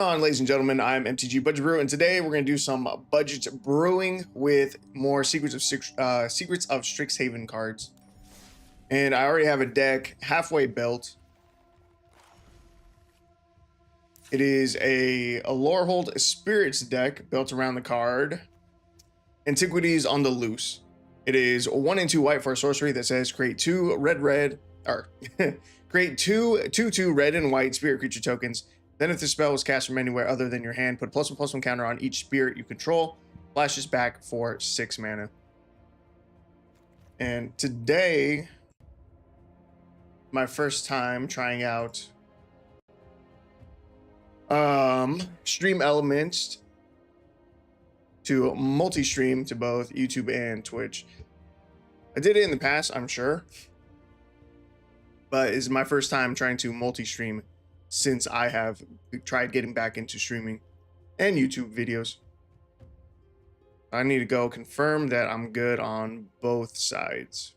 Ladies and gentlemen, I'm MTGBudgetBrew, and today we're going to do some budget brewing with more Secrets of Strixhaven cards. And I already have a deck halfway built. It is a Lorehold Spirits deck built around the card Antiquities on the Loose. It is 1 and 2 white for a sorcery that says create two red, or create two red and white spirit creature tokens. Then if the spell was cast from anywhere other than your hand, put a +1/+1 counter on each spirit you control. Flashes back for 6 mana. And today, my first time trying out stream elements to multi-stream to both YouTube and Twitch. I did it in the past, I'm sure, but it's my first time trying to multi-stream since I have tried getting back into streaming and YouTube videos. I need to go confirm that I'm good on both sides.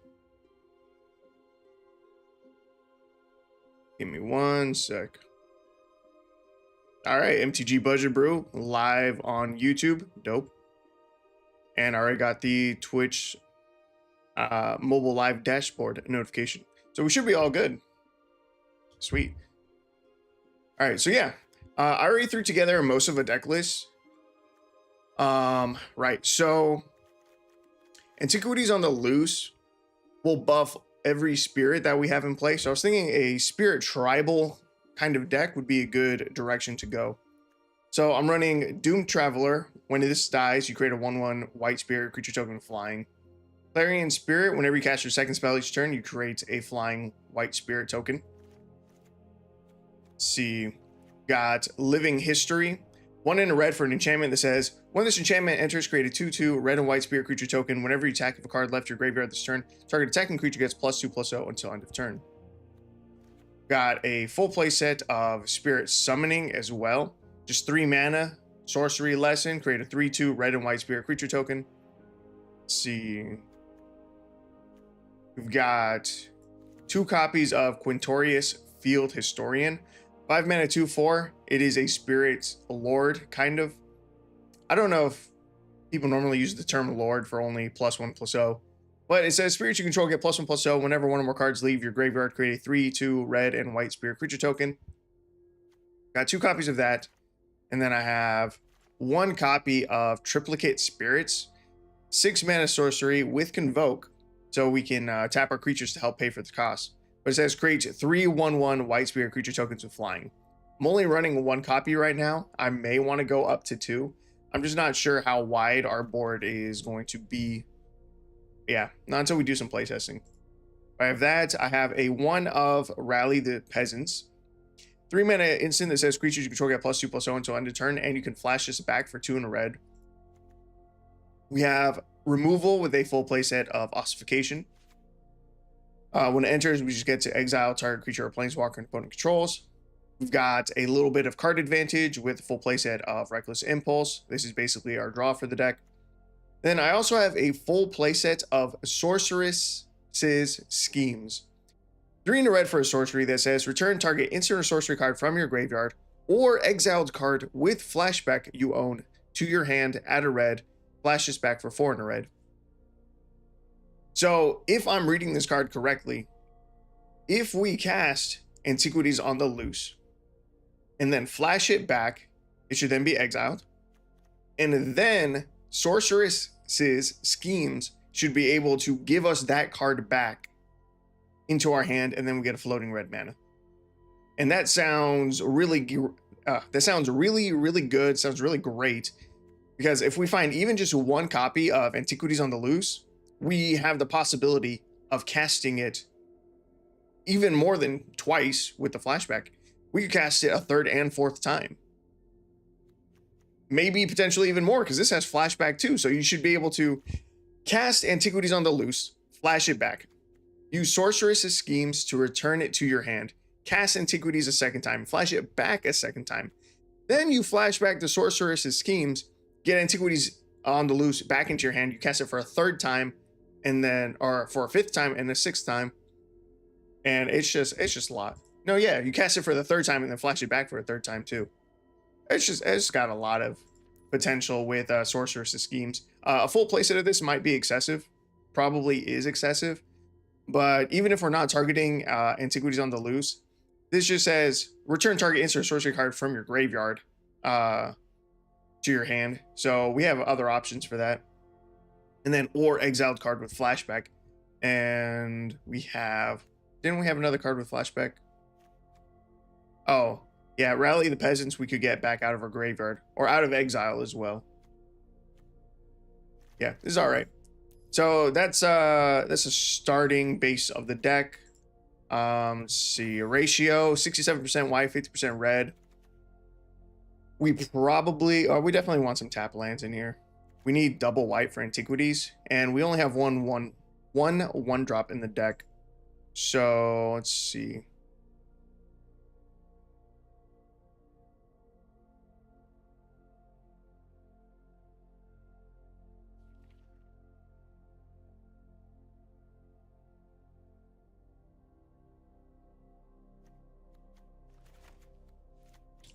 Give me 1 sec. All right, MTGBudgetBrew live on YouTube. Dope. And I already got the Twitch mobile live dashboard notification. So we should be all good. Sweet. All right, so yeah, I already threw together most of a deck list. Right, so Antiquities on the Loose will buff every spirit that we have in play. So I was thinking a spirit tribal kind of deck would be a good direction to go. So I'm running Doomed Traveler. When this dies, you create a 1/1 white spirit creature token flying. Clarion Spirit, whenever you cast your second spell each turn, you create a flying white spirit token. Let's see, got Living History. 1 in a red for an enchantment that says, when this enchantment enters, create a 2/2 red and white spirit creature token. Whenever you attack, if a card left your graveyard this turn, target attacking creature gets +2/+0 until end of turn. Got a full play set of Spirit Summoning as well. Just 3 mana, sorcery lesson, create a 3/2 red and white spirit creature token. Let's see. We've got 2 copies of Quintorius Field Historian. 5 mana, 2/4. It is a spirit lord, kind of. I don't know if people normally use the term lord for only +1/+0. But it says spirits you control get +1/+0. Whenever one or more cards leave your graveyard, create a 3/2 red and white spirit creature token. Got 2 copies of that. And then I have 1 copy of Triplicate Spirits. 6 mana sorcery with Convoke. So we can tap our creatures to help pay for the cost. But it says create 3 1/1 white spirit creature tokens with flying. I'm only running 1 copy right now. I may want to go up to 2. I'm just not sure how wide our board is going to be. Yeah, not until we do some playtesting. I have that. I have a 1 of Rally the Peasants. 3 mana instant that says creatures you control get +2/+0 until end of turn, and you can flash this back for 2 in a red. We have Removal with a full playset of Ossification. When it enters, we just get to exile target creature or planeswalker and opponent controls. We've got a little bit of card advantage with a full playset of Reckless Impulse. This is basically our draw for the deck. Then I also have a full playset of Sorceress's Schemes. 3 in a red for a sorcery that says return target instant or sorcery card from your graveyard or exiled card with flashback you own to your hand at a red. Flashes back for 4 in a red. So if I'm reading this card correctly, if we cast Antiquities on the Loose and then flash it back, it should then be exiled. And then Sorceress's Schemes should be able to give us that card back into our hand, and then we get a floating red mana. And that sounds really good. Sounds really great. Because if we find even just 1 copy of Antiquities on the Loose, we have the possibility of casting it even more than twice with the flashback. We could cast it a 3rd and 4th time. Maybe potentially even more, because this has flashback too. So you should be able to cast Antiquities on the Loose, flash it back, use Sorceress's Schemes to return it to your hand, cast Antiquities a 2nd time, flash it back a 2nd time. Then you flash back the Sorceress's Schemes, get Antiquities on the Loose back into your hand, you cast it for a 3rd time, and then, or for a 5th time and a 6th time. And it's just a lot. No, yeah, you cast it for the 3rd time and then flash it back for a 3rd time too. It's got a lot of potential with sorceress schemes. A full playset of this might be excessive, probably is excessive, but even if we're not targeting antiquities on the loose, this just says return target instant sorcery card from your graveyard to your hand. So we have other options for that. And then or exiled card with flashback. And we have, didn't we have another card with flashback? Oh, yeah, rally the peasants we could get back out of our graveyard or out of exile as well. Yeah, this is all right. So that's a starting base of the deck. Let's see, a ratio 67% white, 50% red. We definitely want some tap lands in here. We need double white for antiquities, and we only have one drop in the deck. So let's see.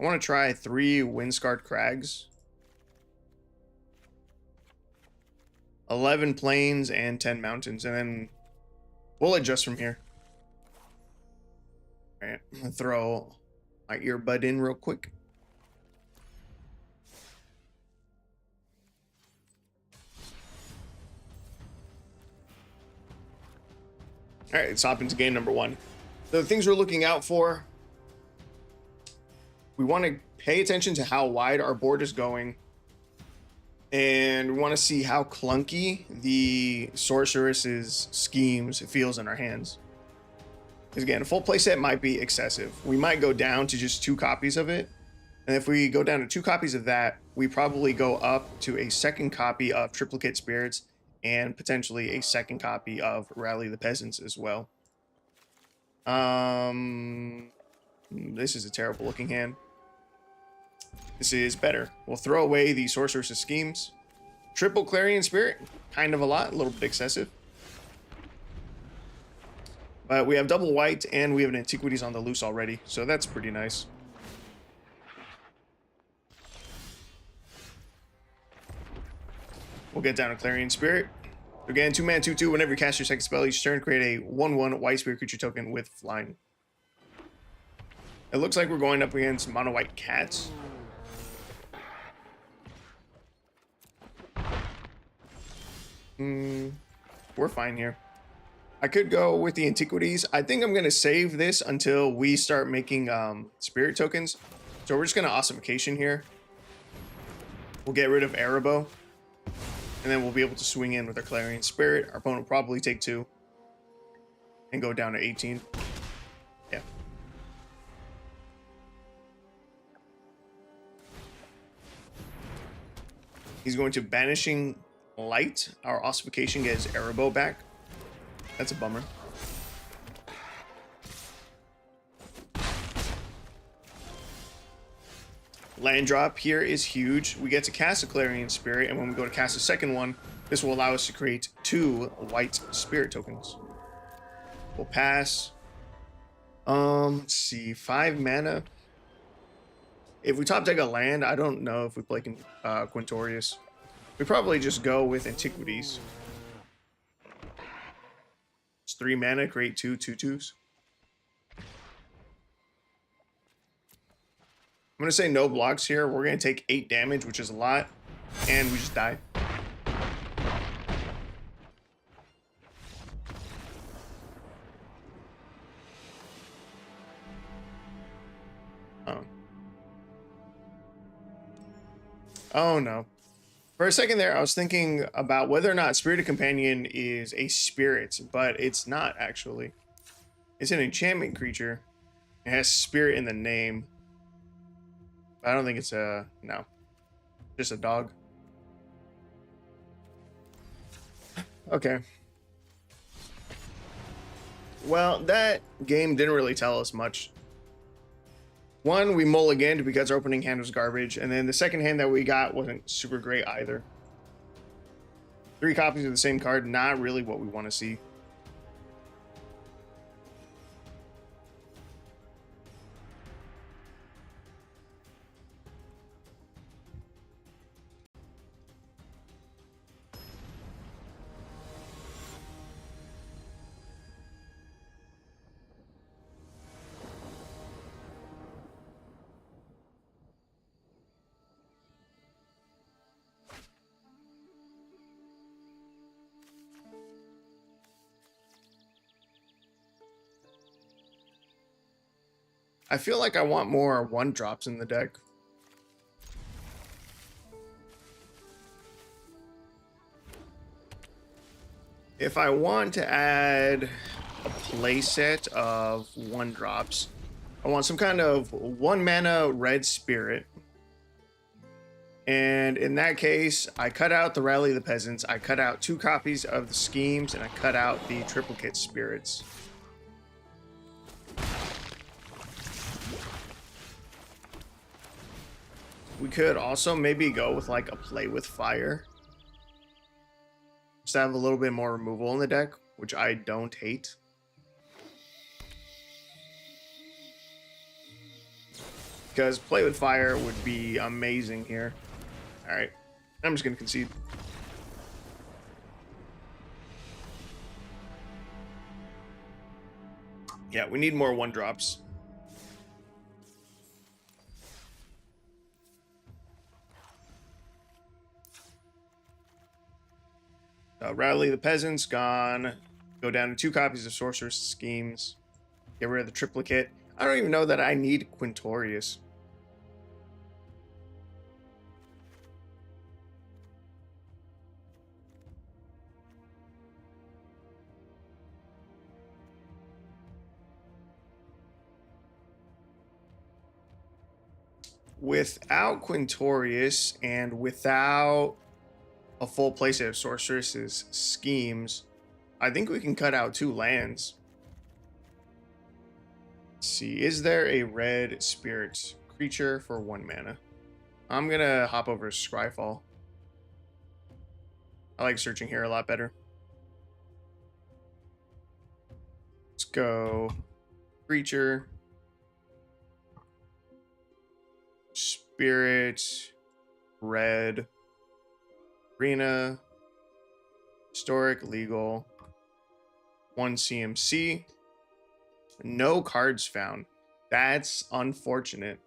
I want to try 3 Windscarred Crags, 11 plains, and 10 mountains, and then we'll adjust from here. All right, I'm gonna throw my earbud in real quick. All right, let's hop into game number 1. The things we're looking out for, we want to pay attention to how wide our board is going, and we want to see how clunky the sorceress's schemes feels in our hands. Because again, a full playset might be excessive. We might go down to just 2 copies of it, and if we go down to 2 copies of that, we probably go up to a second copy of Triplicate Spirits and potentially a second copy of Rally the Peasants as well. This is a terrible looking hand. This is better. We'll throw away the Sorceress's Schemes. Triple Clarion Spirit, kind of a lot, a little bit excessive. But we have double white, and we have an Antiquities on the loose already, so that's pretty nice. We'll get down to Clarion Spirit. Again, 2-mana, 2/2. Whenever you cast your second spell each turn, create a 1/1 white spirit creature token with flying. It looks like we're going up against mono white cats. We're fine here. I could go with the Antiquities. I think I'm going to save this until we start making spirit tokens. So we're just going to Ossification here. We'll get rid of Erebos. And then we'll be able to swing in with our Clarion Spirit. Our opponent will probably take 2. And go down to 18. Yeah. He's going to Banishing Light. Our Ossification gets Erebos back. That's a bummer. Land drop here is huge. We get to cast a Clarion Spirit, and when we go to cast a second one, this will allow us to create 2 white spirit tokens. We'll pass. Let's see, 5 mana. If we top deck a land, I don't know if we play Quintorius. We probably just go with Antiquities. It's 3 mana, create 2 2/2s. I'm going to say no blocks here. We're going to take 8 damage, which is a lot, and we just die. Oh no. For a second there, I was thinking about whether or not Spirited Companion is a spirit, but it's not actually. It's an enchantment creature. It has spirit in the name. I don't think it's no. Just a dog. Okay. Well, that game didn't really tell us much. One, we mulliganed because our opening hand was garbage, and then the second hand that we got wasn't super great either. 3 copies of the same card, not really what we want to see. I feel like I want more 1-drops in the deck. If I want to add a playset of 1-drops, I want some kind of 1-mana red spirit. And in that case, I cut out the Rally the Peasants, I cut out 2 copies of the Schemes, and I cut out the Triplicate Spirits. We could also maybe go with like a Play with Fire. Just to have a little bit more removal in the deck, which I don't hate. Because Play with Fire would be amazing here. Alright, I'm just going to concede. Yeah, we need more 1-drops. Rally the Peasants, gone. Go down to 2 copies of Sorcerer's Schemes. Get rid of the Triplicate. I don't even know that I need Quintorius. Without Quintorius and without a full playset of Sorceress's Schemes, I think we can cut out 2 lands. Let's see, is there a red spirit creature for 1 mana? I'm gonna hop over to Scryfall. I like searching here a lot better. Let's go creature, spirit, red, arena, historic, legal, 1 CMC, no cards found. That's unfortunate.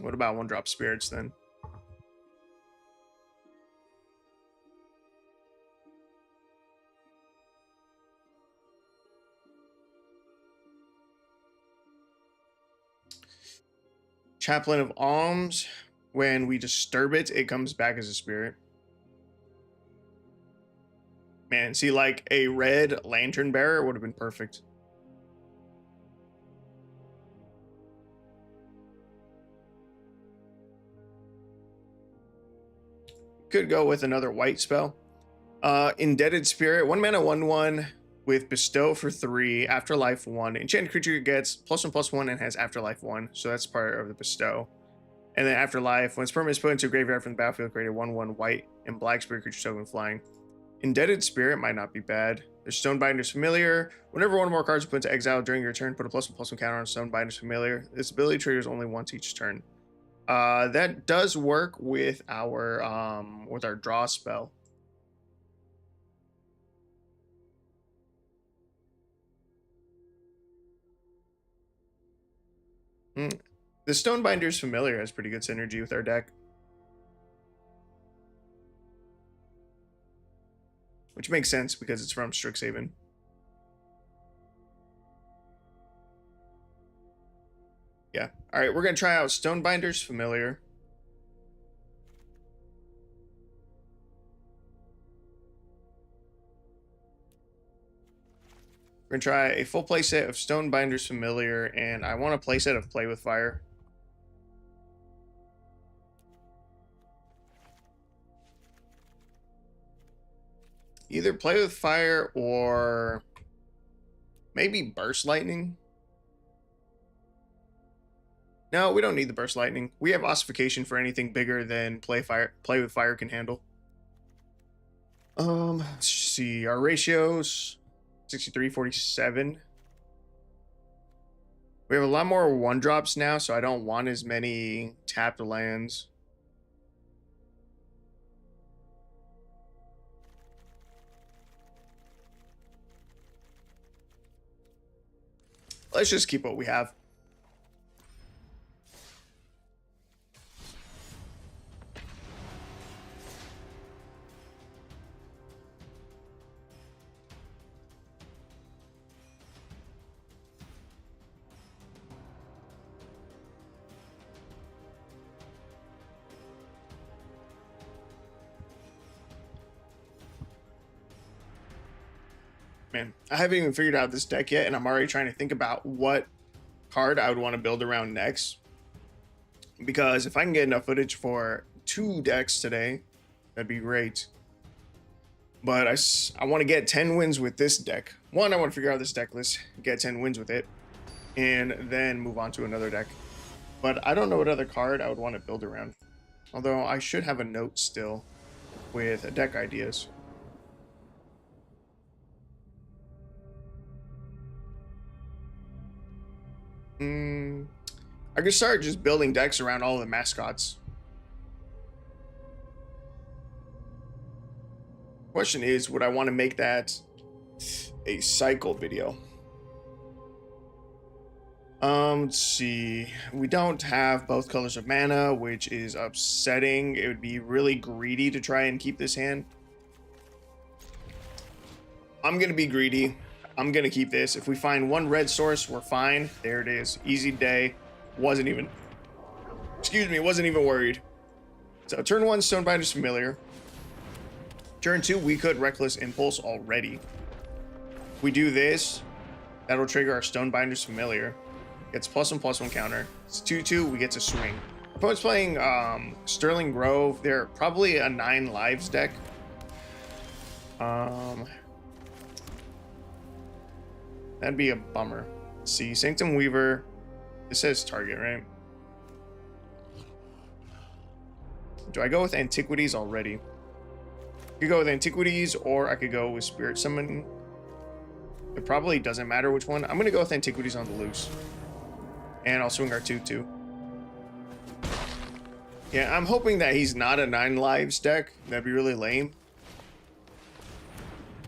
What about 1-drop spirits then? Chaplain of Alms. When we disturb it, it comes back as a spirit. Man, see, like a red Lantern Bearer would have been perfect. Could go with another white spell. Indebted Spirit, 1 mana, 1/1 with Bestow for 3, Afterlife 1. Enchanted creature gets +1/+1 and has Afterlife 1, so that's part of the Bestow. And then Afterlife, when its permanent is put into a graveyard from the battlefield, create a 1/1 white and black spirit creature token flying. Indebted Spirit might not be bad. There's Stonebinder's Familiar. Whenever 1 or more cards are put into exile during your turn, put a +1/+1 counter on Stonebinder's Familiar. This ability triggers only once each turn. That does work with our draw spell. The Stonebinder's Familiar has pretty good synergy with our deck. Which makes sense because it's from Strixhaven. Yeah. Alright, we're going to try out Stonebinder's Familiar. We're going to try a full playset of Stonebinder's Familiar, and I want a playset of Play with Fire. Either Play with Fire or maybe Burst Lightning. No, we don't need the Burst Lightning. We have Ossification for anything bigger than Play with Fire can handle. Let's see. Our ratios, 63-47. We have a lot more 1-drops now, so I don't want as many tapped lands. Let's just keep what we have. Man, I haven't even figured out this deck yet, and I'm already trying to think about what card I would want to build around next. Because if I can get enough footage for 2 decks today, that'd be great. But I want to get 10 wins with this deck. One, I want to figure out this deck list, get 10 wins with it, and then move on to another deck. But I don't know what other card I would want to build around. Although I should have a note still with deck ideas. I could start just building decks around all of the mascots. Question is, would I want to make that a cycle video? Let's see. We don't have both colors of mana, which is upsetting. It would be really greedy to try and keep this hand. I'm gonna be greedy. I'm gonna keep this. If we find 1 red source, we're fine. There it is. Easy day. Wasn't even worried. So turn 1, Stonebinder's Familiar. Turn 2, we could Reckless Impulse already. If we do this, that'll trigger our Stonebinder's Familiar. Gets +1/+1 counter. It's 2/2, we get to swing. Opponent's playing Sterling Grove. They're probably a 9 lives deck. That'd be a bummer. Let's see, Sanctum Weaver. It says target, right? Do I go with Antiquities already? I could go with Antiquities, or I could go with Spirit Summon. It probably doesn't matter which one. I'm gonna go with Antiquities on the loose. And I'll swing our 2/2. Yeah, I'm hoping that he's not a 9 lives deck. That'd be really lame.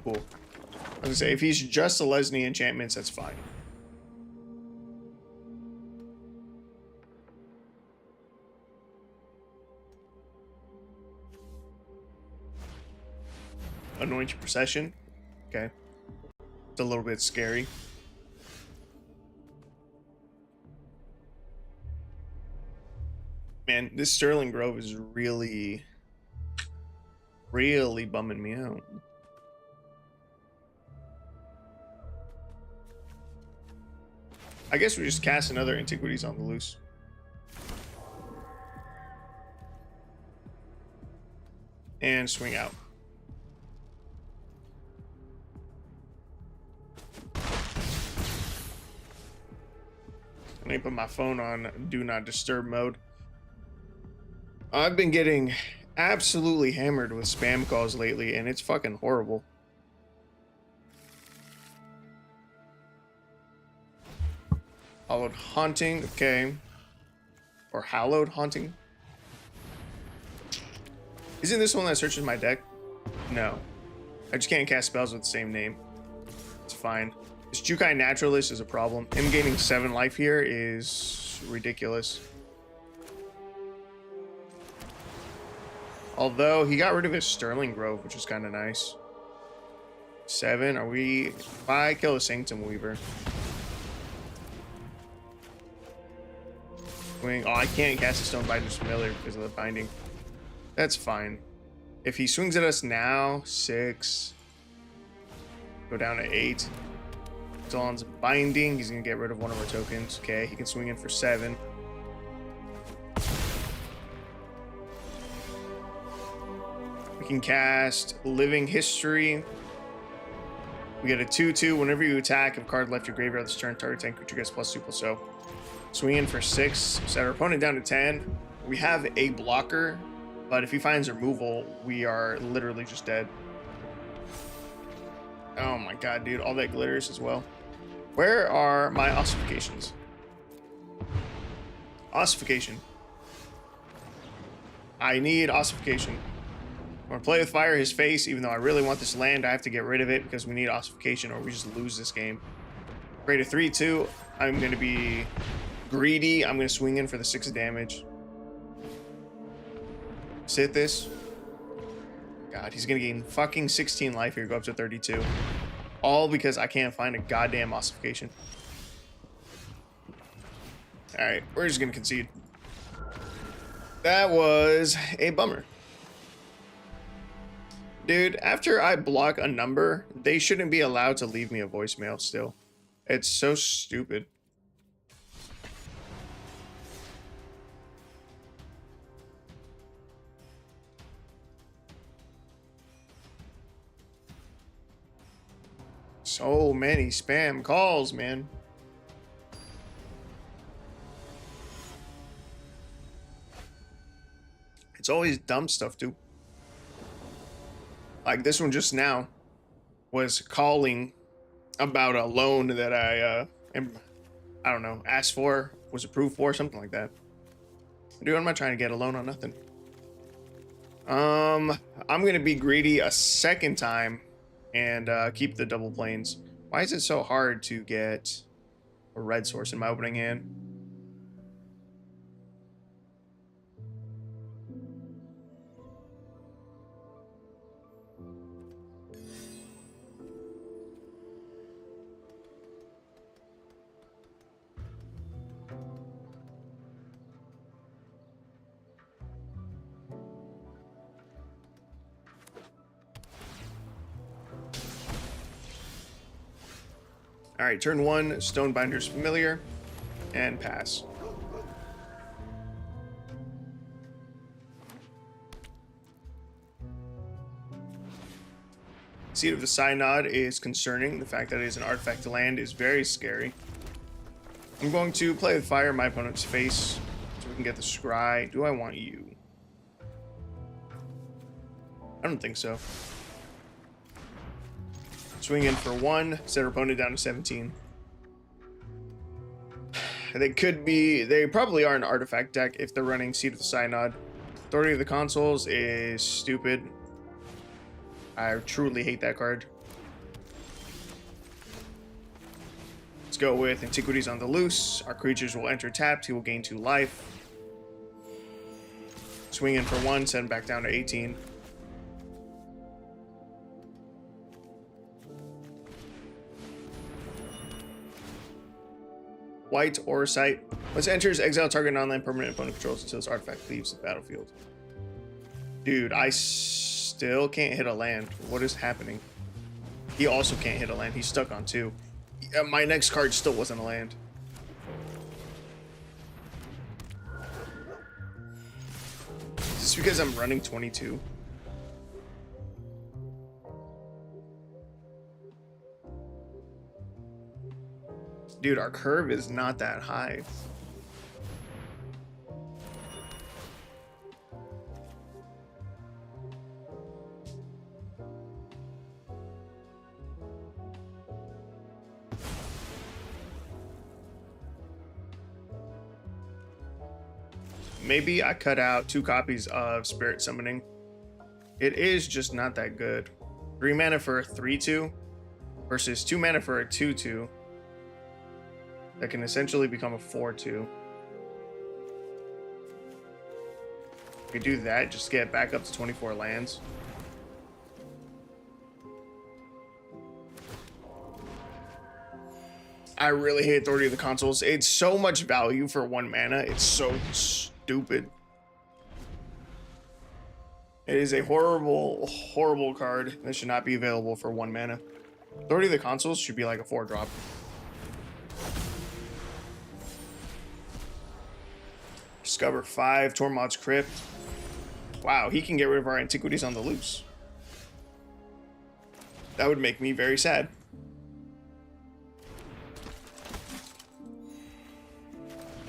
Cool. I was gonna say, if he's just a Lesney enchantments, that's fine. Anointed Procession. Okay. It's a little bit scary. Man, this Sterling Grove is really bumming me out. I guess we just cast another Antiquities on the loose. And swing out. Let me put my phone on Do Not Disturb mode. I've been getting absolutely hammered with spam calls lately, and it's fucking horrible. Hallowed Haunting, okay. Or Hallowed Haunting. Isn't this one that searches my deck? No. I just can't cast spells with the same name. It's fine. This Jukai Naturalist is a problem. Him gaining 7 life here is ridiculous. Although he got rid of his Sterling Grove, which is kind of nice. 7, are we... If I kill a Sanctum Weaver. Swing. Oh, I can't cast a Stonebinder's Familiar because of the binding. That's fine. If he swings at us now, 6. Go down to 8. Dawn's binding. He's going to get rid of one of our tokens. Okay, he can swing in for 7. We can cast Living History. We get a 2/2. Whenever you attack, if a card left your graveyard this turn, target tank creature gets +2/+0. Swing in for 6. Set our opponent down to 10. We have a blocker, but if he finds removal, we are literally just dead. Oh my god, dude. All that glitters as well. Where are my ossifications? Ossification. I need ossification. I'm gonna play with fire his face, even though I really want this land. I have to get rid of it because we need ossification or we just lose this game. Rate of 3/2. I'm gonna be greedy. I'm gonna swing in for the 6 damage. Sit this. God, he's gonna gain fucking 16 life here, go up to 32. All because I can't find a goddamn ossification. Alright, we're just gonna concede. That was a bummer. Dude, after I block a number, they shouldn't be allowed to leave me a voicemail still. It's so stupid. So many spam calls, man. It's always dumb stuff, too. Like this one just now was calling about a loan that I don't know, asked for, was approved for, something like that. Dude, I'm not trying to get a loan on nothing. I'm gonna be greedy a second time and keep the double planes. Why is it so hard to get a red source in my opening hand? All right, turn 1, Stonebinder's Familiar, and pass. Seed of the Synod is concerning. The fact that it is an artifact land is very scary. I'm going to play with fire in my opponent's face so we can get the scry. Do I want you? I don't think so. Swing in for 1, set our opponent down to 17. They probably are an artifact deck if they're running Seed of the Synod. Authority of the Consuls is stupid. I truly hate that card. Let's go with Antiquities on the Loose. Our creatures will enter tapped. He will gain 2 life. Swing in for 1, set him back down to 18. White Oracite. Once it enters, exile target non-land permanent opponent controls until this artifact leaves the battlefield. Dude, I still can't hit a land. What is happening? He also can't hit a land. He's stuck on 2. My next card still wasn't a land. Is this because I'm running 22? Dude, our curve is not that high. Maybe I cut out 2 copies of Spirit Summoning. It is just not that good. 3 mana for a 3/2 versus 2 mana for a 2/2. That can essentially become a 4/2. If you do that, just get back up to 24 lands. I really hate Authority of the Consuls. It's so much value for 1 mana. It's so stupid. It is a horrible, horrible card that should not be available for 1 mana. Authority of the Consuls should be like a 4-drop. Discover 5, Tormod's Crypt. Wow, he can get rid of our Antiquities on the Loose. That would make me very sad.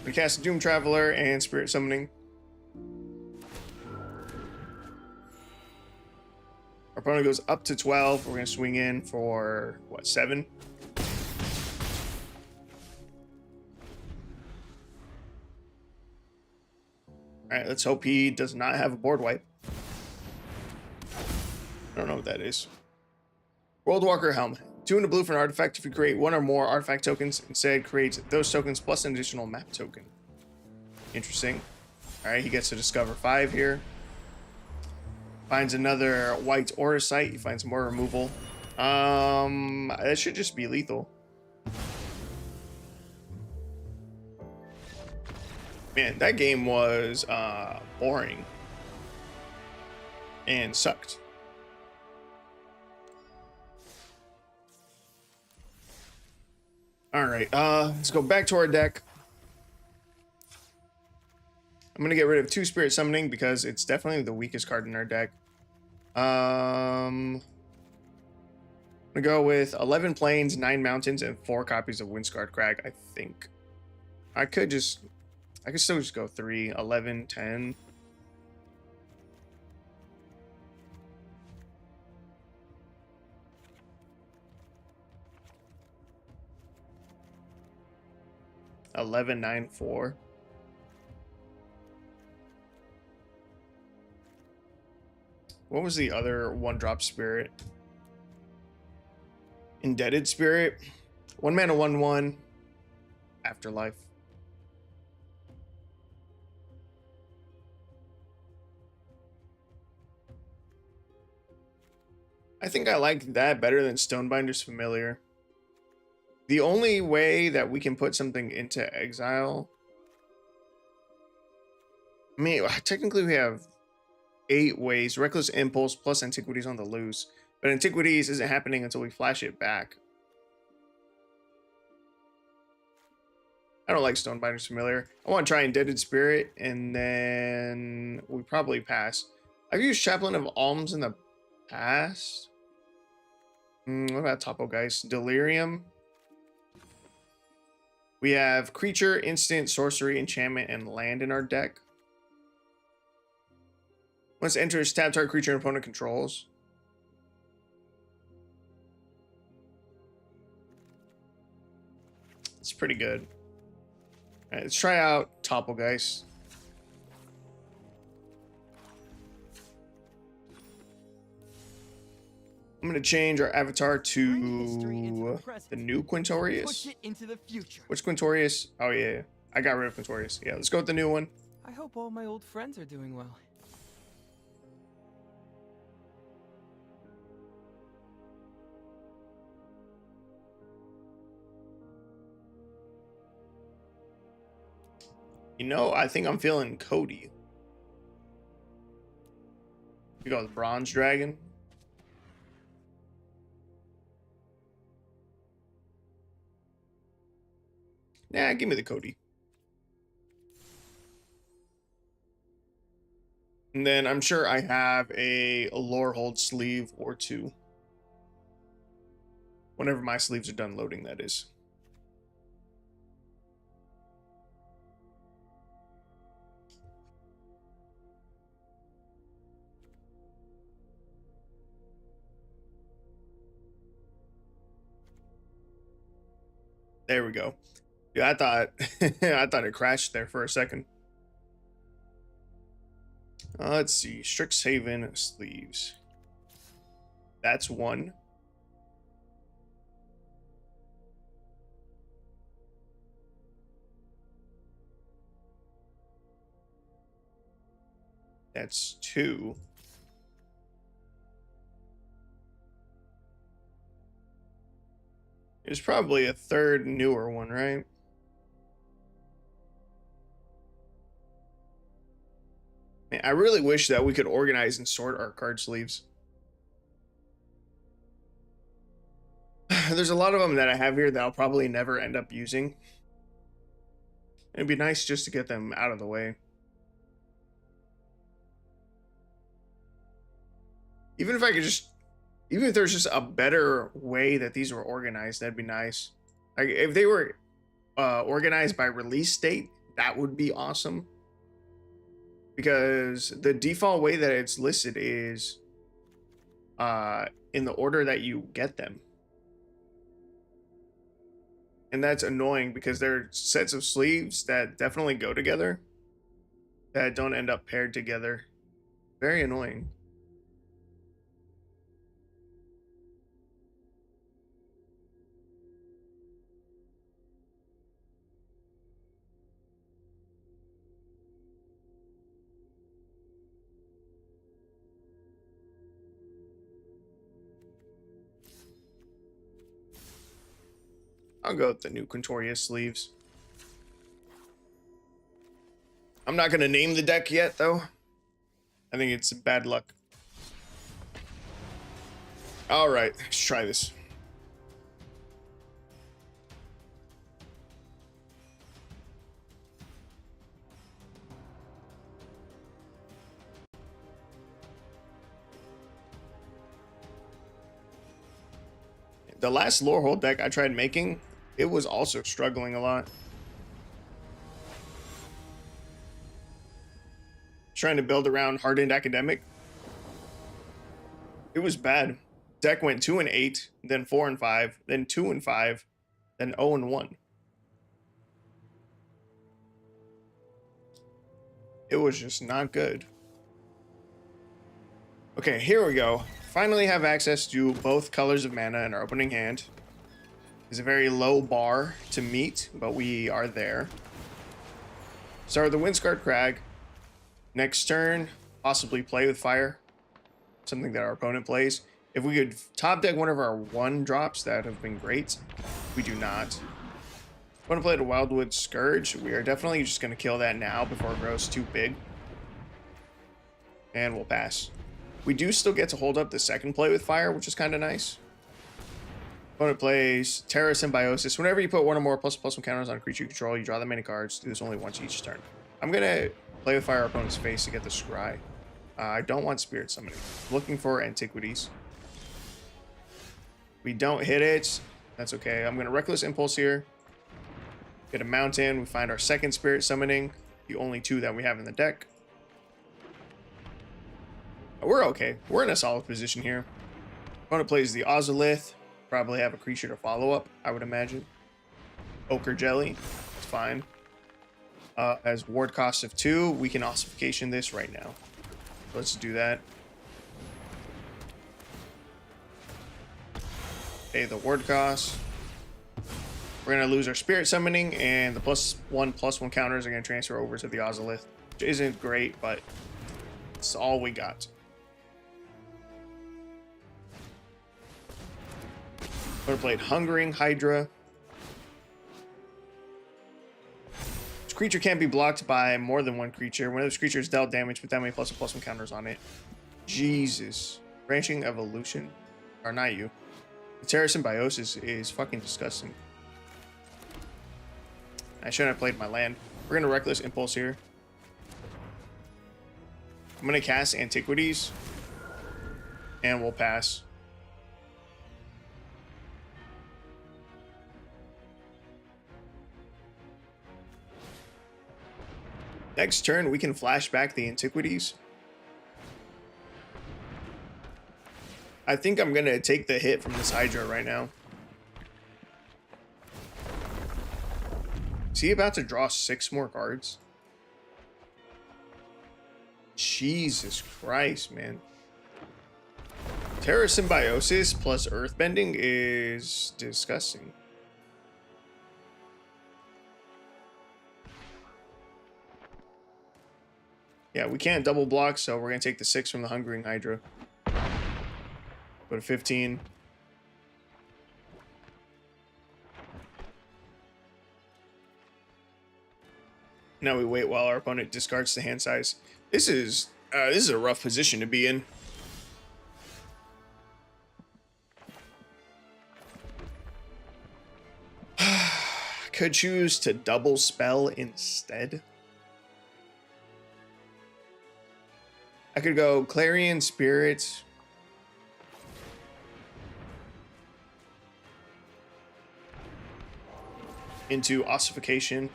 We cast Doom Traveler and Spirit Summoning. Our opponent goes up to 12. We're going to swing in for, what, 7? Alright, let's hope he does not have a board wipe. I don't know what that is. Worldwalker Helm. 2 and a blue for an artifact. If you create 1 or more artifact tokens, instead create those tokens plus an additional map token. Interesting. Alright, he gets to discover 5 here. Finds another white Oracite. He finds more removal. That should just be lethal. Man, that game was boring and sucked. All right, let's go back to our deck. I'm gonna get rid of 2 Spirit Summoning because it's definitely the weakest card in our deck. I'm gonna go with 11 Plains, 9 Mountains, and 4 copies of Windscarred Crag. I think I could still just go 3, 11, 10. $11, 9, 4. What was the other 1-drop spirit? Indebted Spirit. 1 mana, 1/1. Afterlife. I think I like that better than Stonebinder's Familiar. The only way that we can put something into exile, I mean, technically we have 8 ways. Reckless Impulse plus Antiquities on the loose. But Antiquities isn't happening until we flash it back. I don't like Stonebinder's Familiar. I want to try Indebted Spirit, and then we probably pass. I've used Chaplain of Alms in the past. What about Topo Geist? Delirium. We have creature, instant, sorcery, enchantment, and land in our deck. Once it enters, tap target creature and opponent controls. It's pretty good. All right, let's try out Topo Geist. I'm going to change our avatar to the new Quintorius. Which Quintorius? Oh, yeah. I got rid of Quintorius. Yeah, let's go with the new one. I hope all my old friends are doing well. You know, I think I'm feeling Cody. We go with Bronze Dragon. Nah, give me the Cody. And then I'm sure I have a Lorehold sleeve or 2. Whenever my sleeves are done loading, that is. There we go. Yeah, I thought I thought it crashed there for a second. Let's see. Strixhaven sleeves. That's 1. That's 2. There's probably a 3rd newer one, right? Man, I really wish that we could organize and sort our card sleeves. There's a lot of them that I have here that I'll probably never end up using. It'd be nice just to get them out of the way. Even if I could just, even if there's just a better way that these were organized, that'd be nice. Like if they were organized by release date, that would be awesome. Because the default way that it's listed is in the order that you get them. And that's annoying because they're sets of sleeves that definitely go together that don't end up paired together. Very annoying. I'll go with the new Quintorius sleeves. I'm not going to name the deck yet, though. I think it's bad luck. All right, let's try this. The last lore hold deck I tried making, it was also struggling a lot. Trying to build around hardened academic. It was bad. Deck went 2 and 8, then 4 and 5, then 2 and 5, then 0 and 1. It was just not good. Okay, here we go. Finally have access to both colors of mana in our opening hand. It's a very low bar to meet, but we are there. Start with the Windscarred Crag. Next turn, possibly play with fire. Something that our opponent plays. If we could top deck one of our 1-drops, that would have been great. We do not. Want to play the Wildwood Scourge. We are definitely just going to kill that now before it grows too big. And we'll pass. We do still get to hold up the second play with fire, which is kind of nice. Opponent plays Terra Symbiosis. Whenever you put 1 or more ++1 counters on a creature you control, you draw that many cards. Do this only once each turn. I'm going to play with fire our opponent's face to get the Scry. I don't want Spirit Summoning. Looking for Antiquities. We don't hit it. That's okay. I'm going to Reckless Impulse here. Get a Mountain. We find our second Spirit Summoning. The only 2 that we have in the deck. We're okay. We're in a solid position here. Opponent plays the Ozolith. Probably have a creature to follow up, I would imagine. Ochre Jelly. It's fine. As ward cost of 2, we can ossification this right now. Let's do that. Pay the ward cost. We're going to lose our Spirit Summoning, and the +1/+1 counters are going to transfer over to the Ozolith, which isn't great, but it's all we got. We're played Hungering Hydra. This creature can't be blocked by more than 1 creature. One of those creatures dealt damage with that many +1/+1 counters on it. Jesus. Branching Evolution. Or not you. The Terra Symbiosis is fucking disgusting. I shouldn't have played my land. We're going to Reckless Impulse here. I'm going to cast Antiquities. And we'll pass. Next turn, we can flash back the Antiquities. I think I'm going to take the hit from this Hydra right now. Is he about to draw 6 more cards? Jesus Christ, man. Terra Symbiosis plus Earthbending is disgusting. Yeah, we can't double block, so we're going to take the 6 from the Hungering Hydra. Go to 15. Now we wait while our opponent discards the hand size. This is a rough position to be in. Could choose to double spell instead. I could go Clarion Spirit. Into Ossification.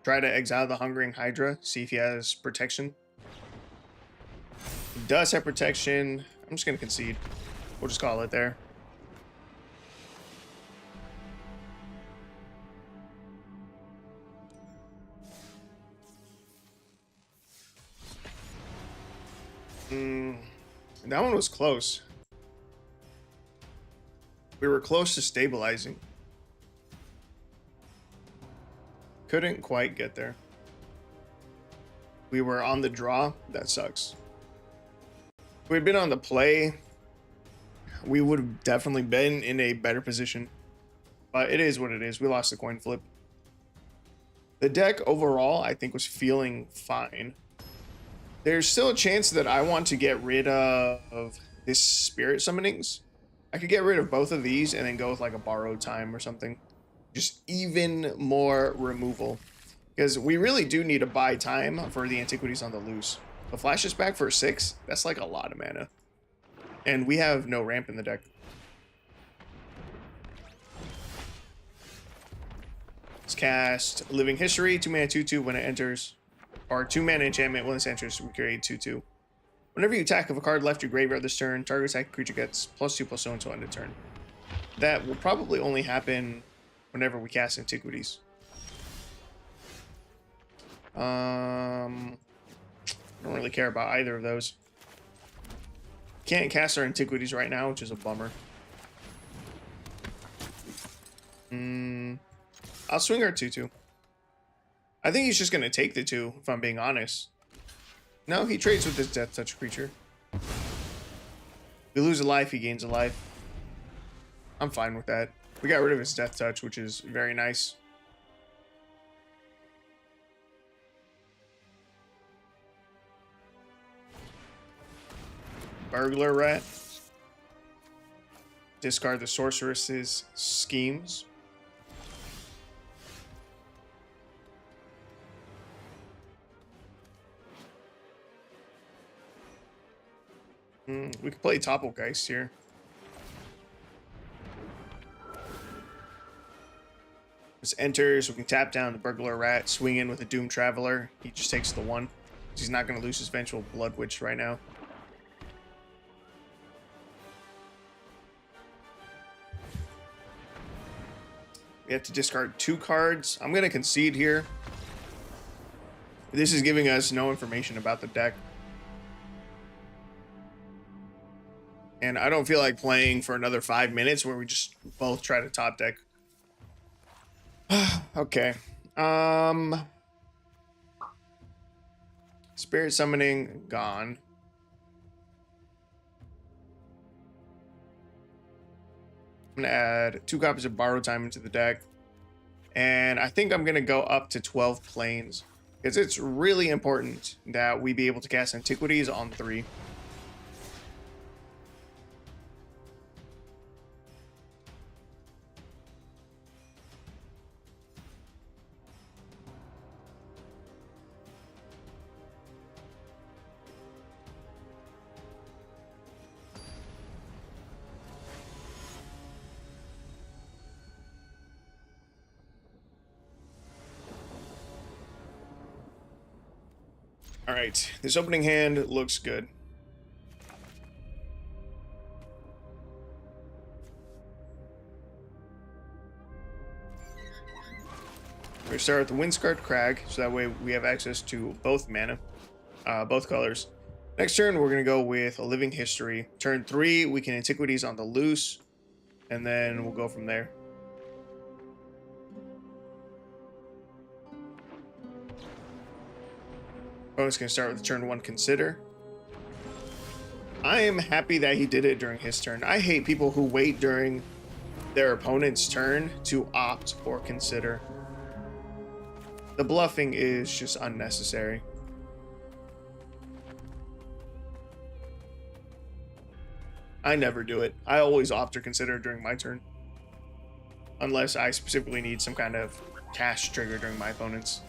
Try to exile the Hungering Hydra. See if he has protection. He does have protection. I'm just going to concede. We'll just call it there. That one was close. We were close to stabilizing. Couldn't quite get there. We were on the draw. That sucks. If we'd been on the play, we would have definitely been in a better position. But it is what it is. We lost the coin flip. The deck overall, I think, was feeling fine. There's still a chance that I want to get rid of this Spirit Summonings. I could get rid of both of these and then go with like a Borrowed Time or something. Just even more removal. Because we really do need to buy time for the Antiquities on the Loose. The Flash is back for 6. That's like a lot of mana. And we have no ramp in the deck. Let's cast Living History, 2 mana 2/2 when it enters. Or 2 mana enchantment when it enters, we create 2/2. Whenever you attack with a card left your graveyard this turn, target attack creature gets +2/+0 until end of turn. That will probably only happen whenever we cast Antiquities. I don't really care about either of those. Can't cast our Antiquities right now, which is a bummer. I'll swing our 2/2. I think he's just going to take the 2, if I'm being honest. No, he trades with this Death Touch creature. We lose a life, he gains a life. I'm fine with that. We got rid of his Death Touch, which is very nice. Burglar Rat. Discard the Sorceress's Schemes. We could play Topplegeist here. This enters, we can tap down the Burglar Rat, swing in with a Doom Traveler. He just takes the 1. He's not going to lose his Vengeful Blood Witch right now. We have to discard 2 cards. I'm going to concede here. This is giving us no information about the deck. And I don't feel like playing for another 5 minutes where we just both try to top deck. Okay. Spirit Summoning, gone. I'm going to add 2 copies of Borrow Time into the deck. And I think I'm going to go up to 12 planes. Because it's really important that we be able to cast Antiquities on 3. All right, this opening hand looks good. We're gonna start with the Windscarred Crag, so that way we have access to both mana, both colors. Next turn, we're gonna go with a Living History. Turn 3, we can Antiquities on the Loose, and then we'll go from there. Opponent's going to start with turn 1 Consider. I am happy that he did it during his turn. I hate people who wait during their opponent's turn to opt or consider. The bluffing is just unnecessary. I never do it. I always opt or consider during my turn. Unless I specifically need some kind of cash trigger during my opponent's.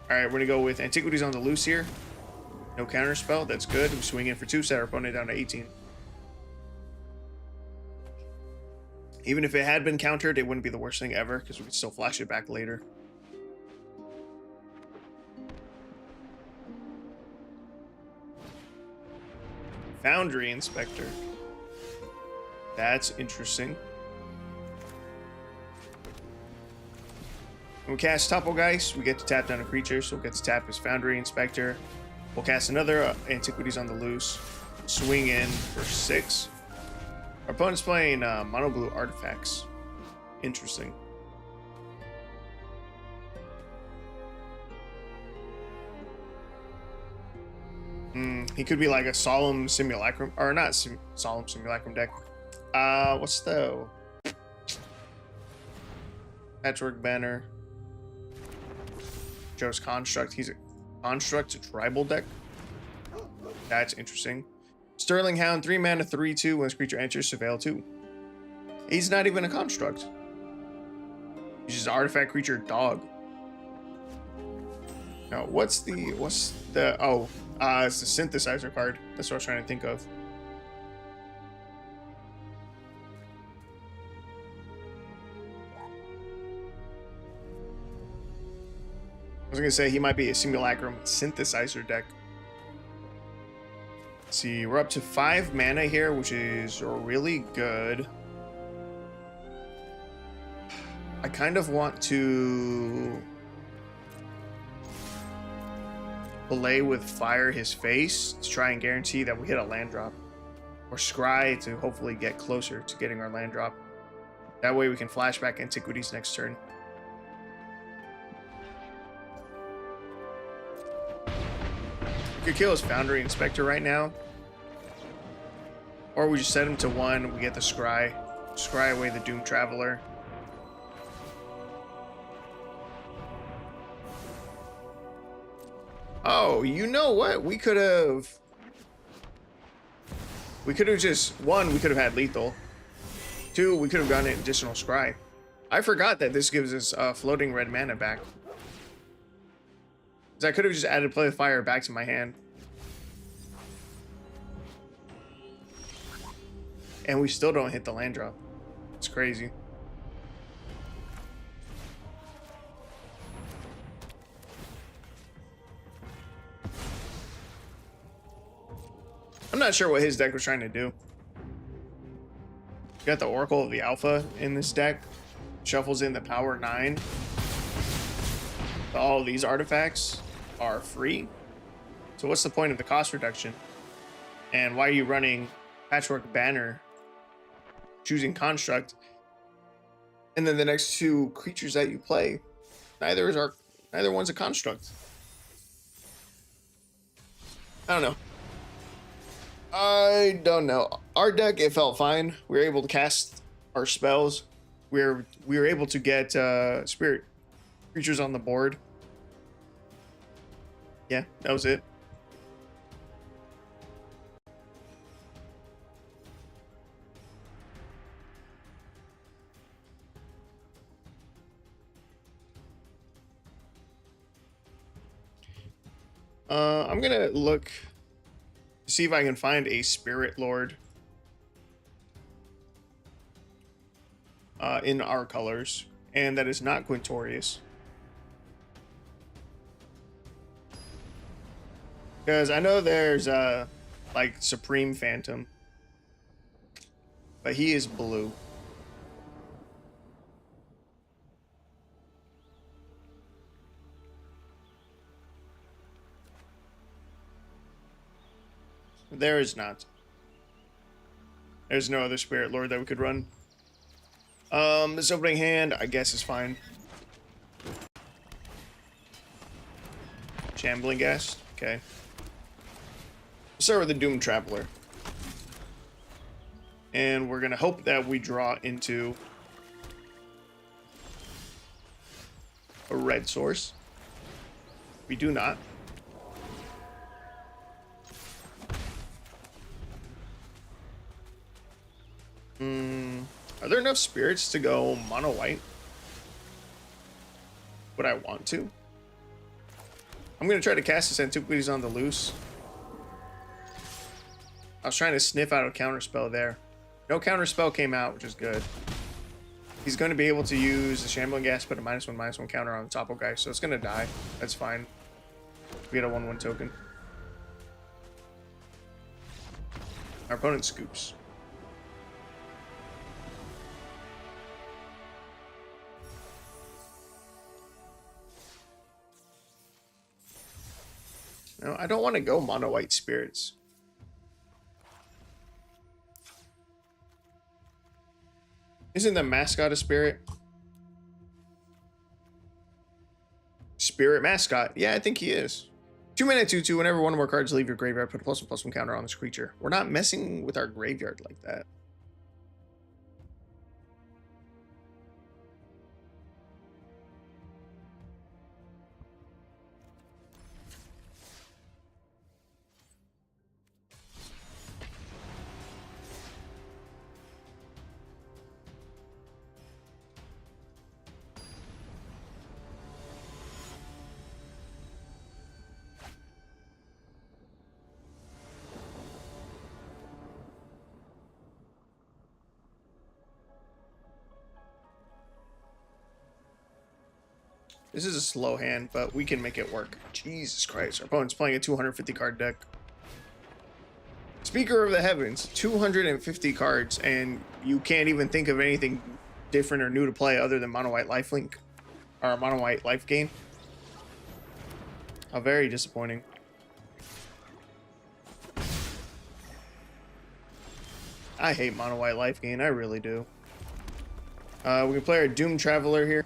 Alright, we're going to go with Antiquities on the Loose here. No counterspell, that's good. We swing in for 2, set our opponent down to 18. Even if it had been countered, it wouldn't be the worst thing ever, because we could still flash it back later. Foundry Inspector. That's interesting. When we cast Topplegeist, we get to tap down a creature, so we'll get to tap his Foundry Inspector. We'll cast another Antiquities on the Loose. Swing in for 6. Our opponent's playing mono blue artifacts. Interesting. He could be like a Solemn Simulacrum, or not Solemn Simulacrum deck. What's the Patchwork Banner? Joe's Construct. He's a Construct tribal deck. That's interesting. Sterling Hound, 3 mana, 3/2. When this creature enters, surveil 2. He's not even a Construct. He's just an artifact creature dog. No, what's the oh, it's the synthesizer card. That's what I was trying to think of. I was gonna say he might be a simulacrum synthesizer deck. Let's see, we're up to 5 mana here, which is really good. I kind of want to Belay with Fire his face to try and guarantee that we hit a land drop. Or Scry to hopefully get closer to getting our land drop. That way we can flashback Antiquities next turn. We could kill his Foundry Inspector right now. Or we just set him to 1, we get the Scry. Scry away the Doom Traveler. Oh, you know what? We could have just, 1, we could have had lethal. 2, we could have gotten an additional Scry. I forgot that this gives us floating red mana back. Because I could have just added Play with Fire back to my hand. And we still don't hit the land drop. It's crazy. I'm not sure what his deck was trying to do. Got the Oracle of the Alpha in this deck. Shuffles in the Power 9. All these artifacts are free. So what's the point of the cost reduction? And why are you running Patchwork Banner, choosing Construct, and then the next 2 creatures that you play, neither one's a construct? I don't know. I don't know. Our deck, it felt fine. We were able to cast our spells. We were able to get spirit creatures on the board. Yeah, that was it. I'm gonna look to see if I can find a Spirit Lord in our colors, and that is not Quintorius. Because I know there's like Supreme Phantom, but he is blue. There is not. There's no other Spirit Lord that we could run. This opening hand, I guess, is fine. Shambling Ghast, okay. Let's start with the Doom Traveler. And we're gonna hope that we draw into a red source. We do not. Are there enough spirits to go mono white? Would I want to? I'm gonna try to cast this Antiquities on the loose. I was trying to sniff out a counterspell there. No counterspell came out, which is good. He's going to be able to use the Shambling Ghast, put a -1/-1 counter on the Topo guy, so it's going to die. That's fine. We get a 1/1 token. Our opponent scoops. No, I don't want to go mono white spirits. Isn't the mascot a spirit? Spirit mascot. Yeah, I think he is. 2 mana 2/2. Whenever one or more cards leave your graveyard, put a +1/+1 counter on this creature. We're not messing with our graveyard like that. This is a slow hand, but we can make it work. Jesus Christ, our opponent's playing a 250 card deck. Speaker of the Heavens, 250 cards, and you can't even think of anything different or new to play other than mono white lifelink or mono white life gain. How very disappointing. I hate mono white life gain, I really do. We can play our Doom Traveler here.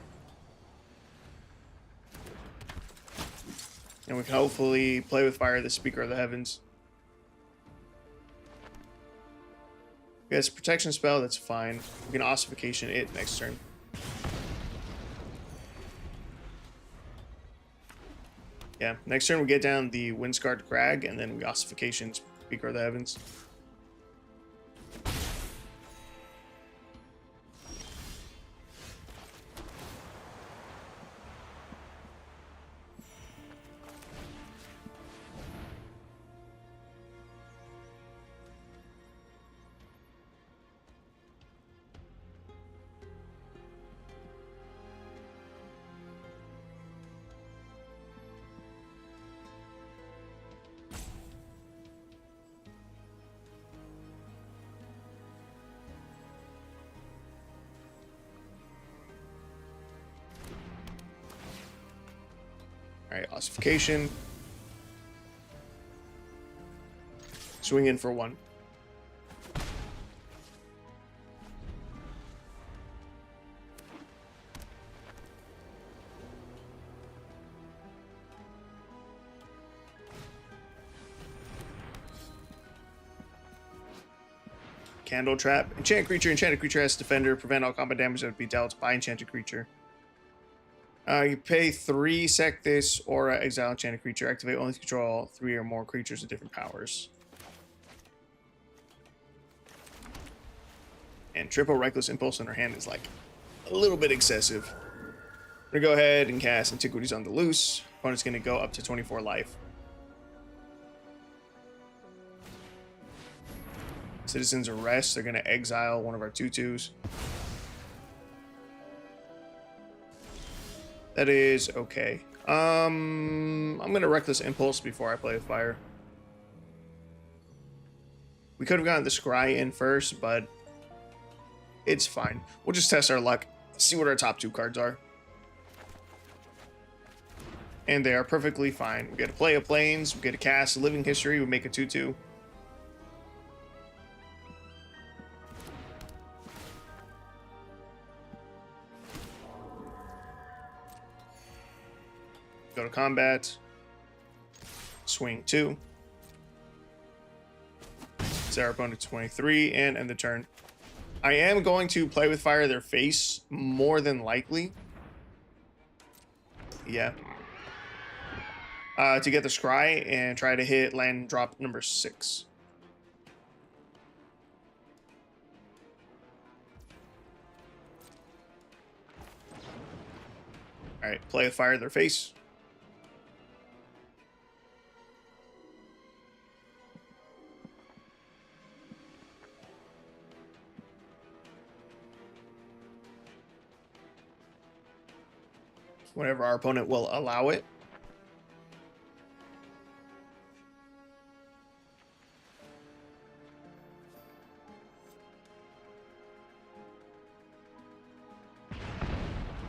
And we can hopefully play with fire the Speaker of the Heavens. Okay, it's a protection spell, that's fine. We can ossification it next turn. Yeah, next turn we get down the Windscarred Crag, and then we ossification Speaker of the Heavens. Alright, ossification. Swing in for 1. Candle Trap. Enchanted creature has Defender. Prevent all combat damage that would be dealt by enchanted creature. You pay 3, sack this, aura, exile enchanted creature. Activate only to control 3 or more creatures with different powers. And triple Reckless Impulse in her hand is like a little bit excessive. We're gonna go ahead and cast Antiquities on the Loose. Opponent's gonna go up to 24 life. Citizen's Arrest. They're gonna exile one of our 2/2s. That is okay. I'm gonna Reckless Impulse before I play with fire. We could have gotten the Scry in first, but it's fine. We'll just test our luck, see what our top 2 cards are. And they are perfectly fine. We get to play a Plains, we get to cast Living History, we make a 2/2. Go to combat. Swing 2. Set our opponent to 23 and end the turn. I am going to play with fire their face, more than likely. Yeah. To get the Scry and try to hit land drop number 6. Alright, play with fire their face. Whenever our opponent will allow it.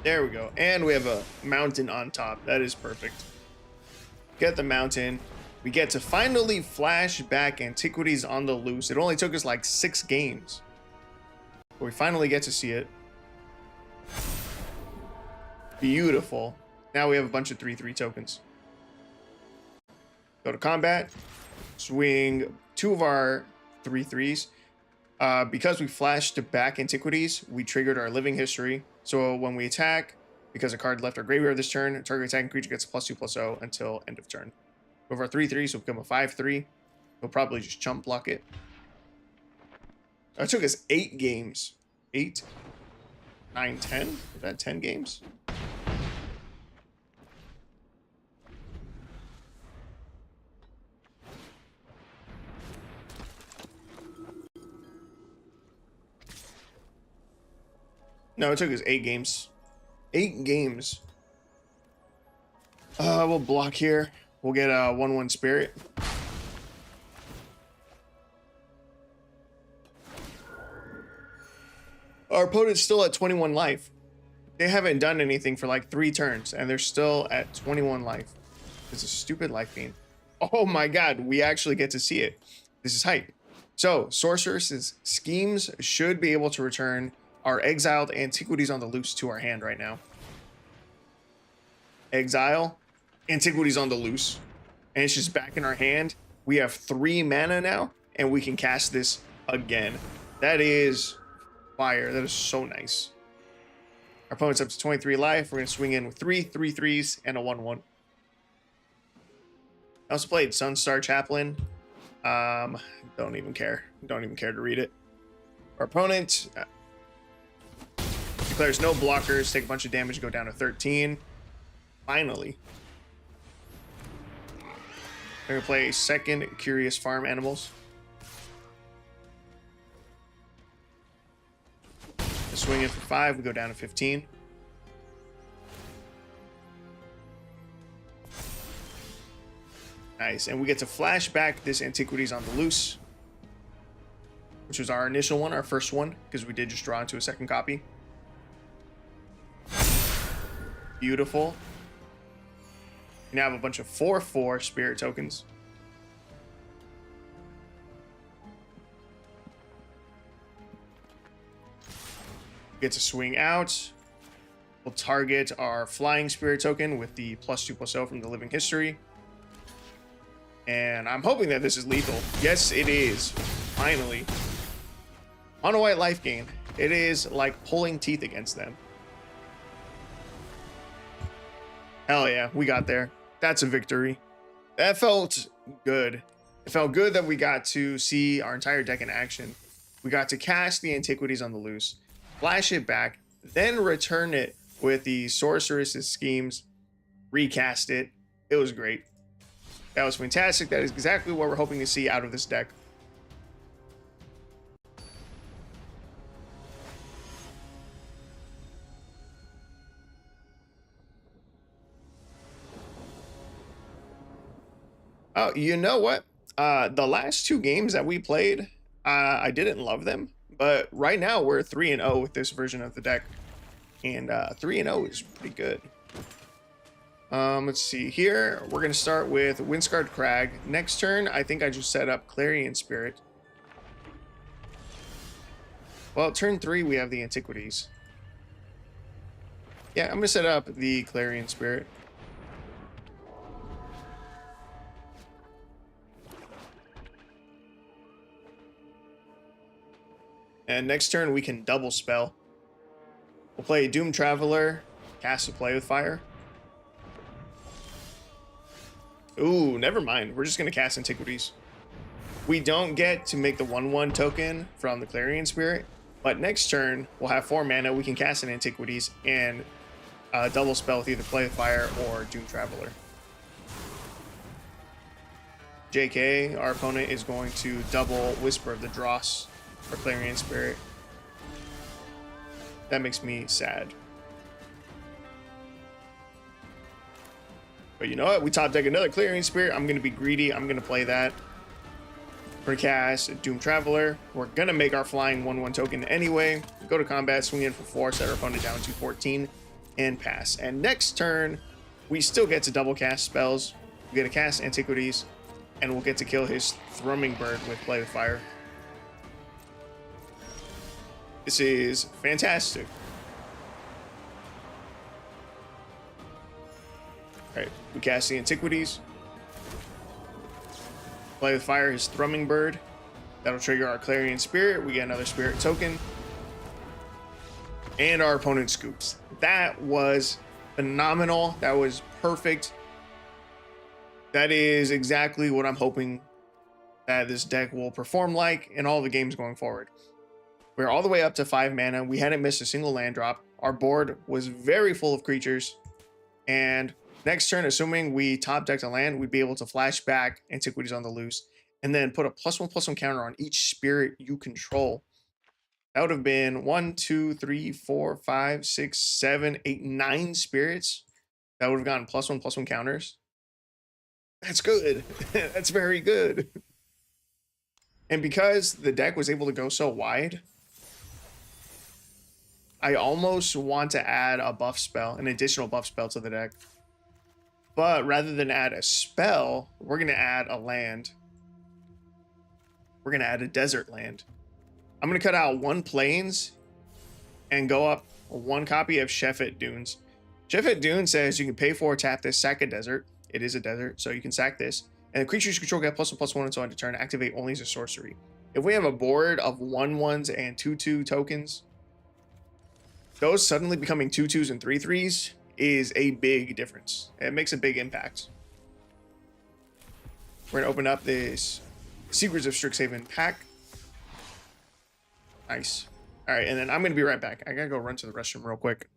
There we go. And we have a mountain on top. That is perfect. Get the mountain. We get to finally flash back Antiquities on the Loose. It only took us like 6 games. But we finally get to see it. Beautiful. Now we have a bunch of 3/3 tokens. Go to combat. Swing 2 of our 3/3s. Because we flashed back Antiquities, we triggered our Living History. So when we attack, because a card left our graveyard this turn, target attacking creature gets a +2/+0 until end of turn. With our 3/3s, will become a 5/3. We'll probably just chump block it. It took us 8 games. 8, 9, 10? Is that 10 games? No, it took us 8 games. 8 games. We'll block here. We'll get a 1/1 spirit. Our opponent's still at 21 life. They haven't done anything for like 3 turns, and they're still at 21 life. It's a stupid life gain. Oh my god, we actually get to see it. This is hype. So, Sorceress's Schemes should be able to return our exiled Antiquities on the Loose to our hand right now. Exile, Antiquities on the Loose, and it's just back in our hand. We have 3 mana now, and we can cast this again. That is fire. That is so nice. Our opponent's up to 23 life. We're going to swing in with 3 3/3s and a 1/1. I also played Sunstar Chaplain. Don't even care. Don't even care to read it. Our opponent declares no blockers, take a bunch of damage, go down to 13. Finally. We're going to play second Curious Farm Animals. Swing in for 5, we go down to 15. Nice, and we get to flash back this Antiquities on the Loose, which was our initial one, our first one, because we did just draw into a second copy. Beautiful. We now have a bunch of 4/4 spirit tokens. Get to swing out. We'll target our flying spirit token with the +2/+0 from the Living History. And I'm hoping that this is lethal. Yes, it is. Finally. On a white life gain. It is like pulling teeth against them. Hell yeah, we got there. That's a victory. That felt good. It felt good that we got to see our entire deck in action. We got to cast the Antiquities on the Loose, flash it back, then return it with the Sorceress's Schemes, recast it. It was great. That was fantastic. That is exactly what we're hoping to see out of this deck. Oh, you know what? The last 2 games that we played, I didn't love them. But right now, we're 3-0 with this version of the deck. And 3-0 is pretty good. Let's see here. We're going to start with Windscarred Crag. Next turn, I think I just set up Clarion Spirit. Well, turn 3, we have the Antiquities. Yeah, I'm going to set up the Clarion Spirit. And next turn, we can double spell. We'll play Doom Traveler, cast a Play with Fire. Ooh, never mind. We're just going to cast Antiquities. We don't get to make the 1/1 token from the Clarion Spirit, but next turn, we'll have 4 mana. We can cast an Antiquities and double spell with either Play with Fire or Doom Traveler. JK, our opponent, is going to double Whisper of the Dross for Clarion Spirit. That makes me sad. But you know what? We top deck another Clarion Spirit. I'm going to be greedy. I'm going to play that. We're going to cast Doom Traveler. We're going to make our flying 1/1 token anyway. Go to combat, swing in for 4, set our opponent down to 14, and pass. And next turn, we still get to double cast spells. We get to cast Antiquities, and we'll get to kill his Thrumming Bird with Play with Fire. This is fantastic. Alright, we cast the Antiquities. Play with Fire his Thrumming Bird. That'll trigger our Clarion Spirit. We get another Spirit token. And our opponent scoops. That was phenomenal. That was perfect. That is exactly what I'm hoping that this deck will perform like in all the games going forward. We're all the way up to 5 mana. We hadn't missed a single land drop. Our board was very full of creatures. And next turn, assuming we top decked a land, we'd be able to flash back Antiquities on the Loose and then put a +1/+1 counter on each spirit you control. That would have been 1, 2, 3, 4, 5, 6, 7, 8, 9 spirits. That would have gotten +1/+1 counters. That's good. That's very good. And because the deck was able to go so wide, I almost want to add a buff spell, an additional buff spell to the deck. But rather than add a spell, we're going to add a land. We're going to add a desert land. I'm going to cut out 1 plains and go up 1 copy of Shefet Dunes. Shefet Dunes says you can pay 4, tap this, sack a desert. It is a desert, so you can sack this. And the creatures you control get +1/+1 until end of turn. Activate only as a sorcery. If we have a board of 1/1s and 2/2 tokens, those suddenly becoming 2/2s and 3/3s is a big difference. It makes a big impact. We're going to open up this Secrets of Strixhaven pack. Nice. All right, and then I'm going to be right back. I got to go run to the restroom real quick.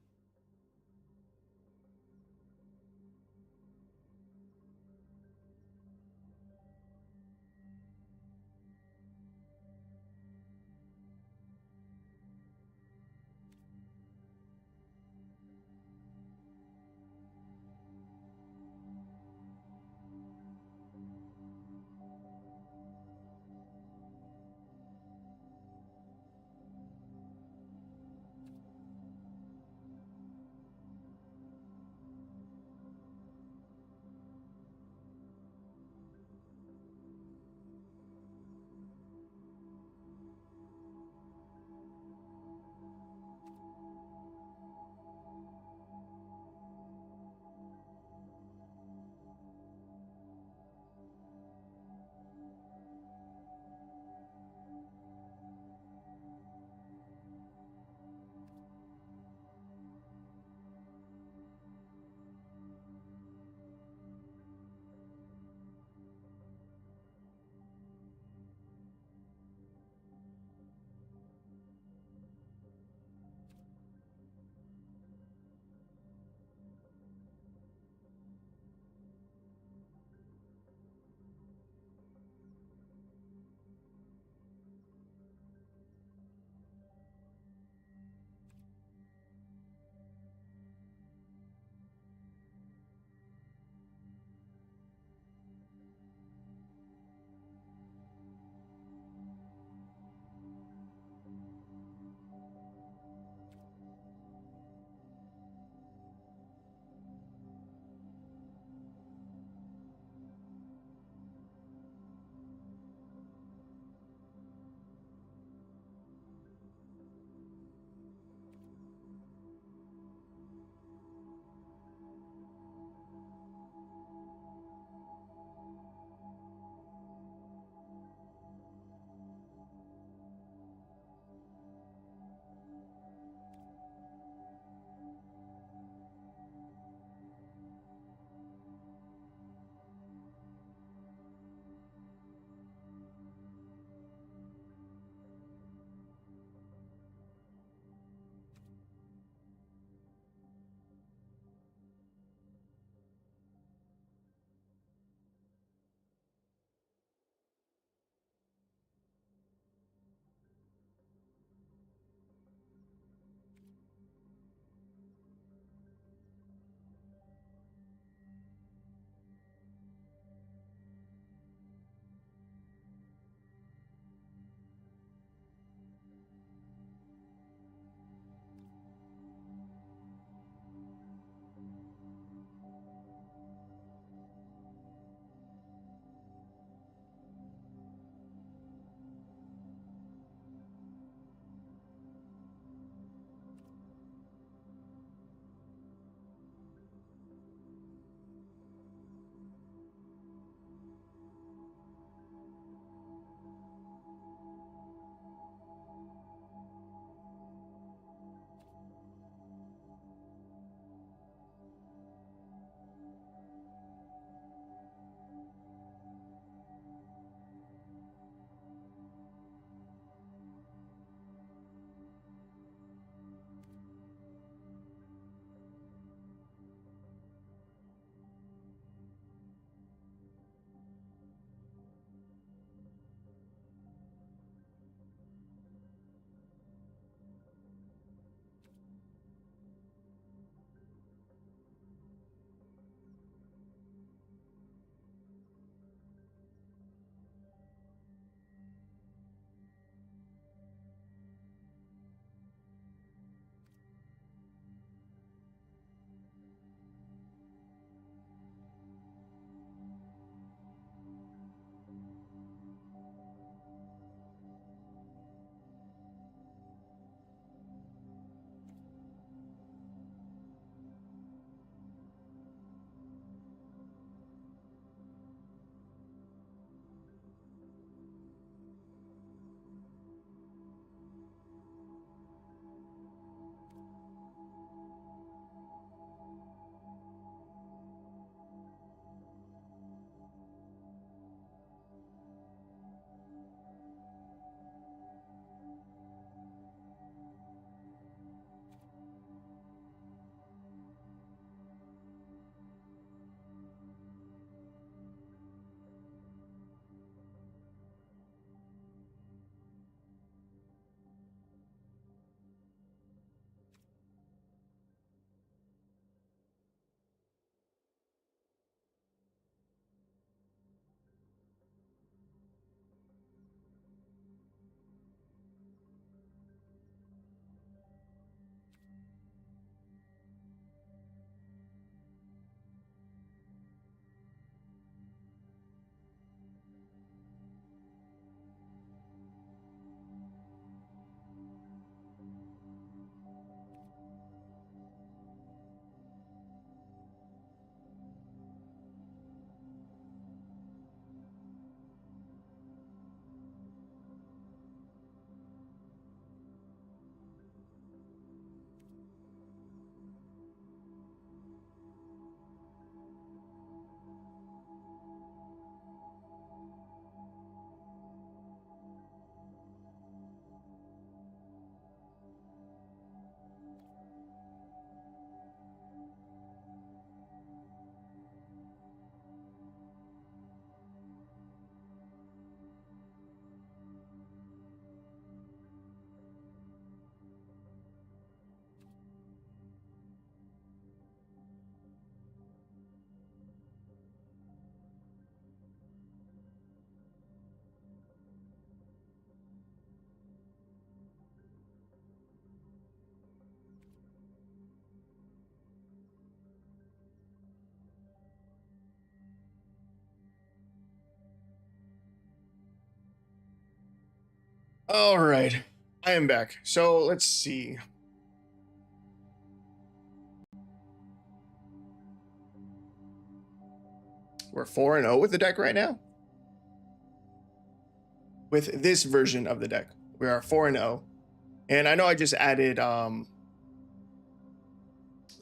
All right, I am back. So let's see. We're 4-0 with the deck right now. With this version of the deck, we are 4-0. And I know I just added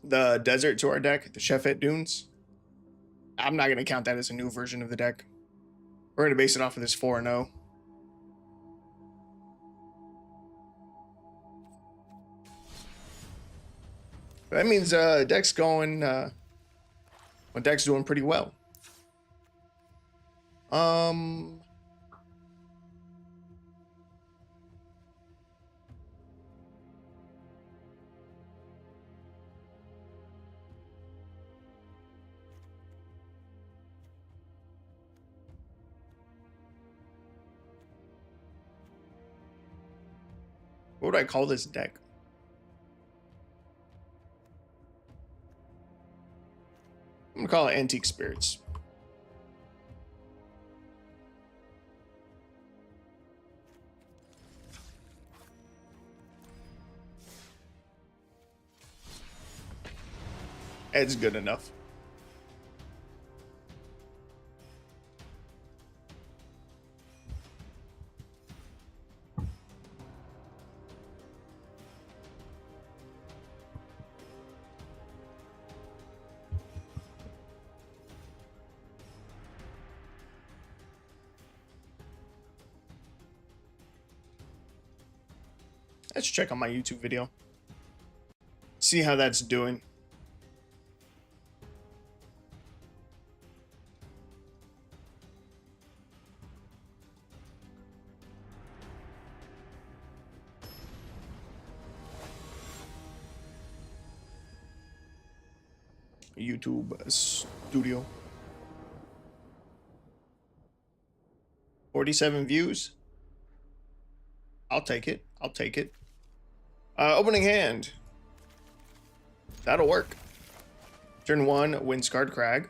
the desert to our deck, the Shefet Dunes. I'm not going to count that as a new version of the deck. We're going to base it off of this 4-0. That means deck's going, deck's doing pretty well. What would I call this deck? I'm gonna call it Antique Spirits. It's good enough. Let's check on my YouTube video. See how that's doing. YouTube studio. 47 views. I'll take it. I'll take it. Opening hand. That'll work. Turn 1, Windscarred Crag.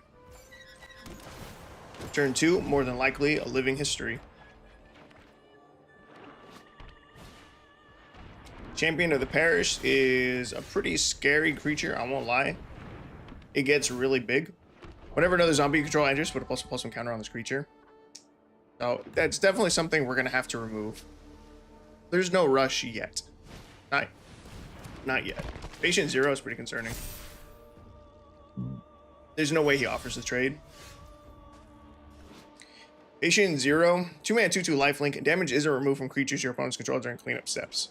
Turn 2, more than likely, a Living History. Champion of the Parish is a pretty scary creature, I won't lie. It gets really big. Whenever another zombie you control enters, put a +1/+1 counter on this creature. So that's definitely something we're gonna have to remove. There's no rush yet. Not yet. Patient 0 is pretty concerning. There's no way he offers the trade. Patient 0, 2-mana 2/2 lifelink. Damage isn't removed from creatures your opponents control during cleanup steps.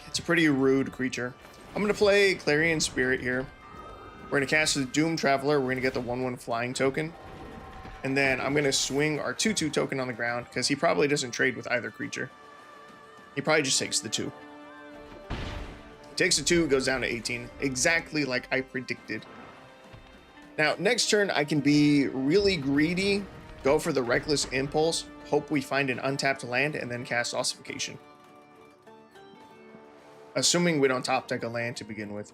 It's a pretty rude creature. I'm going to play Clarion Spirit here. We're going to cast the Doom Traveler. We're going to get the 1/1 flying token. And then I'm going to swing our 2/2 token on the ground because he probably doesn't trade with either creature. He probably just takes the 2. Takes the 2, goes down to 18. Exactly like I predicted. Now, next turn, I can be really greedy, go for the Reckless Impulse, hope we find an untapped land, and then cast Ossification. Assuming we don't top deck a land to begin with.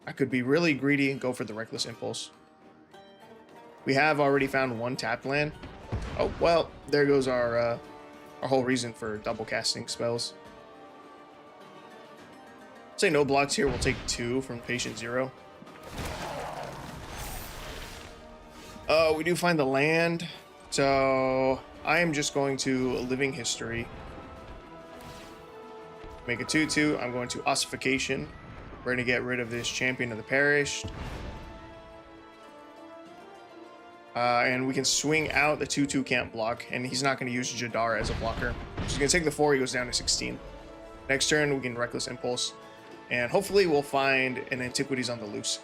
I could be really greedy and go for the Reckless Impulse. We have already found 1 tapped land. Oh, well, there goes our whole reason for double casting spells. Say no blocks here, we'll take 2 from Patient 0. We do find the land, so I am just going to Living History. Make a 2/2. I'm going to Ossification. We're going to get rid of this Champion of the Parish. And we can swing out the 2/2 can't block, and he's not going to use Jadar as a blocker. So he's going to take the 4, he goes down to 16. Next turn, we can Reckless Impulse. And hopefully we'll find an Antiquities on the loose.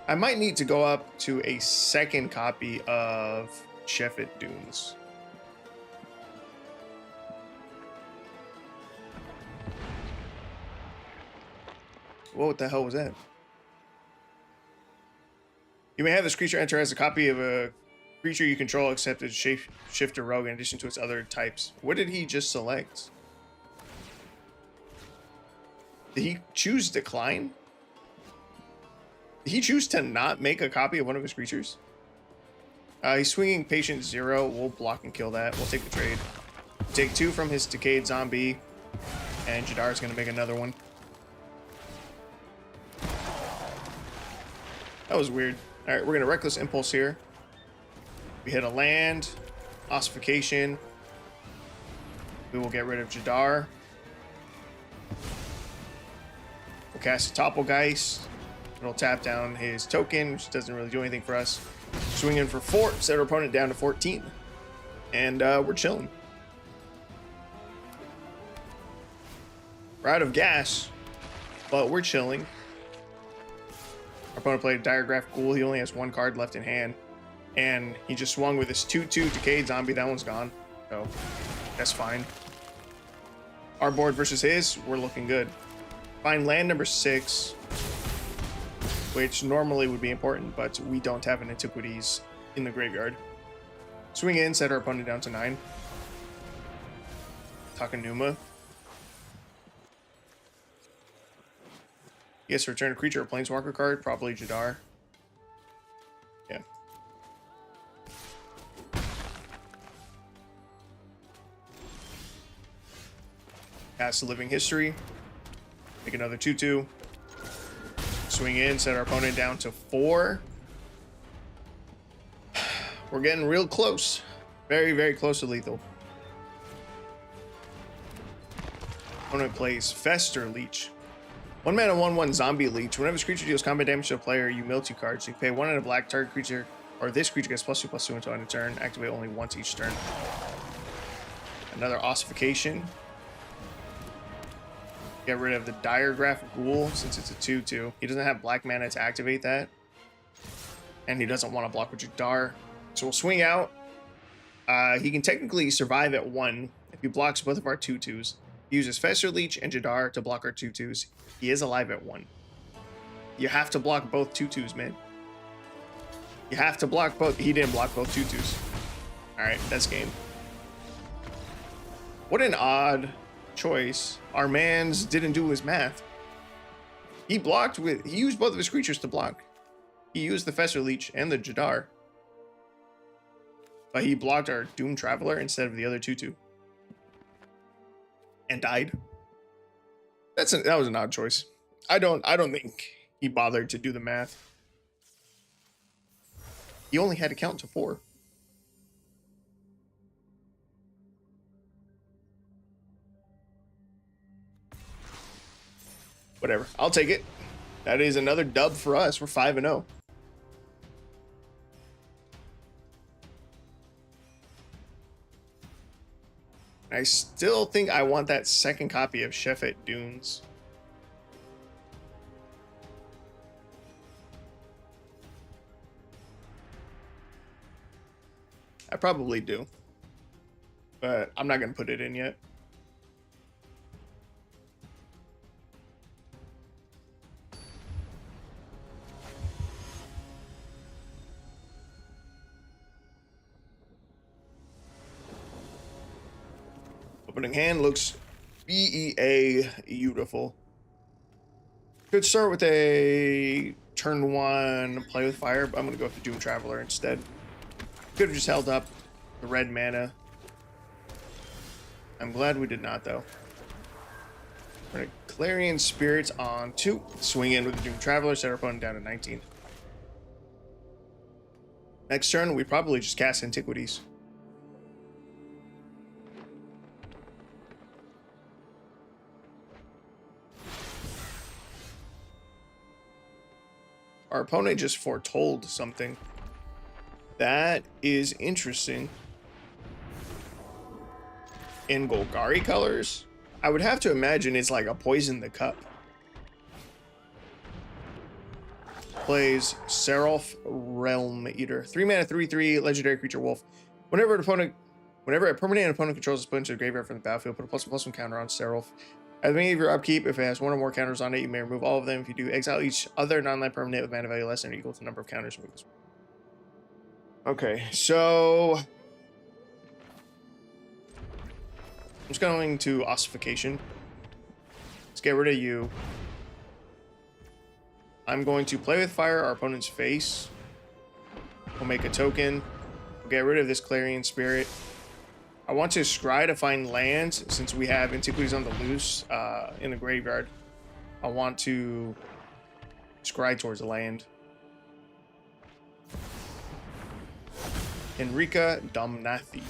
I might need to go up to a second copy of Shefet Dunes. What the hell was that? You may have this creature enter as a copy of a creature you control except as Shifter Rogue in addition to its other types. What did he just select? Did he choose Decline? Did he choose to not make a copy of one of his creatures? He's swinging Patient 0. We'll block and kill that. We'll take the trade. Take 2 from his Decayed Zombie. And Jadar's going to make another one. That was weird. Alright, we're going to Reckless Impulse here. We hit a land. Ossification. We will get rid of Jadar. We'll cast a Topplegeist. It'll tap down his token, which doesn't really do anything for us. Swing in for 4, set our opponent down to 14. And we're chilling. We're out of gas, but we're chilling. Our opponent played a Diregraph Ghoul. He only has 1 card left in hand. And he just swung with his 2/2 Decayed Zombie. That one's gone. So that's fine. Our board versus his, we're looking good. Find land number 6, which normally would be important, but we don't have an Antiquities in the graveyard. Swing in, set our opponent down to 9. Takanuma. Yes, return a creature or planeswalker card, probably Jadar. Yeah. Cast a Living History. Make another 2/2. Swing in, set our opponent down to 4. We're getting real close. Very, very close to lethal. Opponent plays Fester Leech. 1 mana, 1/1 Zombie Leech. Whenever this creature deals combat damage to a player, you mill 2 cards. You pay 1 and a black. Target creature or this creature gets +2/+2 until end of turn. Activate only once each turn. Another Ossification. Get rid of the Diregraph Ghoul since it's a 2/2. He doesn't have black mana to activate that. And he doesn't want to block with Jadar. So we'll swing out. He can technically survive at 1 if he blocks both of our 2/2s. He uses Fester Leech and Jadar to block our 2/2s. He is alive at 1. You have to block both 2/2s, man. You have to block both. He didn't block both 2/2s. Alright, that's game. What an odd choice. Our man's didn't do his math. He used both of his creatures to block. He used the Fester Leech and the Jadar. But he blocked our Doom Traveler instead of the other 2/2. And died. That was an odd choice. I don't think he bothered to do the math. He only had to count to 4. Whatever. I'll take it. That is another dub for us. We're 5-0. I still think I want that second copy of Chef at Dunes. I probably do. But I'm not going to put it in yet. Opening hand looks beautiful. Could start with a turn 1 play with fire, but I'm going to go with the Doom Traveler instead. Could have just held up the red mana. I'm glad we did not, though. We're going to Clarion Spirits on 2. Swing in with the Doom Traveler, set our opponent down to 19. Next turn, we probably just cast Antiquities. Our opponent just foretold something. That is interesting. In Golgari colors? I would have to imagine it's like a Poison the Cup. Plays Seraph Realm Eater. 3 mana, 3/3, legendary creature wolf. Whenever a permanent opponent controls a split into the graveyard from the battlefield, put a +1/+1 counter on Seraph. At the beginning of your upkeep, if it has 1 or more counters on it, you may remove all of them. If you do, exile each other non-land permanent with mana value less than or equal to the number of counters removed. Okay, so I'm just going to Ossification. Let's get rid of you. I'm going to play with fire our opponent's face. We'll make a token. Get rid of this Clarion Spirit. I want to scry to find lands since we have Antiquities on the Loose in the graveyard. I want to scry towards the land. Enrica Domnathi.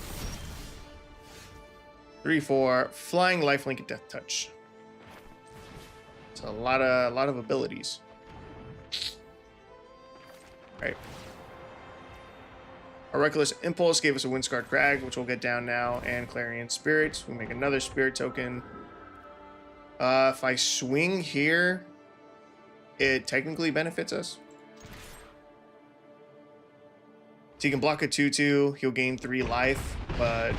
3/4 flying, lifelink, and death touch. It's a lot of abilities. All right. Our Reckless Impulse gave us a Windscarred Crag, which we'll get down now, and Clarion Spirit. We make another Spirit token. If I swing here, it technically benefits us. So he can block a 2/2. He'll gain 3 life, but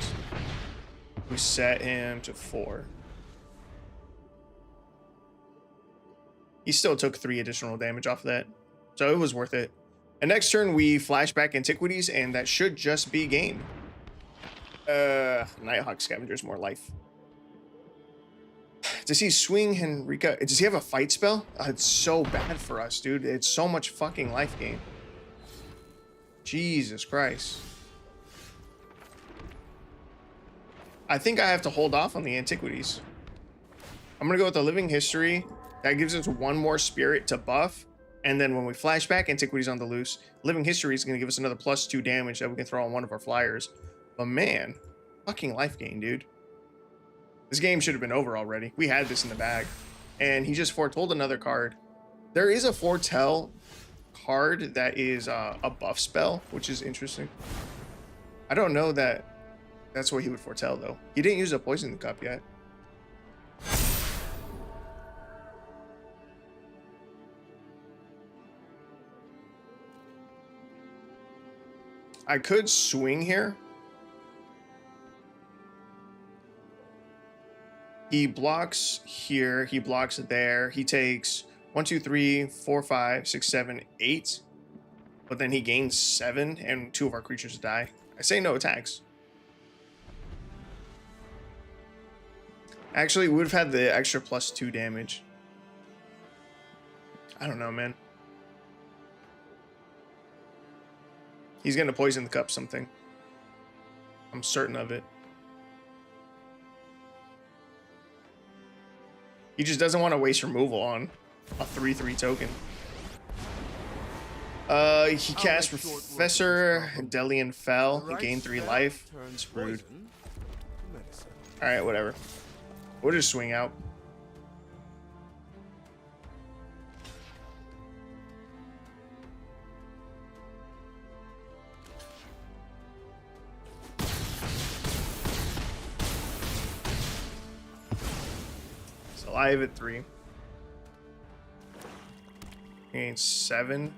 we set him to 4. He still took 3 additional damage off of that, so it was worth it. And next turn, we flashback Antiquities, and that should just be game. Nighthawk Scavenger's more life. Does he swing Henrika? Does he have a fight spell? It's so bad for us, dude. It's so much fucking life gain. Jesus Christ. I think I have to hold off on the Antiquities. I'm going to go with the Living History. That gives us 1 more spirit to buff. And then when we flash back Antiquities on the Loose, Living History is going to give us another +2 damage that we can throw on one of our flyers. But man, fucking life gain, dude. This game should have been over already. We had this in the bag. And he just foretold another card. There is a foretell card that is a buff spell, which is interesting. I don't know that that's what he would foretell, though. He didn't use a Poison Cup yet. I could swing here. He blocks here. He blocks there. He takes 1, 2, 3, 4, 5, 6, 7, 8. But then he gains 7 and 2 of our creatures die. I say no attacks. Actually, we would have had the extra +2 damage. I don't know, man. He's going to Poison the Cup something. I'm certain of it. He just doesn't want to waste removal on a 3/3 token. He cast Professor Delian Fell and gained 3 life. It's rude. Alright, whatever. We'll just swing out. It's alive at 3. Gain 7.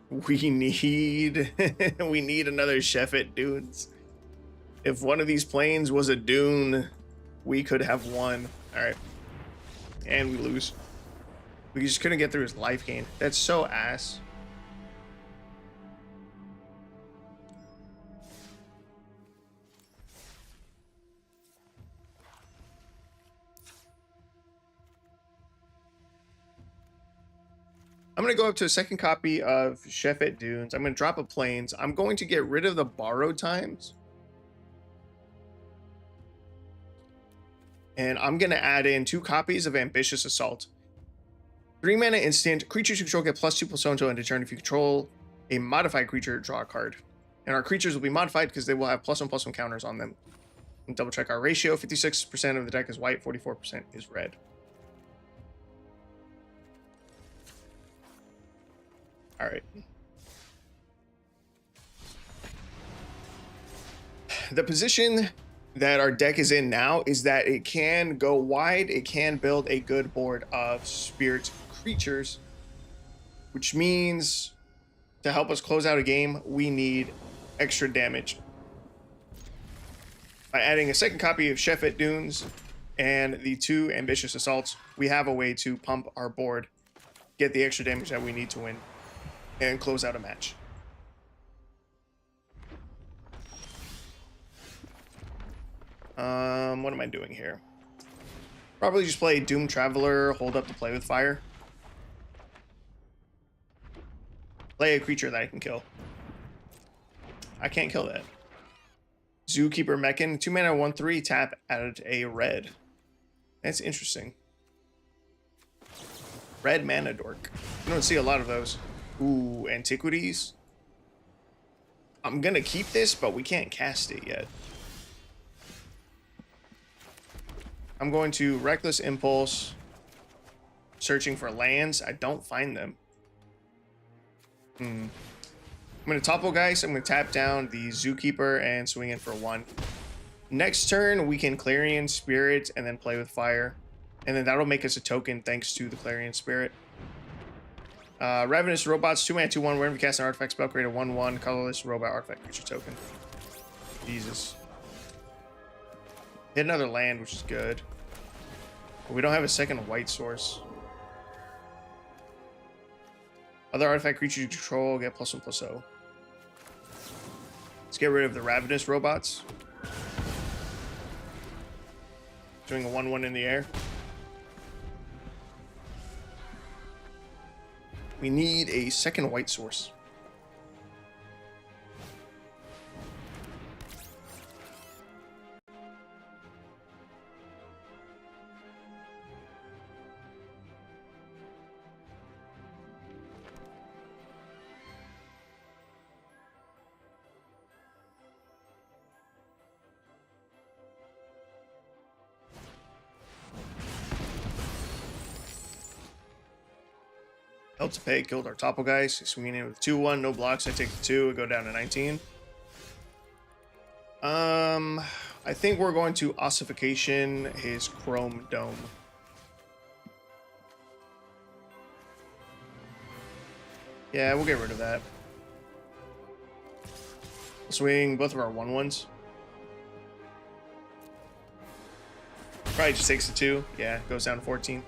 We need we need another Sheffet dudes. If one of these planes was a dune, we could have won. All right, and we lose. We just couldn't get through his life gain. That's so ass. I'm going to go up to a second copy of Sheffet Dunes. I'm going to drop a plains. I'm going to get rid of the borrowed times. And I'm going to add in 2 copies of Ambitious Assault. 3 mana instant. Creatures you control get +2/+1 until end of turn. If you control a modified creature, draw a card. And our creatures will be modified because they will have +1/+1 counters on them. And double check our ratio. 56% of the deck is white, 44% is red. All right. The position that our deck is in now is that it can go wide. It can build a good board of spirit creatures, which means to help us close out a game, we need extra damage. By adding a second copy of Sheffet Dunes and the 2 Ambitious Assaults, we have a way to pump our board, get the extra damage that we need to win, and close out a match. What am I doing here? Probably just play Doom Traveler, hold up to play with fire. Play a creature that I can kill. I can't kill that. Zookeeper Mechan, 2 mana, 1/3, tap, add a red. That's interesting. Red mana dork. I don't see a lot of those. Ooh, Antiquities. I'm gonna keep this, but we can't cast it yet. I'm going to Reckless Impulse. Searching for lands. I don't find them. I'm going to Topple Geist. I'm going to tap down the Zookeeper and swing in for 1. Next turn, we can Clarion Spirit and then play with fire. And then that'll make us a token thanks to the Clarion Spirit. Ravenous Robots, 2 mana, 2/1. Whenever you cast an artifact spell, create a 1/1 colorless robot artifact creature token. Jesus. Hit another land, which is good. But we don't have a second white source. Other artifact creatures you control get +1/+0. Let's get rid of the Ravenous Robots. Doing a 1/1 in the air. We need a second white source. Help to pay, killed our Topple guys. Swinging in with 2/1, no blocks. I take the 2, I go down to 19. I think we're going to Ossification his Chrome Dome. Yeah, we'll get rid of that. Swing both of our 1/1s. Probably just takes the 2. Yeah, goes down to 14.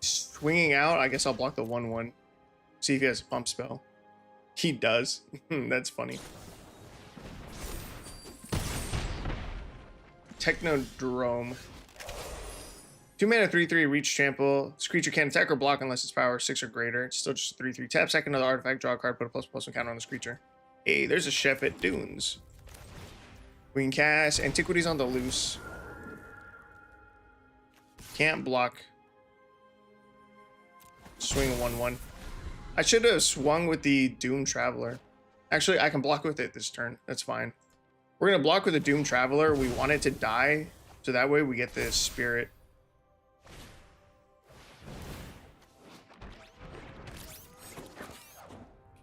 Swinging out, I guess I'll block the 1/1. See if he has a pump spell. He does. That's funny. Technodrome. 2 mana, 3/3, reach trample. This creature can't attack or block unless its power is 6 or greater. It's still just 3/3. Tap, sack another artifact, draw a card, put a ++1 counter on this creature. Hey, there's a chef at Dunes. We can cast Antiquities on the loose. Can't block. Swing a 1/1. I should have swung with the Doom Traveler. Actually, I can block with it this turn. That's fine. We're going to block with the Doom Traveler. We want it to die, so that way we get this Spirit.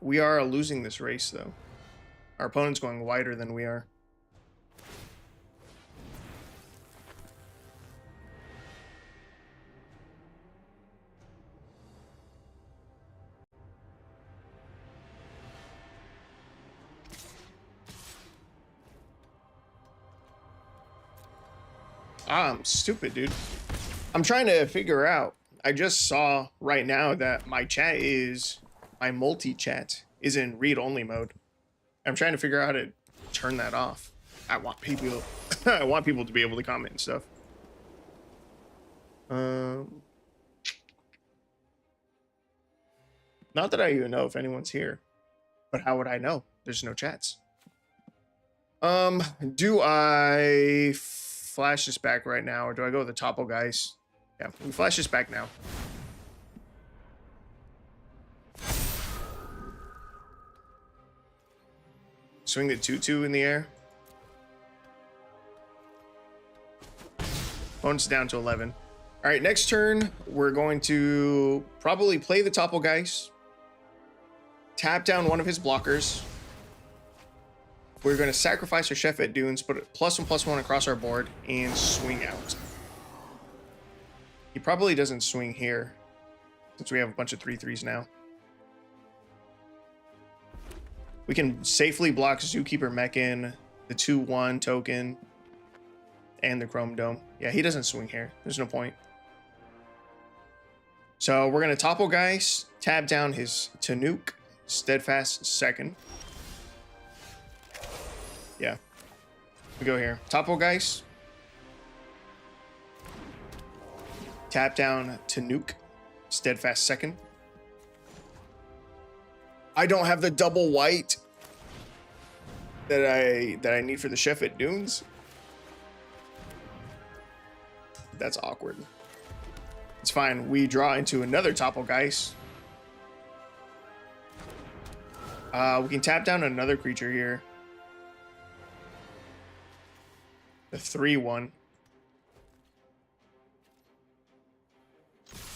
We are losing this race, though. Our opponent's going wider than we are. I'm stupid, dude. I'm trying to figure out. I just saw right now that my multi-chat is in read-only mode. I'm trying to figure out how to turn that off. I want people I want people to be able to comment and stuff. Not that I even know if anyone's here, but how would I know? There's no chats. Do I flash this back right now, or do I go with the Topple guys? Yeah, we flash this back now. Swing the 2/2 in the air. Opponent's down to 11. All right, next turn, we're going to probably play the Topple guys. Tap down one of his blockers. We're going to sacrifice our Chef at Dunes, put a +1/+1 across our board, and swing out. He probably doesn't swing here since we have a bunch of 3/3s now. We can safely block Zookeeper Mechan, the 2/1 token, and the Chrome Dome. Yeah, he doesn't swing here. There's no point. So we're going to Topple Geist, tab down his Tanuk, Steadfast second. Yeah. We go here. Topple Geist. Tap down Tanuk, Steadfast second. I don't have the double white that I need for the Chef at Dunes. That's awkward. It's fine. We draw into another Topple Geist. We can tap down another creature here. The 3/1.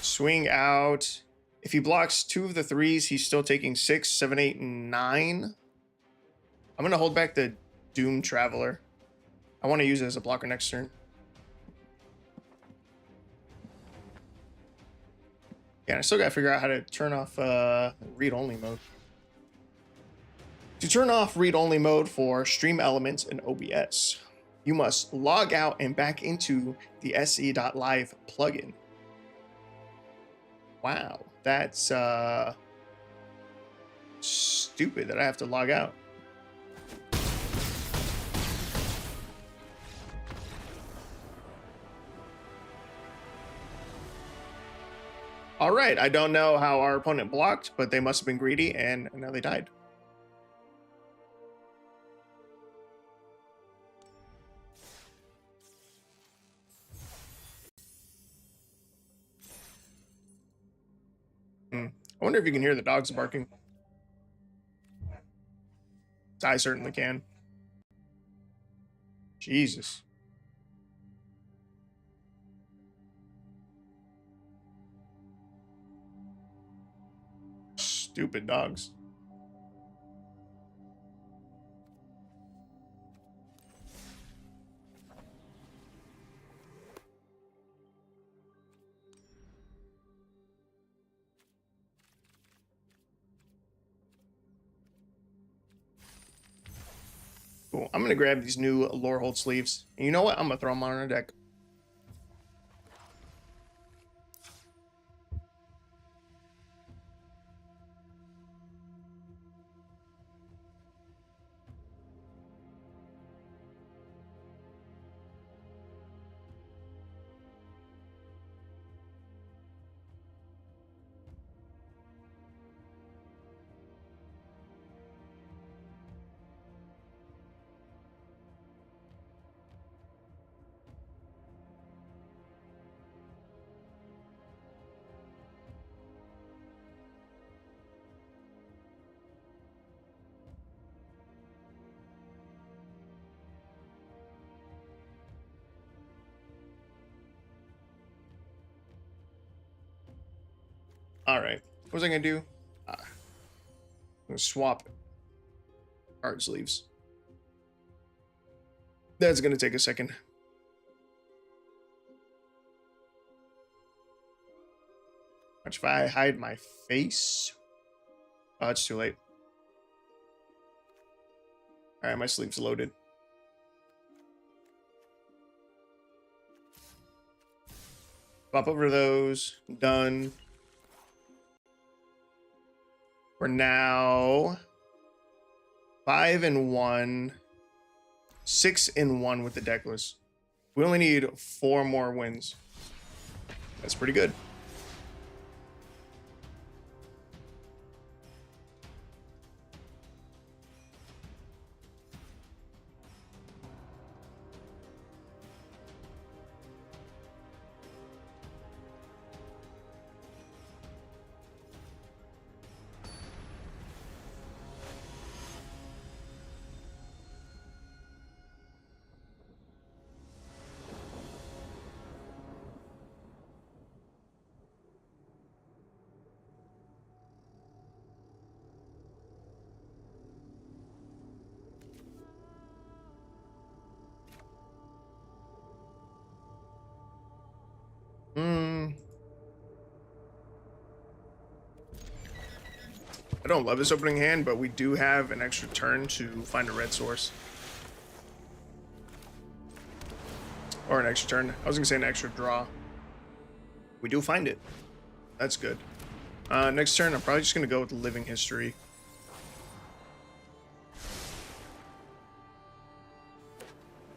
Swing out. If he blocks 2 of the 3s, he's still taking 6, 7, 8, and 9. I'm going to hold back the Doom Traveler. I want to use it as a blocker next turn. Yeah, and I still got to figure out how to turn off read-only mode. To turn off read-only mode for Stream Elements and OBS, you must log out and back into the se.live plugin. Wow, that's stupid that I have to log out. All right, I don't know how our opponent blocked, but they must have been greedy, and now they died. I wonder if you can hear the dogs barking. I certainly can. Jesus. Stupid dogs. Cool. I'm gonna grab these new Lorehold sleeves. And you know what? I'm gonna throw them on our deck. All right. What was I gonna do? I'm gonna swap card sleeves. That's gonna take a second. Watch if I hide my face. Oh, it's too late. All right, my sleeve's loaded. Pop over those. Done. We're now 5-1, 6-1 with the deckless. We only need 4 more wins. That's pretty good. I don't love this opening hand, but we do have an extra turn to find a red source. Or an extra turn. I was gonna say an extra draw. We do find it. That's good. Next turn, I'm probably just gonna go with Living History.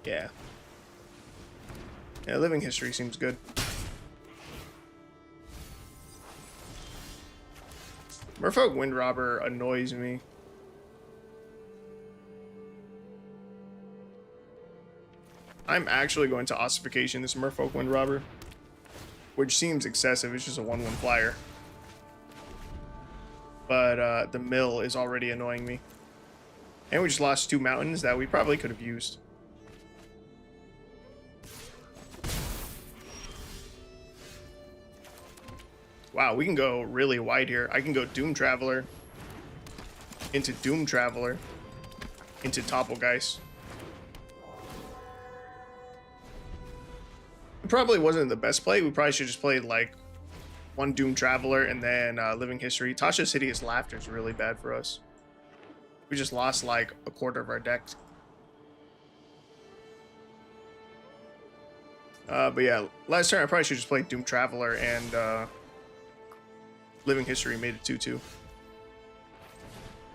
Yeah. Yeah, Living History seems good. Merfolk Wind Robber annoys me. I'm actually going to Ossification this Merfolk Wind Robber, which seems excessive. It's just a 1/1 flyer. But the mill is already annoying me. And we just lost 2 mountains that we probably could have used. Wow, we can go really wide here. I can go Doom Traveler into Doom Traveler into Topplegeist. It probably wasn't the best play. We probably should just played like 1 Doom Traveler and then Living History. Tasha's Hideous Laughter is really bad for us. We just lost like a quarter of our deck. But yeah, last turn I probably should just play Doom Traveler and Living History made it 2/2.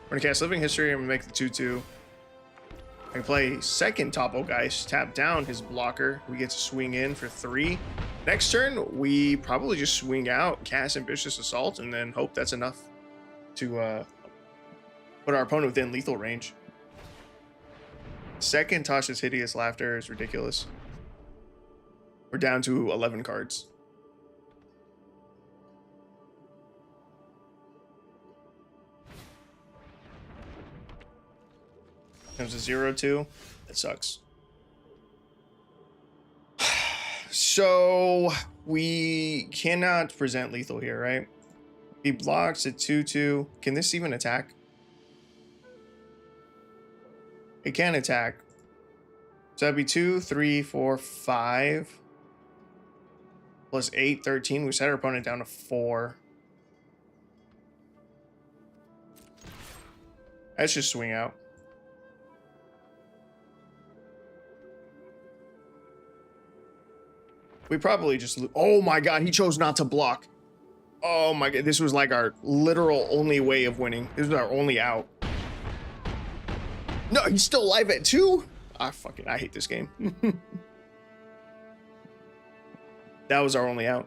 We're gonna cast Living History and we make the 2/2. I can play second Topplegeist, tap down his blocker. We get to swing in for 3. Next turn, we probably just swing out, cast Ambitious Assault, and then hope that's enough to put our opponent within lethal range. Second Tasha's Hideous Laughter is ridiculous. We're down to 11 cards. Comes to 0/2. That sucks. So we cannot present lethal here, right? He blocks at 2/2. Can this even attack? It can attack. So that'd be 2, 3, 4, 5. Plus 8, 13. We set our opponent down to 4. Let's just swing out. We probably just... Oh my god, he chose not to block. Oh my god, this was like our literal only way of winning. This was our only out. No, he's still alive at 2? I hate this game. That was our only out.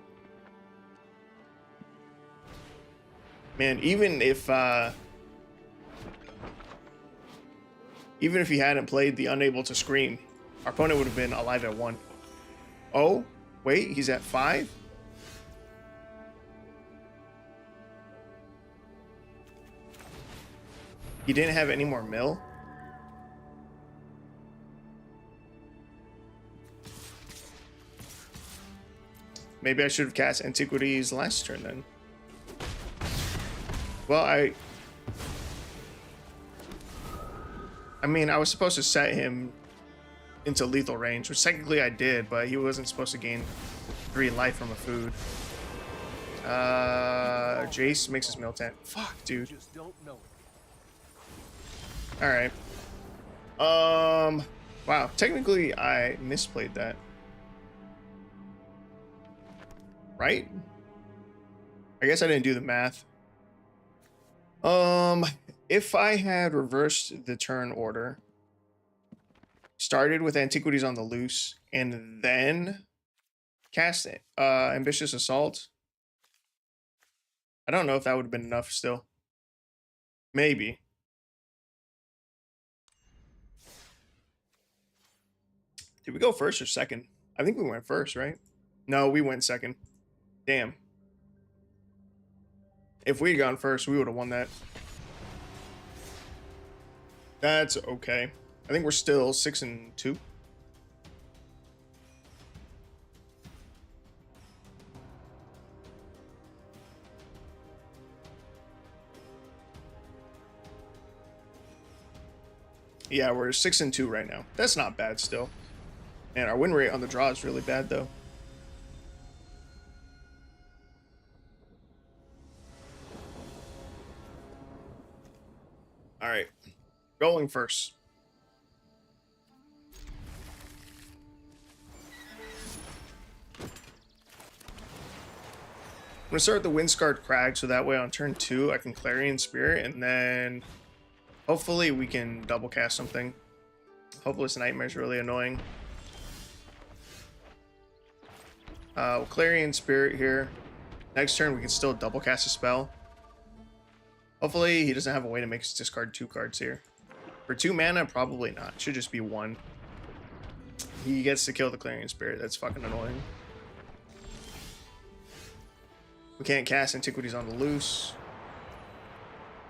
Man, even if he hadn't played the Unable to Scream, our opponent would have been alive at 1. Oh, wait, he's at 5? He didn't have any more mill? Maybe I should have cast Antiquities last turn then. Well, I mean, I was supposed to set him into lethal range, which technically I did, but he wasn't supposed to gain 3 life from a food. Jace makes his mill 10. Fuck, dude. Alright. Wow, technically I misplayed that. Right? I guess I didn't do the math. If I had reversed the turn order, started with Antiquities on the loose, and then cast Ambitious Assault, I don't know if that would have been enough still. Maybe. Did we go first or second? I think we went first, right? No, we went second. Damn. If we had gone first, we would have won that. That's okay. I think we're still 6-2. Yeah, we're 6-2 right now. That's not bad still. Man, our win rate on the draw is really bad though. All right, going first. I'm gonna start with the Windscarred Crag, so that way on turn 2 I can Clarion Spirit, and then hopefully we can double cast something. Hopeless Nightmare is really annoying. We'll Clarion Spirit here. Next turn we can still double cast a spell. Hopefully he doesn't have a way to make us discard 2 cards here. For 2 mana, probably not. It should just be 1. He gets to kill the Clarion Spirit. That's fucking annoying. We can't cast Antiquities on the loose.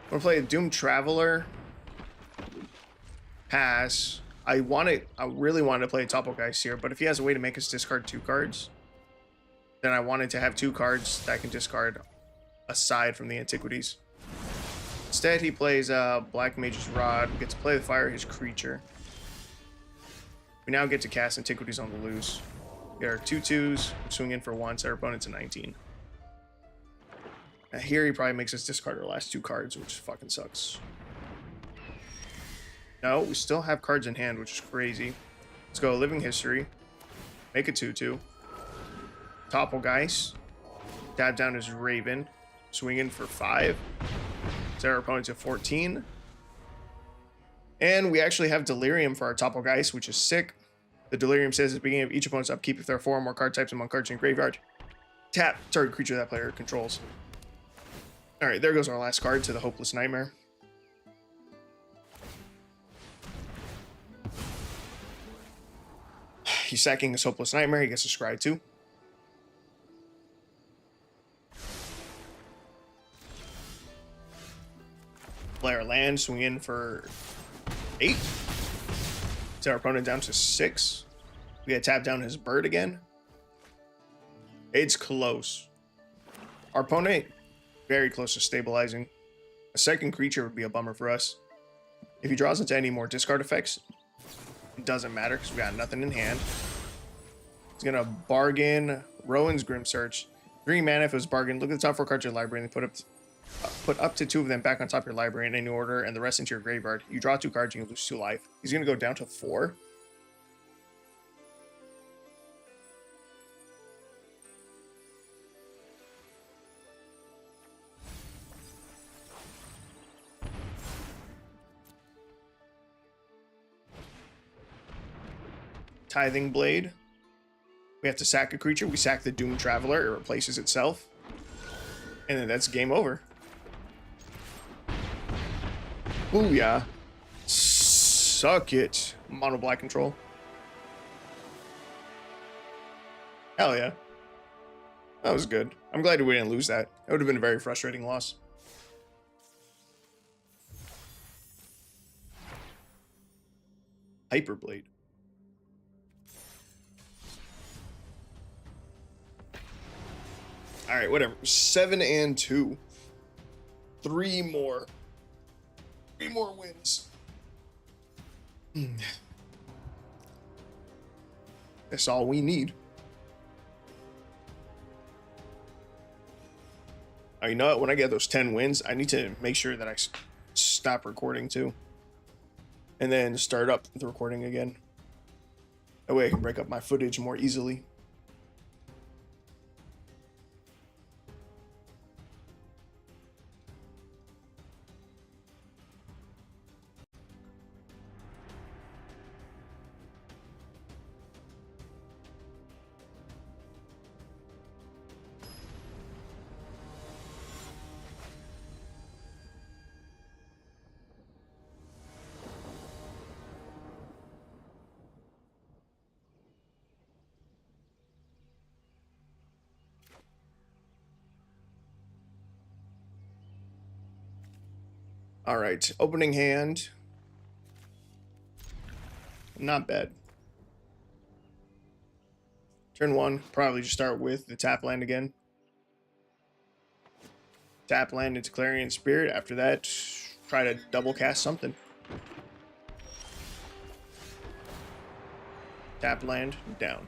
We're gonna play a Doom Traveler. Pass. I really wanted to play a Topolgeist here, but if he has a way to make us discard 2 cards, then I wanted to have 2 cards that I can discard aside from the Antiquities. Instead, he plays Black Mage's Rod. We get to play with fire his creature. We now get to cast Antiquities on the loose. We get our 2/2s. Swing in for 1, set our opponent to 19. Now here he probably makes us discard our last 2 cards, which fucking sucks. No, we still have cards in hand, which is crazy. Let's go Living History. Make a 2/2. Topolgeist. Dab down his Raven. Swing in for 5. Set our opponent to 14. And we actually have Delirium for our Topolgeist, which is sick. The Delirium says at the beginning of each opponent's upkeep, if there are 4 or more card types among cards in your graveyard, tap target creature that player controls. Alright, there goes our last card to the Hopeless Nightmare. He's sacking his Hopeless Nightmare. He gets to scry 2. Play our land, swing in for 8. Set our opponent down to 6. We gotta tap down his bird again. It's close. Our opponent, very close to stabilizing. A second creature would be a bummer for us. If he draws into any more discard effects, it doesn't matter because we got nothing in hand. He's gonna bargain Rowan's Grim Search. 3 mana if it was bargain. Look at the top 4 cards of your library and put up to 2 of them back on top of your library in any order and the rest into your graveyard. You draw 2 cards and you lose 2 life. He's gonna go down to 4. Tithing Blade. We have to sack a creature. We sack the Doom Traveler. It replaces itself. And then that's game over. Booyah. Suck it. Mono black control. Hell yeah. That was good. I'm glad we didn't lose that. That would have been a very frustrating loss. Hyperblade. All right, whatever. 7 and 2. 3 more. 3 more wins. That's all we need. Oh, you know what? When I get those 10 wins, I need to make sure that I stop recording too. And then start up the recording again. That way I can break up my footage more easily. All right, opening hand. Not bad. Turn 1, probably just start with the tap land again. Tap land into Clarion Spirit. After that, try to double cast something. Tap land, down.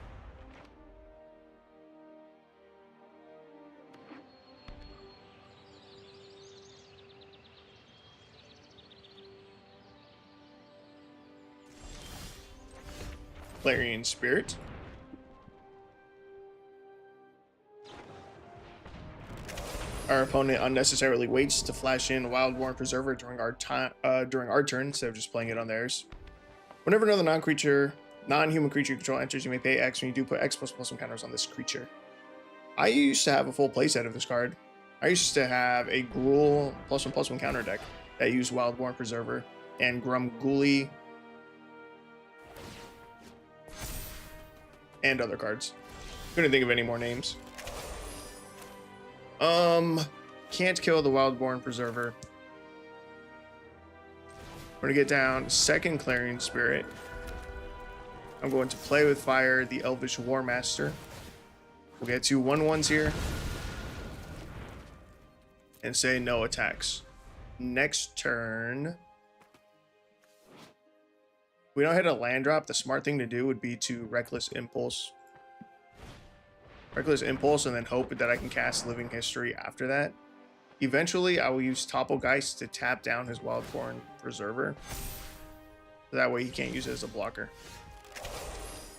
Clarion Spirit. Our opponent unnecessarily waits to flash in Wildborn Preserver during our turn instead of just playing it on theirs. Whenever another non-human creature you control enters, you may pay X. When you do, put X++1 counters on this creature. I used to have a full playset of this card. I used to have a Gruul +1/+1 counter deck that used Wildborn Preserver and Grumguli and other cards. Couldn't think of any more names. Can't kill the Wildborn Preserver. We're gonna get down second Clarion Spirit. I'm going to play with fire the Elvish War Master. We'll get 2 1/1s here. And say no attacks. Next turn. If we don't hit a land drop, the smart thing to do would be to Reckless Impulse. Reckless Impulse and then hope that I can cast Living History after that. Eventually, I will use Topplegeist to tap down his Wildborn Preserver. So that way he can't use it as a blocker.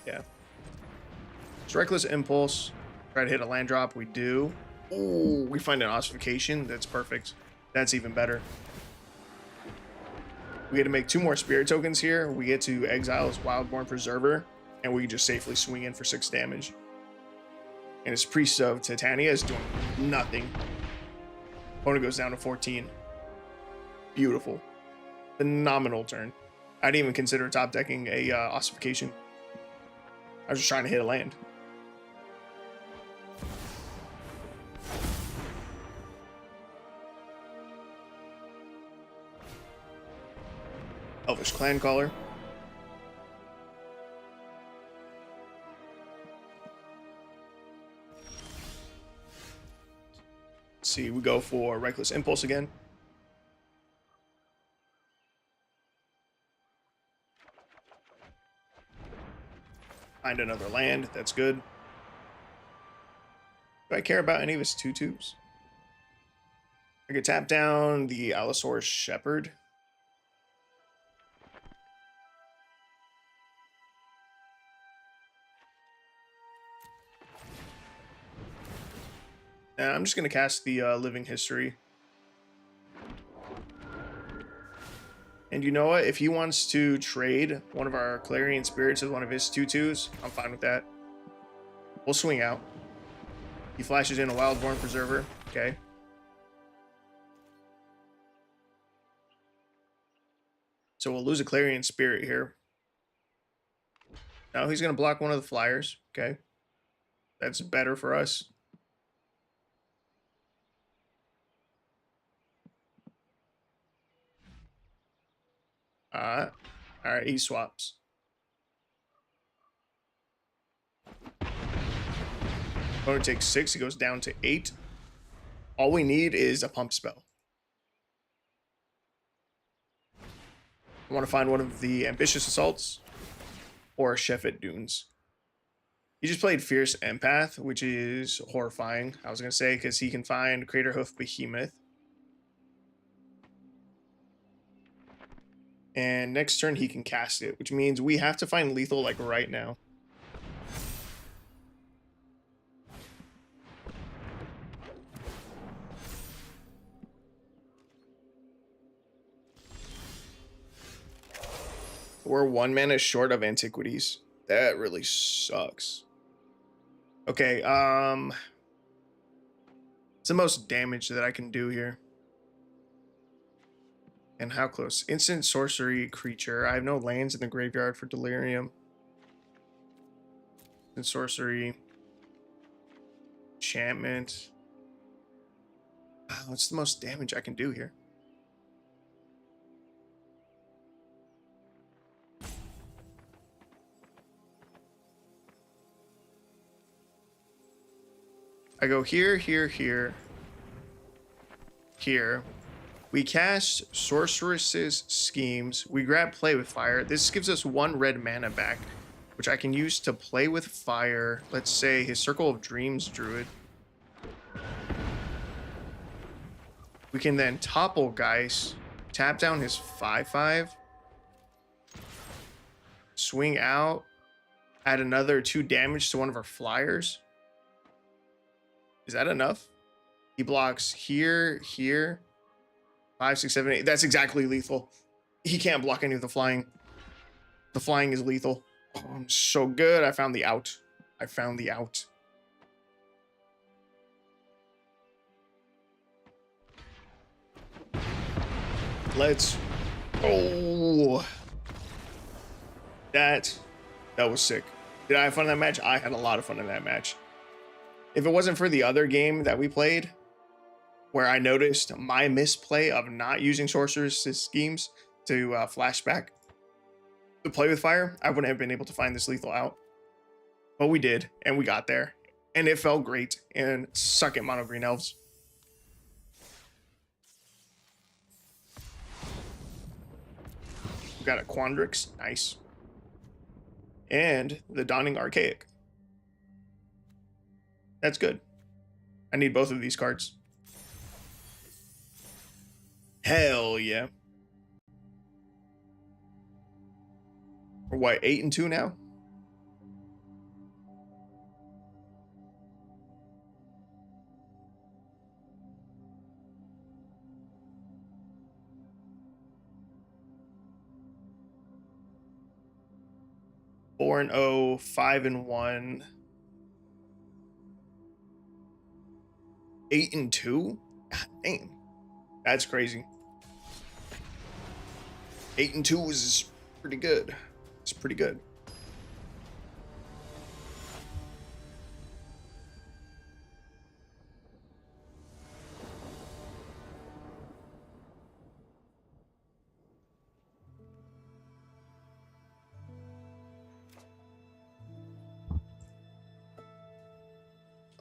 Yeah. So Reckless Impulse. Try to hit a land drop. We do. Ooh, we find an Ossification. That's perfect. That's even better. We get to make 2 more Spirit tokens here. We get to exile his Wildborn Preserver. And we just safely swing in for 6 damage. And his Priest of Titania is doing nothing. Opponent goes down to 14. Beautiful. Phenomenal turn. I didn't even consider top decking a Ossification. I was just trying to hit a land. Elvish Clan Caller. Let's see, we go for Reckless Impulse again. Find another land, that's good. Do I care about any of his 2/2s? I could tap down the Allosaurus Shepherd. I'm just going to cast the Living History. And you know what? If he wants to trade one of our Clarion Spirits as one of his 2/2s, I'm fine with that. We'll swing out. He flashes in a Wildborn Preserver. Okay. So we'll lose a Clarion Spirit here. Now he's going to block one of the flyers. Okay. That's better for us. Alright, he swaps. Opponent takes 6, he goes down to 8. All we need is a pump spell. I want to find one of the Ambitious Assaults or Sheffet Dunes. He just played Fierce Empath, which is horrifying, I was going to say, because he can find Craterhoof Behemoth. And next turn he can cast it, which means we have to find lethal like right now. We're 1 mana short of Antiquities. That really sucks. Okay, it's the most damage that I can do here. And how close? Instant sorcery creature. I have no lands in the graveyard for Delirium. And sorcery. Enchantment. What's the most damage I can do here? I go here, here, here. Here. We cast Sorceress's Schemes. We grab Play with Fire. This gives us 1 red mana back, which I can use to play with fire. Let's say his Circle of Dreams Druid. We can then Topplegeist, tap down his 5/5, swing out, Add another 2 damage to one of our flyers. Is that enough? He blocks here, here. 5, 6, 7, 8. That's exactly lethal. He can't block any of the flying. The flying is lethal. Oh, I'm so good. I found the out. I found the out. Let's. Oh. That was sick. Did I have fun in that match? I had a lot of fun in that match. If it wasn't for the other game that we played, where I noticed my misplay of not using sorcerer's schemes to flashback to play with fire, I wouldn't have been able to find this lethal out. But we did, and we got there. And it felt great. And suck it, mono green elves. We got a Quandrix. Nice. And the Dawning Archaic. That's good. I need both of these cards. Hell yeah. We're what, 8-2 now? Four and 0, 5 and 1, 8 and 2. God damn, that's crazy. 8 and 2 is pretty good. It's pretty good.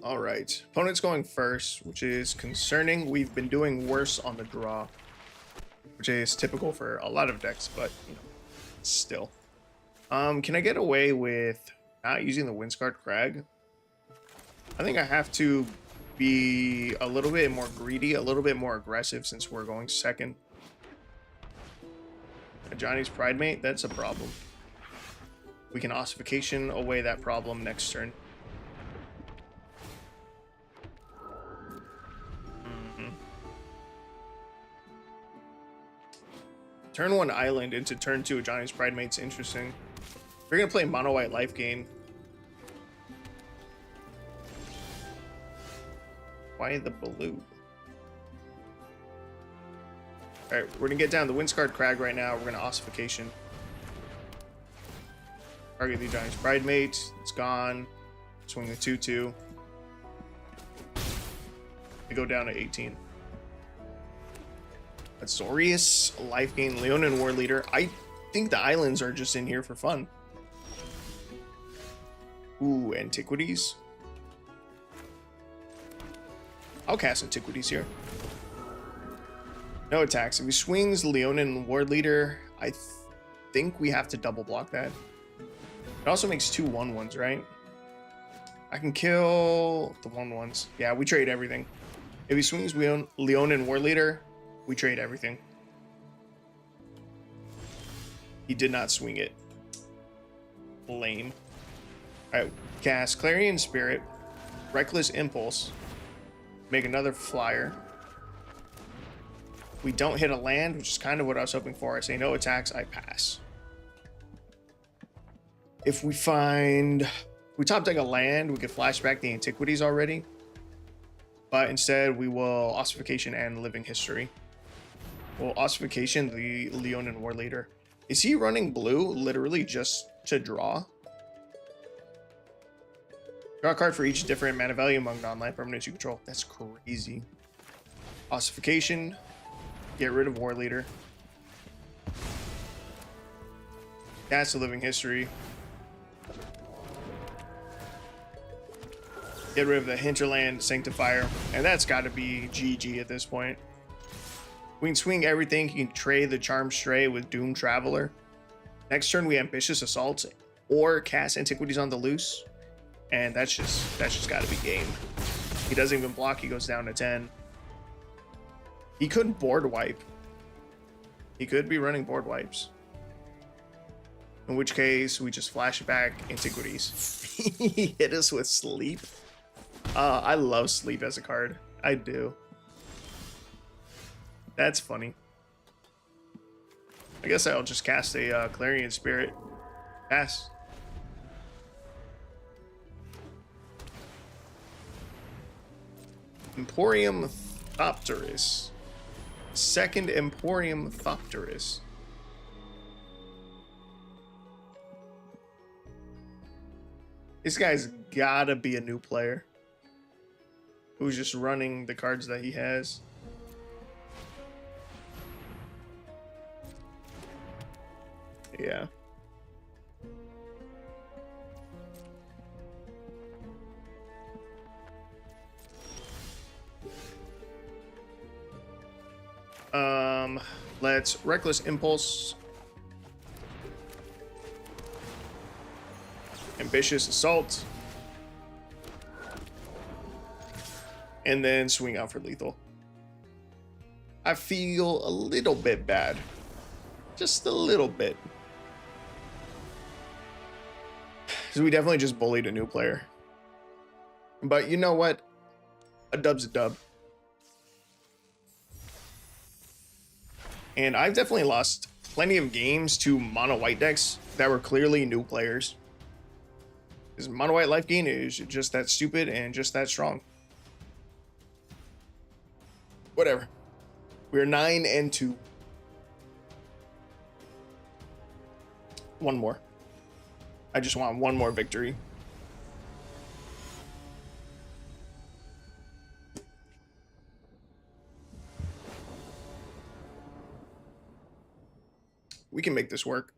All right, opponent's going first, which is concerning. We've been doing worse on the draw, which is typical for a lot of decks, but you know, still. Can I get away with not using the Windscarred Crag? I think I have to be a little bit more greedy, a little bit more aggressive since we're going second. Johnny's Pridemate, that's a problem. We can Ossification away that problem next turn. Turn 1 Island into turn 2 Johnny's Pridemate's interesting. We're gonna play mono white life gain. Why the blue? Alright, we're gonna get down the Windscarred Crag right now. We're gonna Ossification. Target the Johnny's Pridemate. It's gone. Swing the 2-2. They go down to 18. Azorius, life gain, Leonin War Leader. I think the islands are just in here for fun. Ooh, Antiquities. I'll cast Antiquities here. No attacks. If he swings Leonin War Leader, I think we have to double block that. It also makes 2 1/1s, right? I can kill the 1/1s. Yeah, we trade everything. If he swings Leonin War Leader, we trade everything. He did not swing it. Lame. Alright, cast Clarion Spirit, Reckless Impulse, make another flyer. We don't hit a land, which is kind of what I was hoping for. I say no attacks, I pass. If we top deck a land, we could flashback the Antiquities already. But instead, we will Ossification and Living History. Well, Ossification, the Leonin War Leader. Is he running blue literally just to draw? Draw a card for each different mana value among non-land permanents you control. That's crazy. Ossification. Get rid of War Leader. That's a Living History. Get rid of the Hinterland Sanctifier. And that's got to be GG at this point. We can swing everything. You can trade the Charmed Stray with Doom Traveler. Next turn, we Ambitious Assault or cast Antiquities on the loose. And that's just got to be game. He doesn't even block. He goes down to 10. He could board wipe. He could be running board wipes. In which case, we just flashback Antiquities. He hit us with Sleep. I love Sleep as a card. I do. That's funny. I guess I'll just cast a Clarion Spirit. Pass. Emporium Thopterus. Second Emporium Thopterus. This guy's gotta be a new player who's just running the cards that he has. Yeah. Let's Reckless Impulse. Ambitious Assault. And then swing out for lethal. I feel a little bit bad. Just a little bit. So we definitely just bullied a new player. But you know what? A dub's a dub. And I've definitely lost plenty of games to mono white decks that were clearly new players. Because mono white life gain is just that stupid and just that strong. Whatever. We're 9-2. One more. I just want one more victory. We can make this work.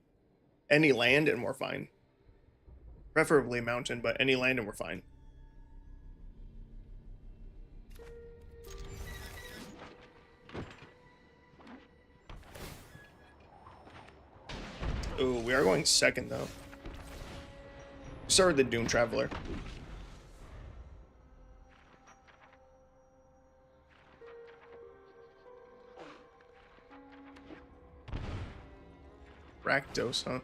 Any land and we're fine. Preferably mountain, but any land and we're fine. Ooh, we are going second though. Start with the Doom Traveler. Rakdos, huh?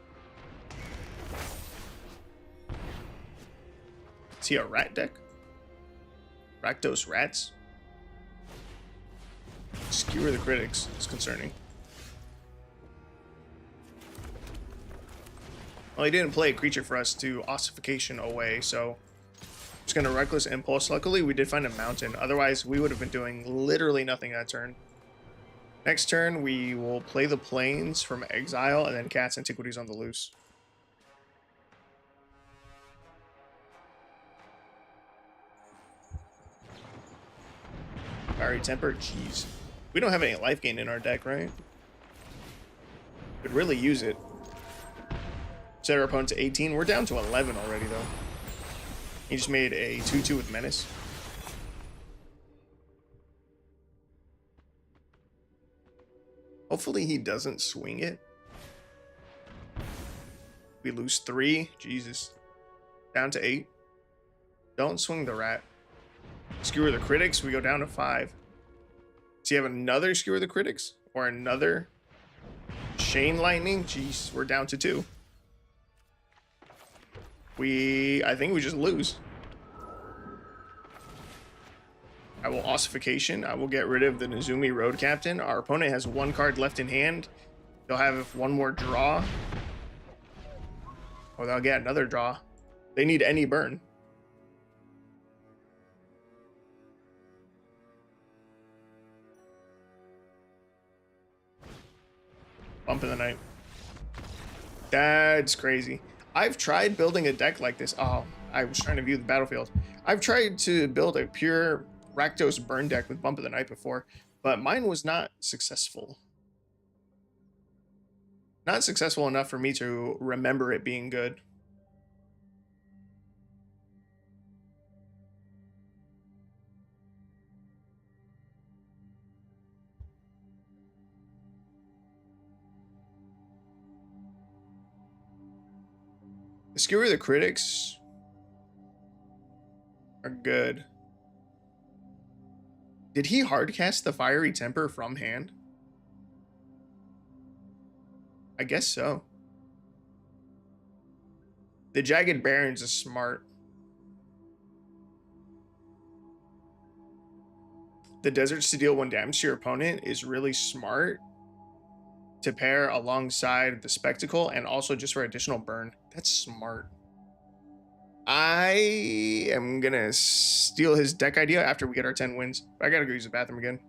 Is he a rat deck? Rakdos rats? Skewer the critics. It's concerning. Well, he didn't play a creature for us to ossification away, so just gonna Reckless Impulse. Luckily, we did find a mountain. Otherwise, we would have been doing literally nothing that turn. Next turn, we will play the Plains from Exile and then cast Antiquities on the loose. Fiery Temper, jeez. We don't have any life gain in our deck, right? Could really use it. Set our opponent to 18. We're down to 11 already, though. He just made a 2-2 with Menace. Hopefully he doesn't swing it. We lose 3. Jesus. Down to 8. Don't swing the rat. Skewer the critics. We go down to 5. Does he have another Skewer the Critics? Or another Chain Lightning? Jeez, we're down to 2. I think we just lose. I will Ossification. I will get rid of the Nezumi Road Captain. Our opponent has 1 card left in hand. They'll have 1 more draw. Or they'll get another draw. They need any burn. Bump in the night. That's crazy. I've tried building a deck like this. Oh, I was trying to view the battlefield. I've tried to build a pure Rakdos burn deck with Bump of the Night before, but mine was not successful. Not successful enough for me to remember it being good. Skewer the Critics are good. Did he hardcast the Fiery Temper from hand? I guess so. The Jagged Barons is smart. The Deserts to deal 1 damage to your opponent is really smart to pair alongside the Spectacle and also just for additional burn. That's smart. I am gonna steal his deck idea after we get our 10 wins. I gotta go use the bathroom again.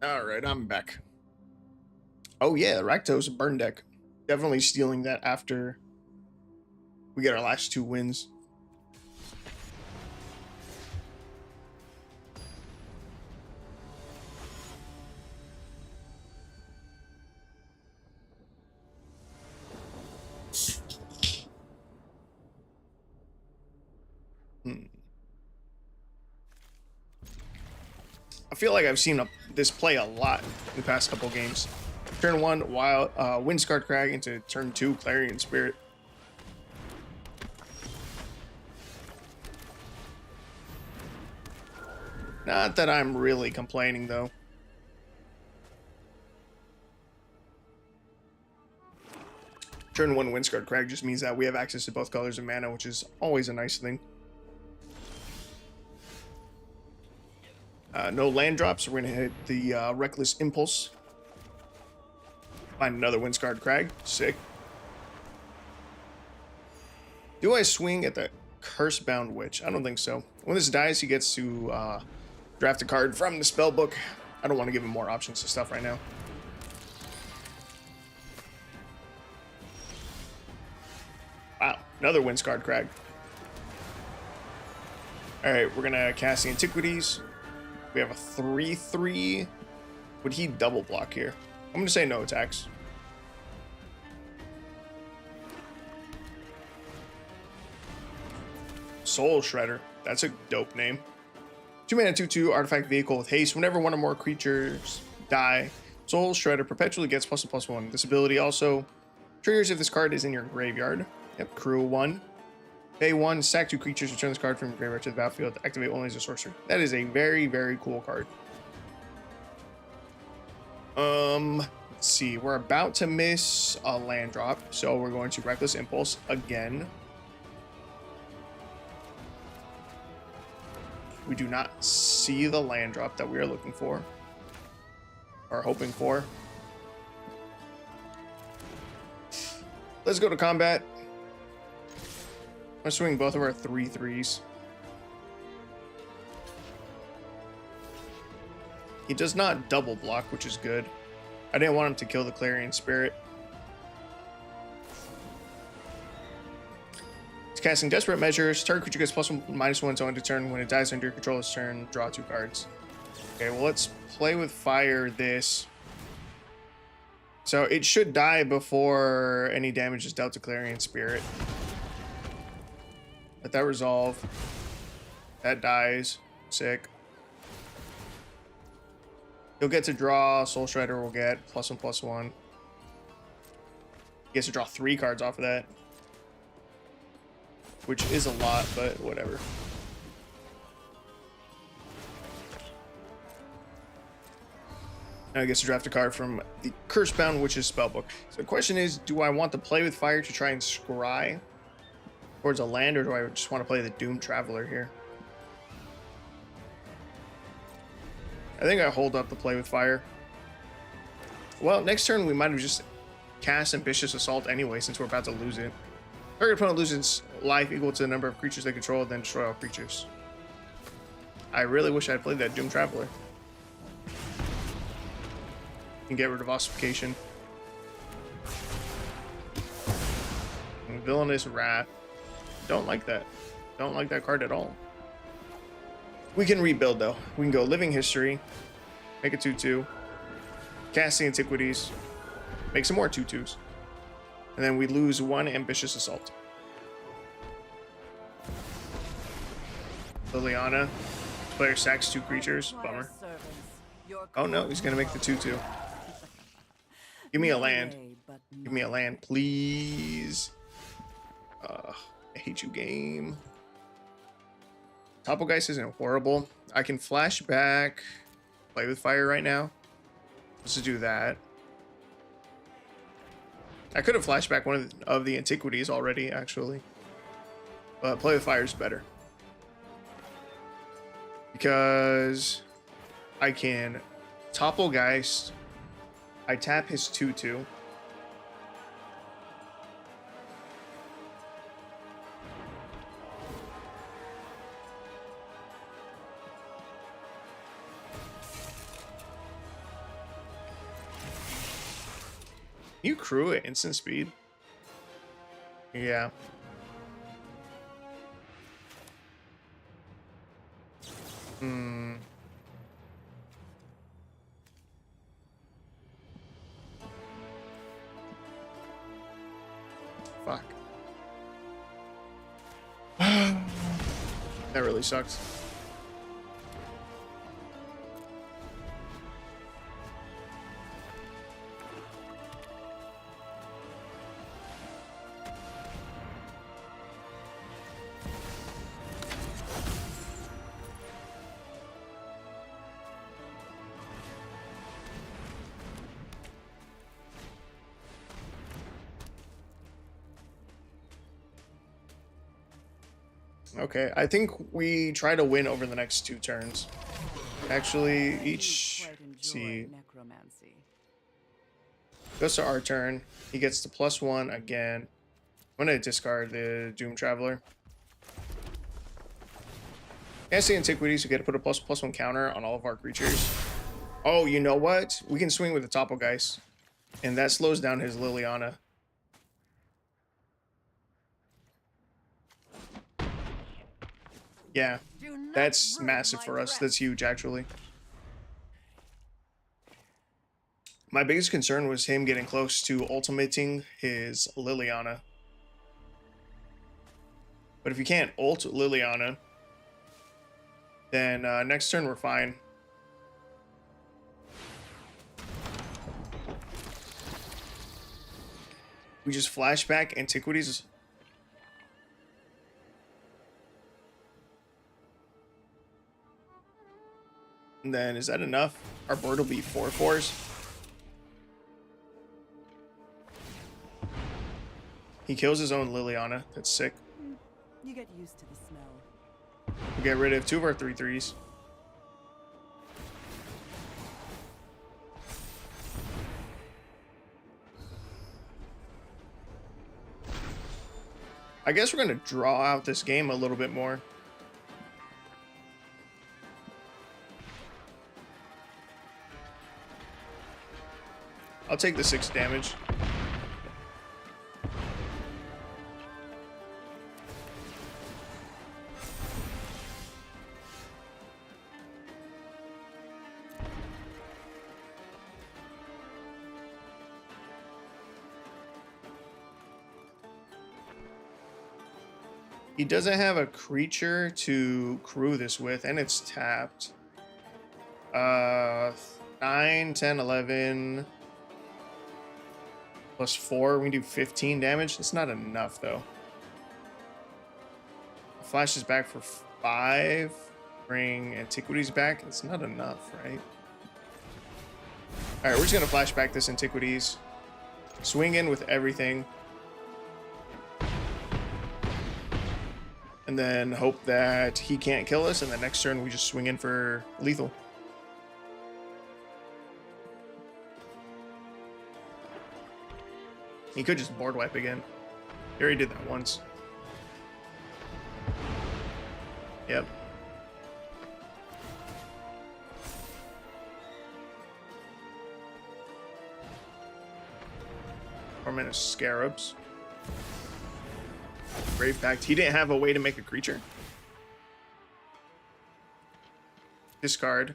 All right, I'm back. Oh yeah, Rakdos burn deck. Definitely stealing that after we get our last 2 wins. I feel like I've seen this play a lot in the past couple games. Turn 1, Wild Windscarred Crag into turn 2, Clarion Spirit. Not that I'm really complaining though. Turn 1 Windscarred Crag just means that we have access to both colors of mana, which is always a nice thing. No land drops. We're going to hit the Reckless Impulse. Find another Windscarred Crag. Sick. Do I swing at the Cursebound Witch? I don't think so. When this dies, he gets to draft a card from the spellbook. I don't want to give him more options to stuff right now. Wow, another Windscarred Crag. Alright, we're going to cast the Antiquities. We have a 3/3. Would he double block here? I'm going to say no attacks. Soul Shredder. That's a dope name. 2 mana 2/2 artifact vehicle with haste. Whenever one or more creatures die, Soul Shredder perpetually gets +1/+1. This ability also triggers if this card is in your graveyard. Yep, crew 1. Pay 1, sack 2 creatures, return this card from your graveyard to the battlefield. Activate only as a sorcerer. That is a very, very cool card. Let's see. We're about to miss a land drop, so we're going to Reckless Impulse again. We do not see the land drop that we are looking for, or hoping for. Let's go to combat. I'm swinging both of our 3/3s. He does not double block, which is good. I didn't want him to kill the Clarion Spirit. He's casting Desperate Measures. Target creature gets +1/-1 to end a turn. When it dies under your controller's turn, draw 2 cards. Okay, well, let's play with fire this. So it should die before any damage is dealt to Clarion Spirit. Let that resolve. That dies. Sick. He'll get to draw. Soul Shredder will get +1/+1. He gets to draw 3 cards off of that, which is a lot, but whatever. Now he gets to draft a card from the Cursebound Witch's spellbook. So the question is, do I want to play with fire to try and scry towards a land, or do I just want to play the Doom Traveler here? I think I hold up the play with fire. Well, next turn we might have just cast Ambitious Assault anyway, since we're about to lose it. Target opponent loses life equal to the number of creatures they control, then destroy all creatures. I really wish I had played that Doom Traveler. And get rid of Ossification. And Villainous Wrath. Don't like that. Don't like that card at all. We can rebuild though. We can go Living History, make a 2/2, cast the Antiquities, make some more 2/2s, and then we lose 1 Ambitious Assault. Liliana, player sacks 2 creatures. Bummer. Oh no, he's gonna make the 2/2. Give me a land. Give me a land, please. I hate you, game. Topplegeist isn't horrible. I can flash back, play with fire right now. Let's do that. I could have flashed back one of the Antiquities already, actually. But play with fire is better. Because I can Topplegeist. I tap his 2/2. You crew at instant speed. Yeah. Hmm. Fuck. That really sucks. Okay, I think we try to win over the next 2 turns. Actually, each see necromancy. goes to our turn. He gets the +1 again. I'm gonna discard the Doom Traveler. As the Antiquities, we get to put a +1 counter on all of our creatures. Oh, you know what? We can swing with the Topogeist, and that slows down his Liliana. Yeah, that's massive for us. That's huge, actually. My biggest concern was him getting close to ultimating his Liliana. But if you can't ult Liliana, then next turn we're fine. We just flashback Antiquities. And then is that enough? Our board will be 4/4s. He kills his own Liliana. That's sick. You get used to the smell. We get rid of 2 of our 3/3s. I guess we're going to draw out this game a little bit more. I'll take the 6 damage. He doesn't have a creature to crew this with, and it's tapped. 9, 10, 11 +4. We can do 15 damage. That's not enough, though. Flashes back for 5. Bring Antiquities back. It's not enough, right? All right, we're just gonna flash back this Antiquities. Swing in with everything. And then hope that he can't kill us, and the next turn we just swing in for lethal. He could just board wipe again. He already did that once. Yep. Tormented Scarabs. Brave Pact. He didn't have a way to make a creature. Discard.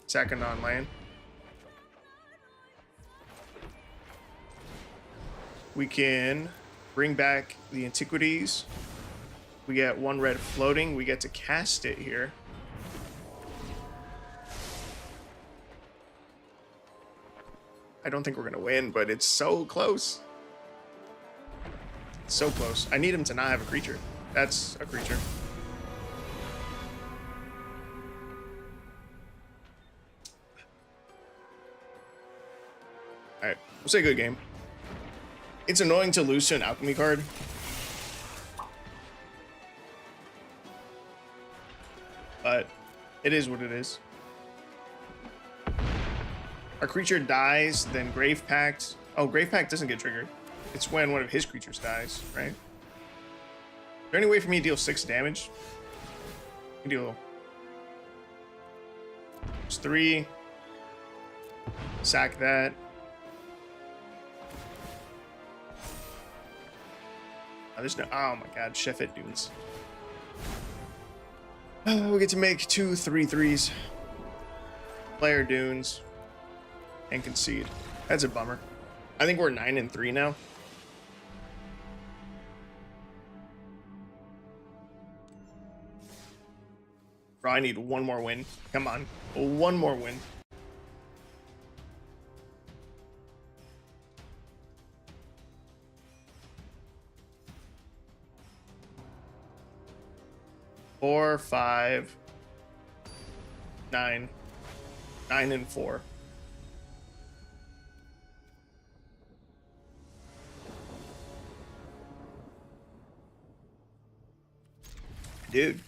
Sack a non-land. We can bring back the Antiquities. We get 1 red floating. We get to cast it here. I don't think we're going to win, but it's so close. So close. I need him to not have a creature. That's a creature. Alright, we'll say good game. It's annoying to lose to an alchemy card. But it is what it is. Our creature dies, then Grave Pact. Oh, Grave Pact doesn't get triggered. It's when one of his creatures dies, right? Is there any way for me to deal 6 damage? I can deal... It's 3. Sack that. Oh, there's no. Oh my God, Chef It dudes. We get to make 2 3/3s. Player dunes. And concede. That's a bummer. I think we're 9-3 now. Bro, I need one more win. Come on. One more win. Four, 5, 9. 9-4. Dude.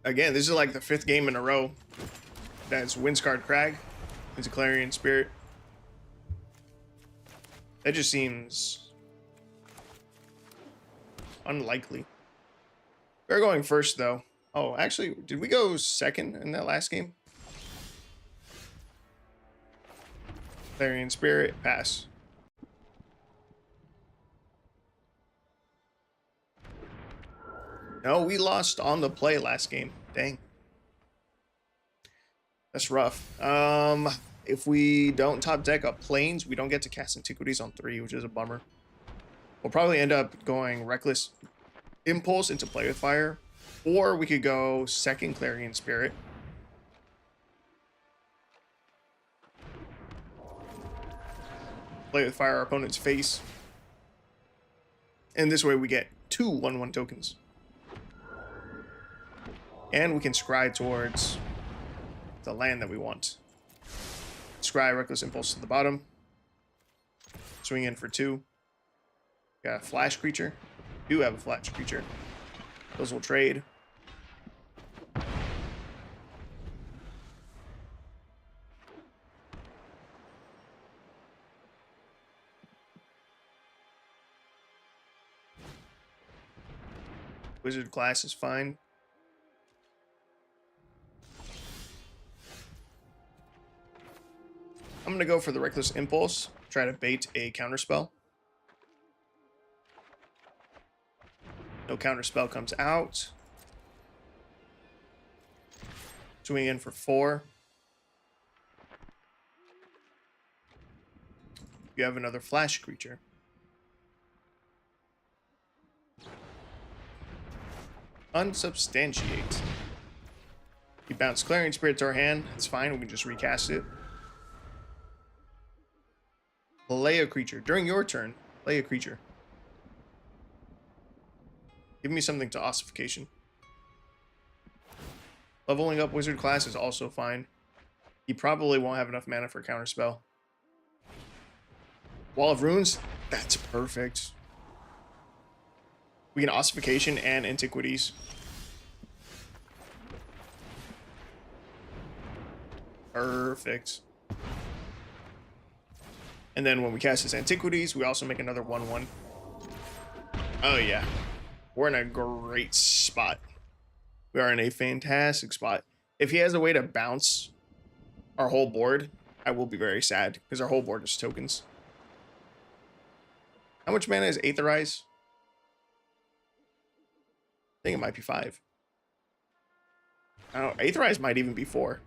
Again, this is like the 5th game in a row. That's Windscarred Crag. It's a Clarion Spirit. That just seems unlikely. We're going first, though. Oh, actually, did we go second in that last game? Clarion Spirit, pass. No, we lost on the play last game. Dang. That's rough. If we don't top deck up Plains, we don't get to cast Antiquities on 3, which is a bummer. We'll probably end up going Reckless Impulse into Play with Fire, or we could go second Clarion Spirit. Play with Fire our opponent's face. And this way we get 2 1/1 tokens. And we can scry towards the land that we want. Scry Reckless Impulse to the bottom. Swing in for 2. Got a flash creature. Do have a flash creature. Those will trade. Wizard class is fine. I'm going to go for the Reckless Impulse. Try to bait a counterspell. No counterspell comes out. Swing in for 4. You have another flash creature. Unsubstantiate. You bounce Clarion Spirit to our hand. It's fine. We can just recast it. Play a creature. During your turn, play a creature. Give me something to Ossification. Leveling up Wizard class is also fine. He probably won't have enough mana for a counterspell. Wall of Runes? That's perfect. We can Ossification and Antiquities. Perfect. And then when we cast his Antiquities, we also make another 1/1. Oh yeah. We're in a great spot. We are in a fantastic spot. If he has a way to bounce our whole board, I will be very sad, because our whole board is tokens. How much mana is Aetherize? I think it might be 5. I don't know. Aetherize might even be 4.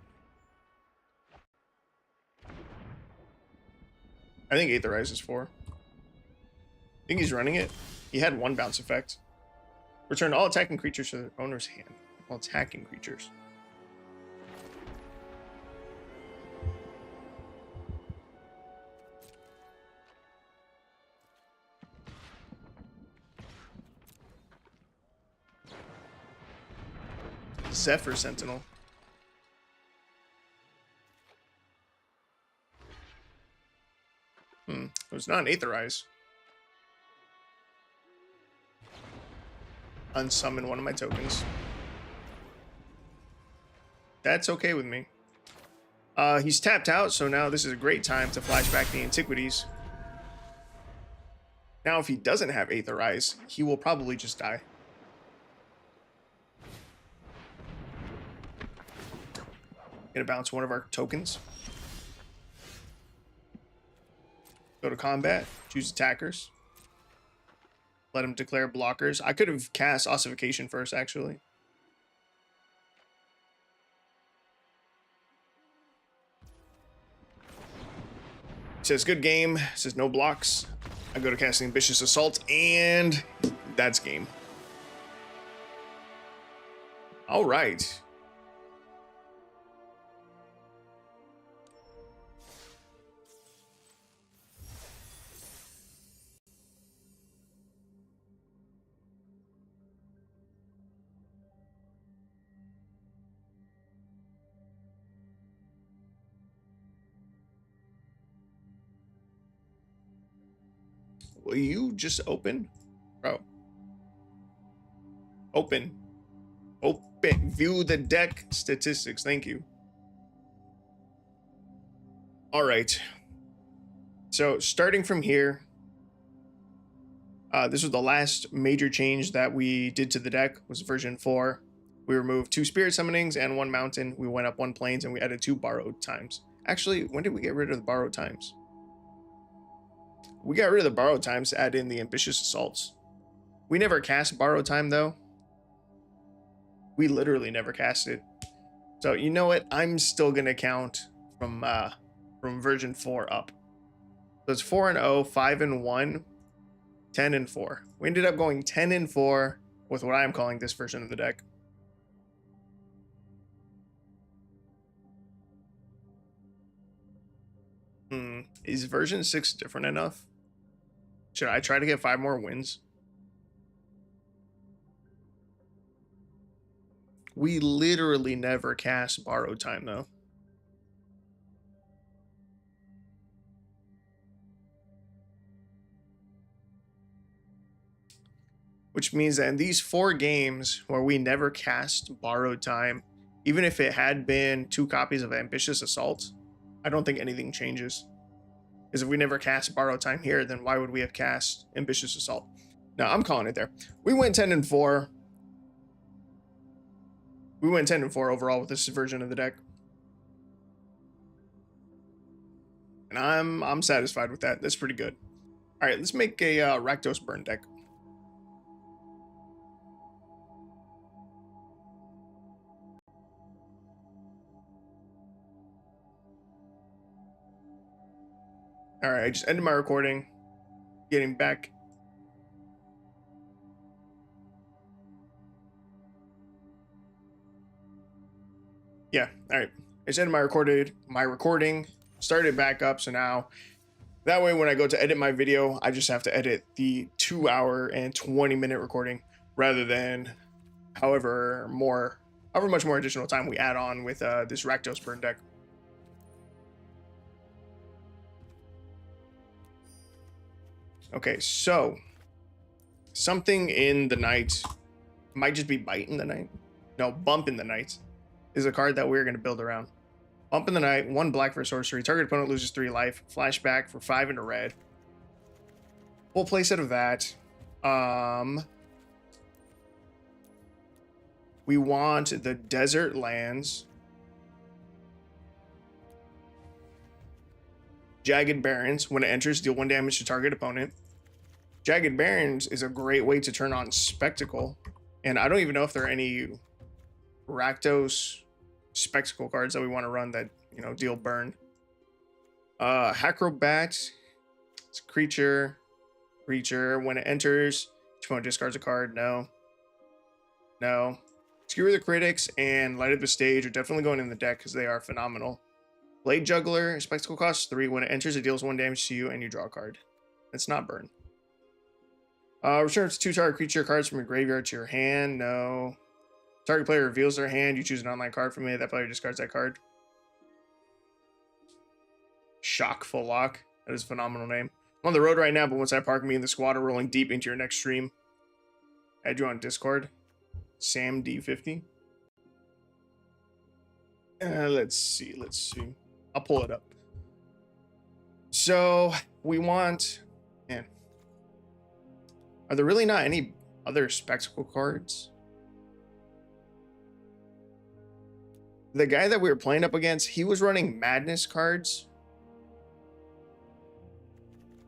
I think Aetherize is 4. I think he's running it. He had 1 bounce effect. Return all attacking creatures to their owner's hand. All attacking creatures. Zephyr Sentinel. It was not an Aetherize. Unsummon one of my tokens. That's okay with me. He's tapped out, so now this is a great time to flash back the Antiquities. Now, if he doesn't have Aetherize, he will probably just die. Gonna bounce one of our tokens. Go to combat, choose attackers. let him declare blockers. I could have cast Ossification first, actually. It says good game. It says no blocks. I go to casting Ambitious Assault, and that's game. All right. Will you just open? Bro. Open. Open. View the deck statistics. Thank you. All right. So starting from here, this was the last major change that we did to the deck, was version 4. We removed 2 spirit summonings and 1 mountain. We went up 1 plains and we added 2 borrowed times. Actually, when did we get rid of the borrowed times? We got rid of the borrowed times to add in the ambitious assaults. We never cast borrowed time though. We literally never cast it. So you know what? I'm still gonna count from version 4 up. So it's 4-0, 5-1, 10-4. We ended up going 10-4 with what I'm calling this version of the deck. Is version 6 different enough? Should I try to get 5 more wins? We literally never cast borrowed time though. Which means that in these 4 games where we never cast borrowed time, even if it had been 2 copies of Ambitious Assault, I don't think anything changes. Because if we never cast borrowed time here, then why would we have cast Ambitious Assault? No, I'm calling it there. We went 10-4. We went 10-4 overall with this version of the deck. And I'm satisfied with that. That's pretty good. All right, let's make a Rakdos burn deck. All right, I just ended my recording. Getting back. Yeah, all right. I just ended my recording, started back up, so now that way when I go to edit my video, I just have to edit the 2-hour and 20-minute recording rather than however much more additional time we add on with this Rakdos burn deck. Okay, so something in the night might just be bite in the night. No, bump in the night is a card that we're going to build around. Bump in the night, 1 black for sorcery. Target opponent loses 3 life. Flashback for 5 and a red. Full playset of that. We want the desert lands. Jagged Barrens. When it enters, deal 1 damage to target opponent. Jagged Barrens is a great way to turn on Spectacle. And I don't even know if there are any Rakdos Spectacle cards that we want to run that, you know, deal burn. Acrobat. It's a creature. When it enters, each opponent discards a card. No. Skewer the Critics and Light Up the Stage are definitely going in the deck because they are phenomenal. Blade Juggler. Spectacle costs 3. When it enters, it deals 1 damage to you and you draw a card. It's not burn. Returns 2 target creature cards from your graveyard to your hand. No. Target player reveals their hand. You choose an online card from it. That player discards that card. Shock Full Lock. That is a phenomenal name. I'm on the road right now, but once I park, me and the squad are rolling deep into your next stream. Add you on Discord. Sam D50. Let's see. I'll pull it up. So we want... Man. Are there really not any other Spectacle cards? The guy that we were playing up against, he was running Madness cards.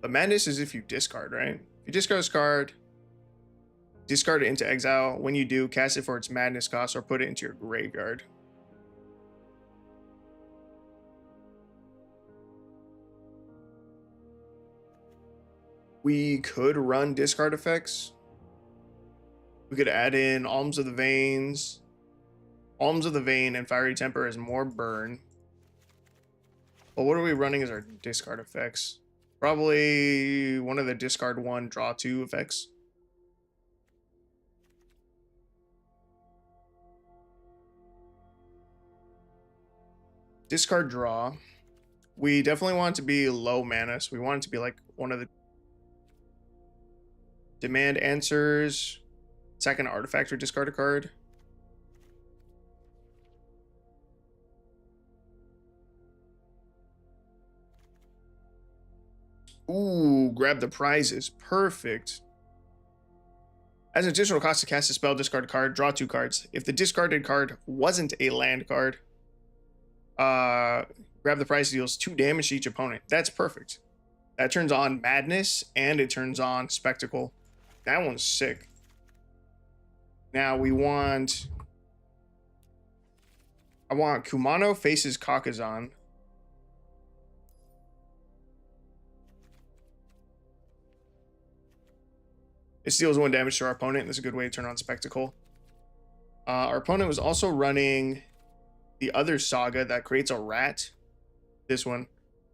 But Madness is if you discard, right? If you discard this card, Discard it into exile. When you do, cast it for its madness cost or put it into your graveyard. We could run discard effects. We could add in Alms of the Veins. Alms of the Vein and Fiery Temper as more burn. But what are we running as our discard effects? Probably one of the discard 1, draw 2 effects. Discard draw. We definitely want it to be low mana, so we want it to be like one of the demand answers. Second artifact or discard a card. Ooh, grab the prizes. Perfect. As an additional cost to cast a spell, discard a card, draw 2 cards. If the discarded card wasn't a land card, grab the prize, deals 2 damage to each opponent. That's perfect. That turns on Madness and it turns on Spectacle. That one's sick. Now I want Kumano faces Kakazan. It deals 1 damage to our opponent. That's a good way to turn on Spectacle. Our opponent was also running the other saga that creates a rat. This one.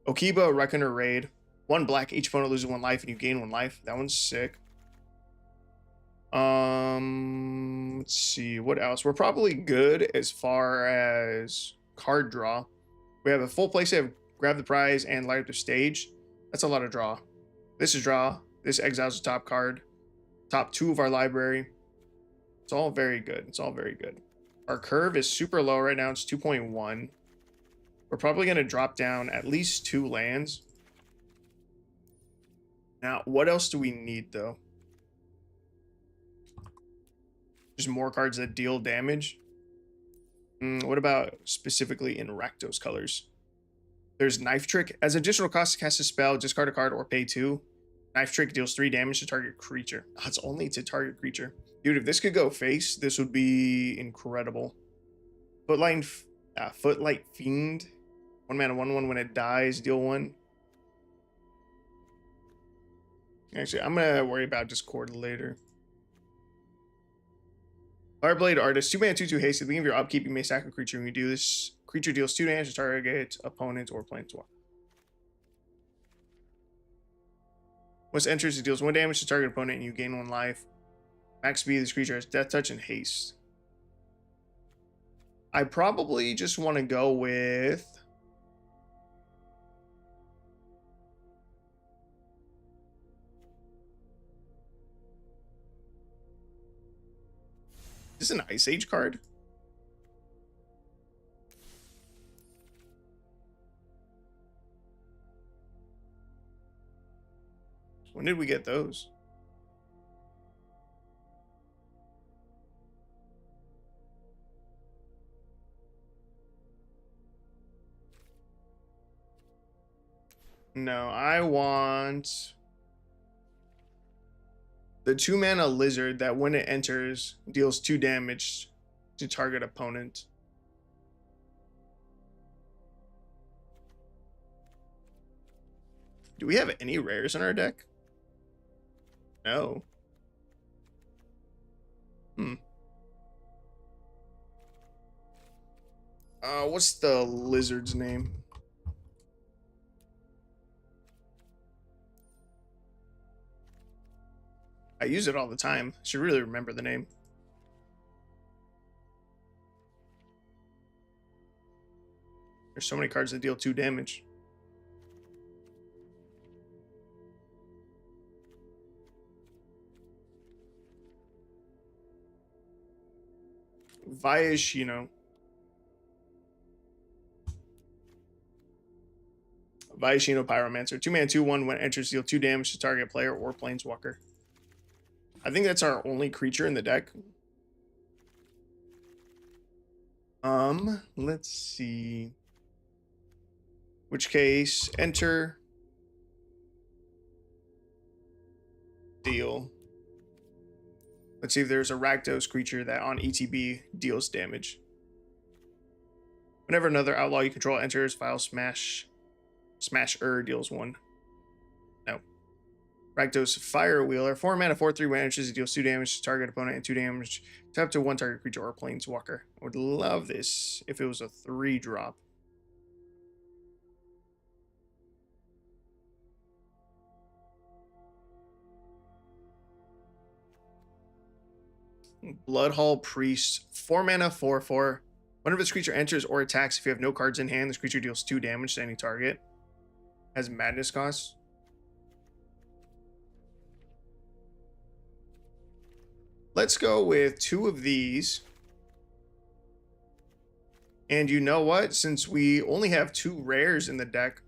Okiba, Reckoner Raid. 1 black, each opponent loses 1 life and you gain 1 life. That one's sick. Let's see, what else? We're probably good as far as card draw. We have a full playset of grab the prize and light up the stage. That's a lot of draw. This is draw. This exiles the top card. Top 2 of our library. It's all very good. It's all very good. Our curve is super low right now. It's 2.1. We're probably going to drop down at least 2 lands. Now, what else do we need, though? Just more cards that deal damage. What about specifically in Rakdos colors? There's Knife Trick. As additional cost to cast a spell, discard a card or pay 2. Knife Trick deals 3 damage to target creature. Oh, it's only to target creature. Dude, if this could go face, this would be incredible. Footlight Fiend. 1 mana, 1/1 when it dies, deal 1. Actually, I'm going to worry about Discord later. Fireblade Artist. 2 mana, 2/2 haste. At the beginning of your upkeep, you may sack a creature. When you do this, creature deals 2 damage to target opponent or planeswalker. Once it enters, it deals 1 damage to target opponent and you gain 1 life. Max speed, this creature has Death Touch and Haste. I probably just want to go with... Is this an Ice Age card? When did we get those? No, I want the 2 mana lizard that when it enters deals 2 damage to target opponent. Do we have any rares in our deck? No. What's the lizard's name? I use it all the time. Should really remember the name. There's so many cards that deal 2 damage. Viashino. Viashino Pyromancer. 2 mana, 2/1 when it enters, deal 2 damage to target player or planeswalker. I think that's our only creature in the deck. Let's see. Which case, enter. Deal. Let's see if there's a Rakdos creature that on ETB deals damage. Whenever another outlaw you control enters, file Smasher deals 1. No. Rakdos Fire Wheeler. 4 mana, 4/3 vanishes. It deals 2 damage to target opponent and 2 damage to up to 1 target creature or planeswalker. I would love this if it was a 3-drop. Bloodhall Priest. 4 mana, 4/4. Whenever this creature enters or attacks, if you have no cards in hand, this creature deals 2 damage to any target. Has madness cost. Let's go with 2 of these. And you know what? Since we only have 2 rares in the deck,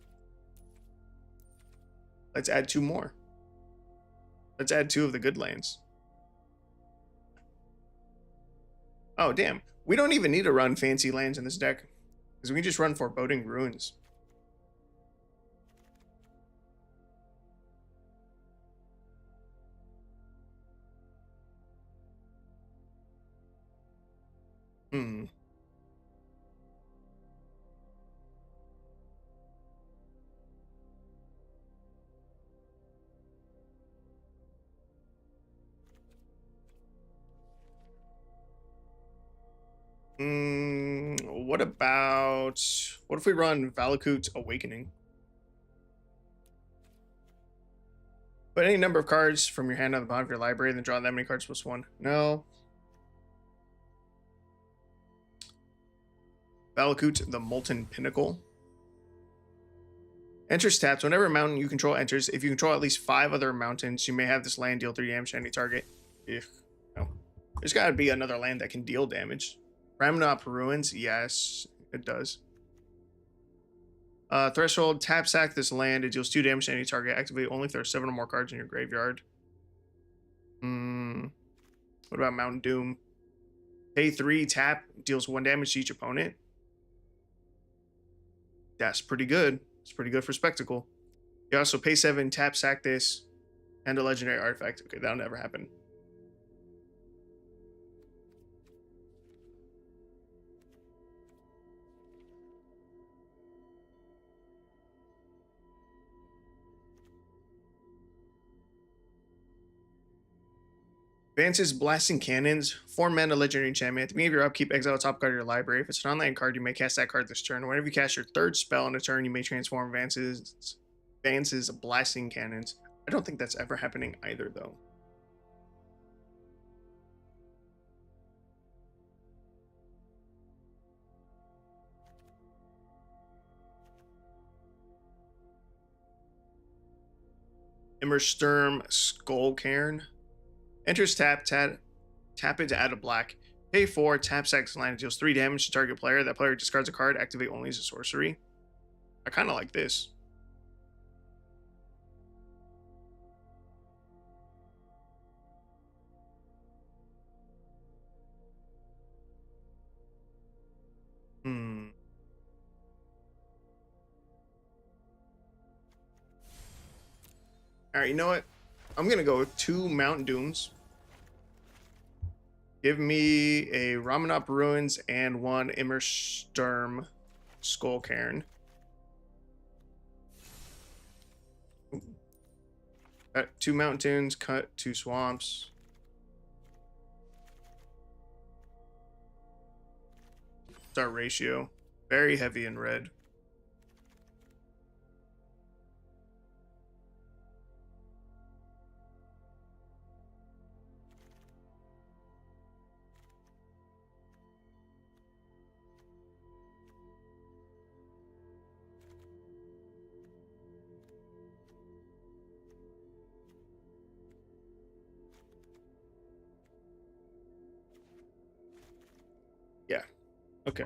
let's add 2 more. Let's add 2 of the good lands. Oh, damn. We don't even need to run fancy lands in this deck, because we can just run Foreboding Ruins. What if we run Valakut's Awakening? Put any number of cards from your hand on the bottom of your library and then draw that many cards plus 1. No. Valakut, the Molten Pinnacle. Enters taps. Whenever a mountain you control enters, if you control at least 5 other mountains, you may have this land deal 3 damage to any target. No. There's got to be another land that can deal damage. Ramnop Ruins, yes, it does. Threshold, tap sack this land. It deals 2 damage to any target. Activate only if there are 7 or more cards in your graveyard. What about Mountain Doom? Pay 3, tap, deals 1 damage to each opponent. That's pretty good. It's pretty good for Spectacle. You also pay 7, tap sack this, and a legendary artifact. Okay, that'll never happen. Advances Blasting Cannons. 4 mana legendary enchantment. At the beginning of your upkeep, exile a top card of your library. If it's an online card, you may cast that card this turn. Whenever you cast your 3rd spell in a turn, you may transform Advances Blasting Cannons. I don't think that's ever happening either, though. Immersturm Skullcairn. Enters tap it to add a black. Pay 4, tap sack line, deals 3 damage to target player. That player discards a card, activate only as a sorcery. I kind of like this. Alright, you know what? I'm going to go with 2 Mount Dooms. Give me a Ramanop Ruins and 1 Immersturm Skullcairn. Cut 2 mountains, cut 2 swamps. It's our ratio. Very heavy in red. Yeah. Okay.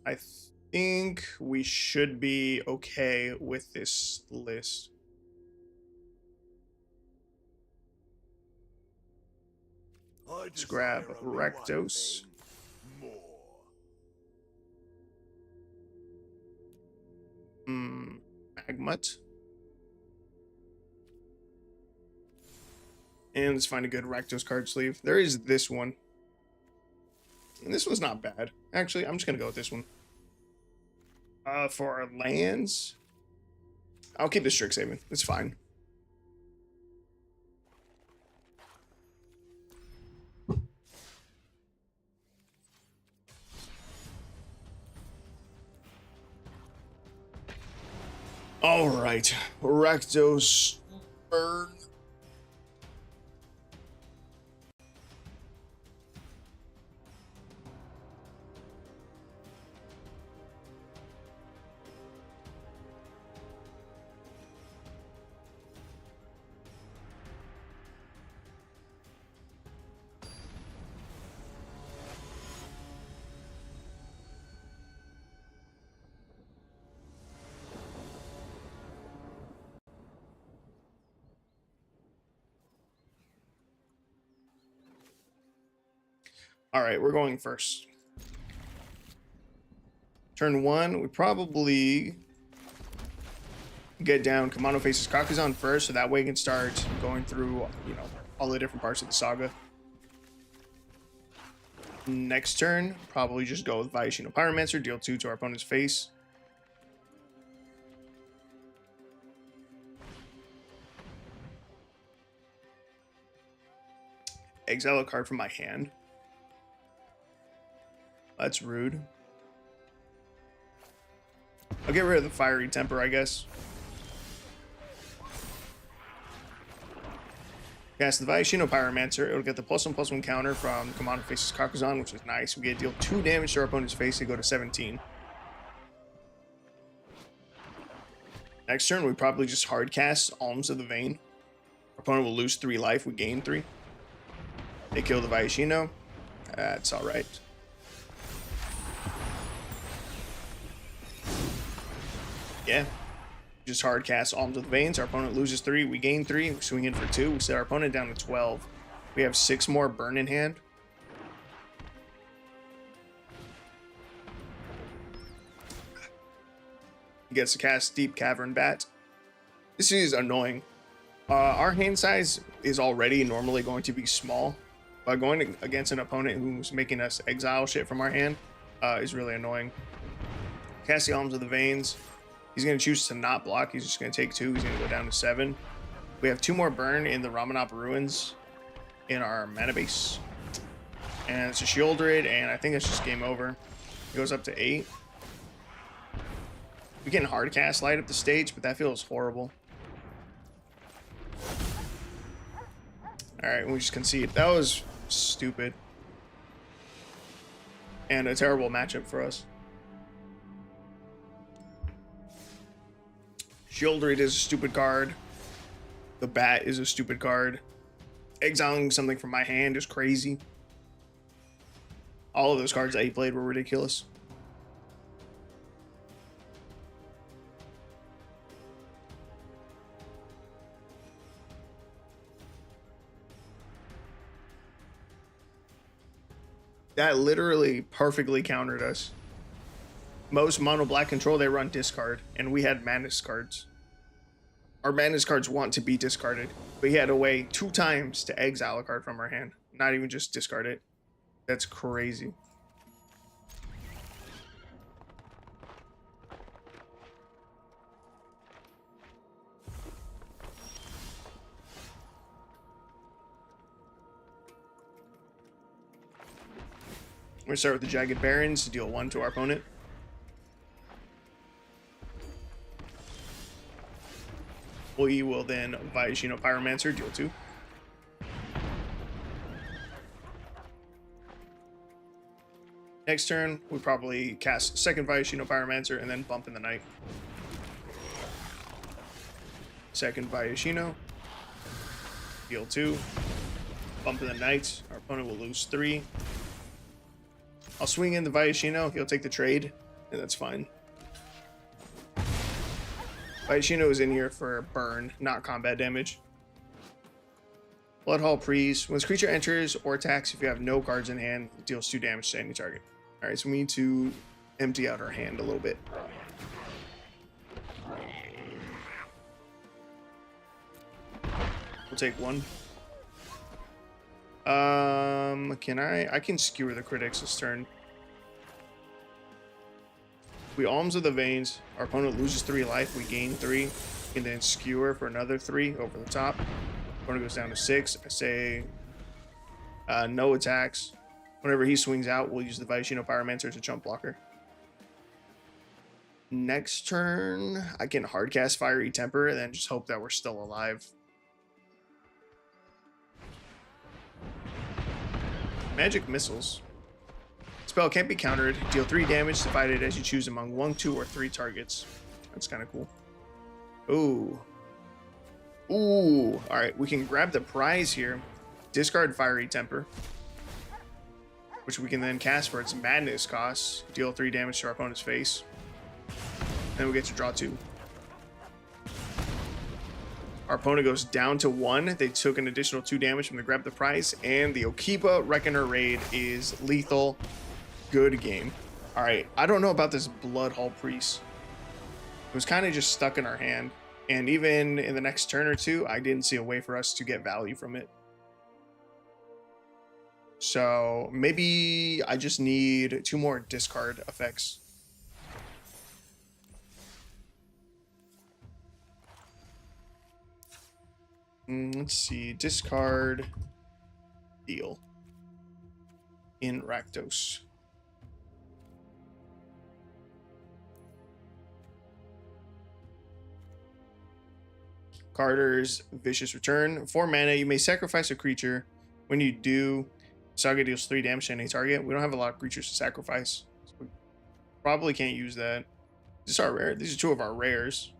I think we should be okay with this list. Let's grab Rakdos. Magma. much. And let's find a good Rakdos card sleeve. There is this one. And this one's not bad. Actually, I'm just going to go with this one. For our lands, I'll keep the Strixhaven. It's fine. All right. Rakdos burn. All right, we're going first. Turn 1, we probably get down Kamano faces Kakuzan first, so that way we can start going through, you know, all the different parts of the saga. Next turn, probably just go with Viashino Pyromancer, deal 2 to our opponent's face. Exile a card from my hand. That's rude. I'll get rid of the Fiery Temper, I guess. Cast the Viashino Pyromancer. It'll get the +1/+1 counter from Kamano faces Kakuzan, which is nice. We get deal 2 damage to our opponent's face. They go to 17. Next turn, we probably just hard cast Alms of the Vein. Our opponent will lose 3 life. We gain 3. They kill the Viashino. That's alright. Yeah. Just hard cast Alms of the Veins. Our opponent loses 3. We gain 3. We swing in for 2. We set our opponent down to 12. We have 6 more burn in hand. He gets to cast Deep Cavern Bat. This is annoying. Our hand size is already normally going to be small. But going against an opponent who's making us exile shit from our hand is really annoying. Cast the Alms of the Veins. He's going to choose to not block. He's just going to take 2. He's going to go down to 7. We have 2 more burn in the Ramanop Ruins in our mana base. And it's a Shieldred, and I think it's just game over. It goes up to 8. We can hard cast Light Up the Stage, but that feels horrible. Alright, we just concede. That was stupid. And a terrible matchup for us. Shieldred is a stupid card. The Bat is a stupid card. Exiling something from my hand is crazy. All of those cards that he played were ridiculous. That literally perfectly countered us. Most mono black control, they run discard, and we had Madness cards. Our Madness cards want to be discarded, but he had a way 2 times to exile a card from our hand, not even just discard it. That's crazy. We're going to start with the Jagged Barrens to deal 1 to our opponent. We will then Viashino Pyromancer, deal 2. Next turn, we probably cast second Viashino Pyromancer and then bump in the night. Second Viashino, deal 2. Bump in the night. Our opponent will lose 3. I'll swing in the Viashino. He'll take the trade, and that's fine. Viashino is in here for burn, not combat damage. Bloodhall Priest. When this creature enters or attacks, if you have no cards in hand, it deals 2 damage to any target. Alright, so we need to empty out our hand a little bit. We'll take one. I can skewer the critics this turn. We alms of the veins. Our opponent loses 3 life. We gain 3. And then skewer for another 3 over the top. Opponent goes down to 6. I say no attacks. Whenever he swings out, we'll use the Vishino Pyromancer as a jump blocker. Next turn, I can hardcast Fiery Temper and then just hope that we're still alive. Magic Missiles. Spell can't be countered. Deal 3 damage divided as you choose among 1, 2, or 3 targets. That's kind of cool. Ooh. Ooh. Alright, we can grab the prize here. Discard Fiery Temper, which we can then cast for its madness cost. Deal 3 damage to our opponent's face. Then we get to draw 2. Our opponent goes down to 1. They took an additional 2 damage from the grab the prize, and the Okiba Reckoner Raid is lethal. Good game. All right, I don't know about this Blood Hall Priest. It was kind of just stuck in our hand, and even in the next turn or two, I didn't see a way for us to get value from it. So maybe I just need 2 more discard effects. Let's see. Discard. Deal. In Rakdos. Carter's Vicious Return. 4 mana. You may sacrifice a creature. When you do, Saga deals 3 damage to any target. We don't have a lot of creatures to sacrifice, so we probably can't use that. This is our rare. These are 2 of our rares.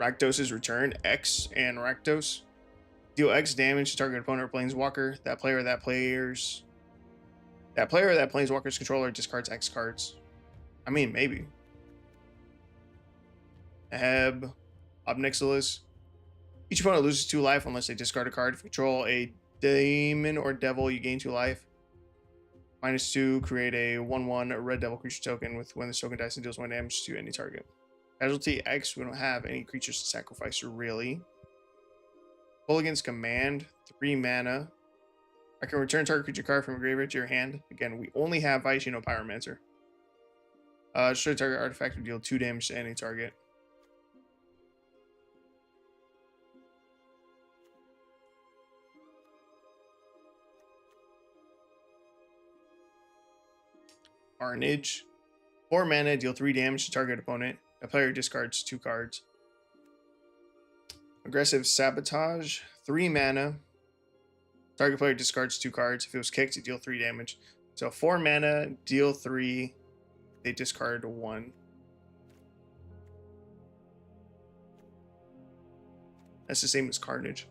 Rakdos' Return, X and Rakdos. Deal X damage to target opponent or planeswalker. That player or that planeswalker's controller discards X cards. I mean, maybe. Heb, Obnixilis. Each opponent loses 2 life unless they discard a card. If you control a demon or devil, you gain 2 life. -2, create a 1/1 red devil creature token with when the token dies and deals 1 damage to any target. Casualty X, we don't have any creatures to sacrifice, really. Pull against command, 3 mana. I can return target creature card from a graveyard to your hand. Again, we only have Vishino Pyromancer. Destroy target artifact will deal 2 damage to any target. Carnage. 4 mana, deal 3 damage to target opponent. A player discards 2 cards. Aggressive Sabotage. 3 mana. Target player discards 2 cards. If it was kicked, you deal 3 damage. So 4 mana, deal 3. They discard 1. That's the same as Carnage.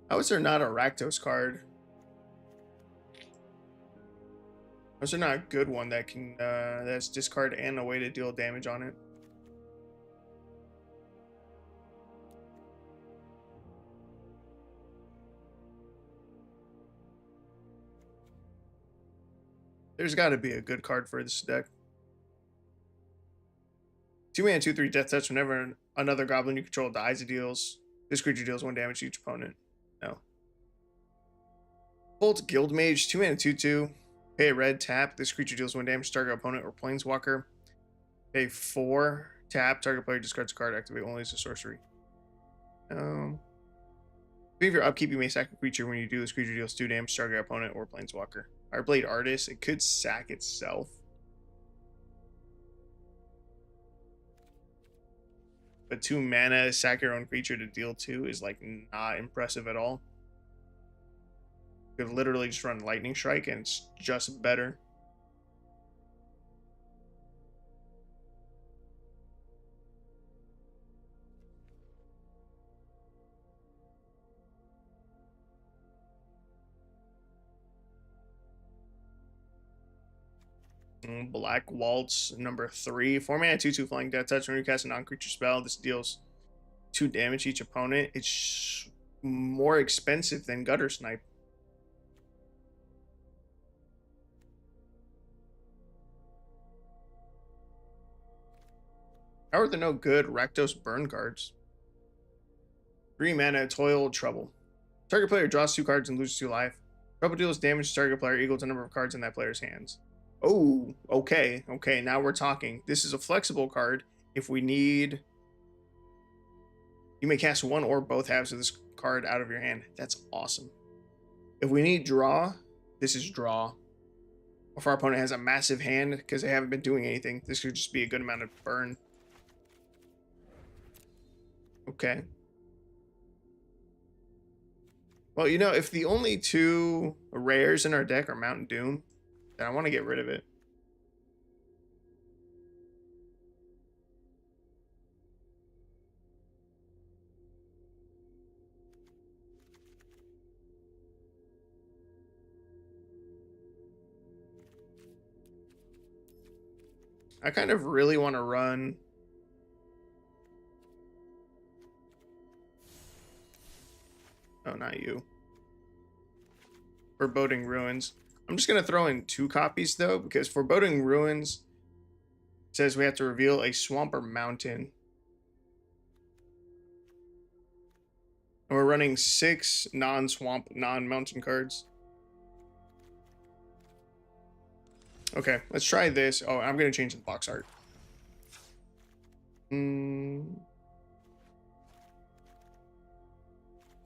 How is there not a Rakdos card? How is there not a good one that can that's discard and a way to deal damage on it? There's got to be a good card for this deck. 2 mana, 2/3 death touch. Whenever another goblin you control dies, it deals. This creature deals 1 damage to each opponent. No. Bolt Guildmage, 2 mana, 2/2. Pay a red, tap. This creature deals 1 damage to target opponent or planeswalker. Pay 4, tap. Target player discards a card. Activate only as a sorcery. If your upkeep, you may sack a creature. When you do, this creature deals 2 damage to target opponent or planeswalker. Fireblade Artist, it could sack itself. But 2 mana, sack your own creature to deal 2 is like not impressive at all. You could literally just run Lightning Strike and it's just better. Black Waltz, number 3. 4 mana, 2/2 flying death touch. When you cast a non-creature spell, this deals 2 damage each opponent. It's more expensive than Gutter Snipe. How are there no good Rakdos burn cards? 3 mana, Toil, Trouble. Target player draws 2 cards and loses 2 life. Trouble deals damage to target player equal to the number of cards in that player's hands. Oh, okay. Okay, now we're talking. This is a flexible card. If we need... You may cast one or both halves of this card out of your hand. That's awesome. If we need draw, this is draw. If our opponent has a massive hand because they haven't been doing anything, this could just be a good amount of burn. Okay. Well, you know, if the only 2 rares in our deck are Mountain Doom, then I want to get rid of it. I kind of really want to run... Oh, not you. Foreboding Ruins. I'm just going to throw in 2 copies, though, because Foreboding Ruins says we have to reveal a swamp or mountain. And we're running 6 non-swamp, non-mountain cards. Okay, let's try this. Oh, I'm going to change the box art.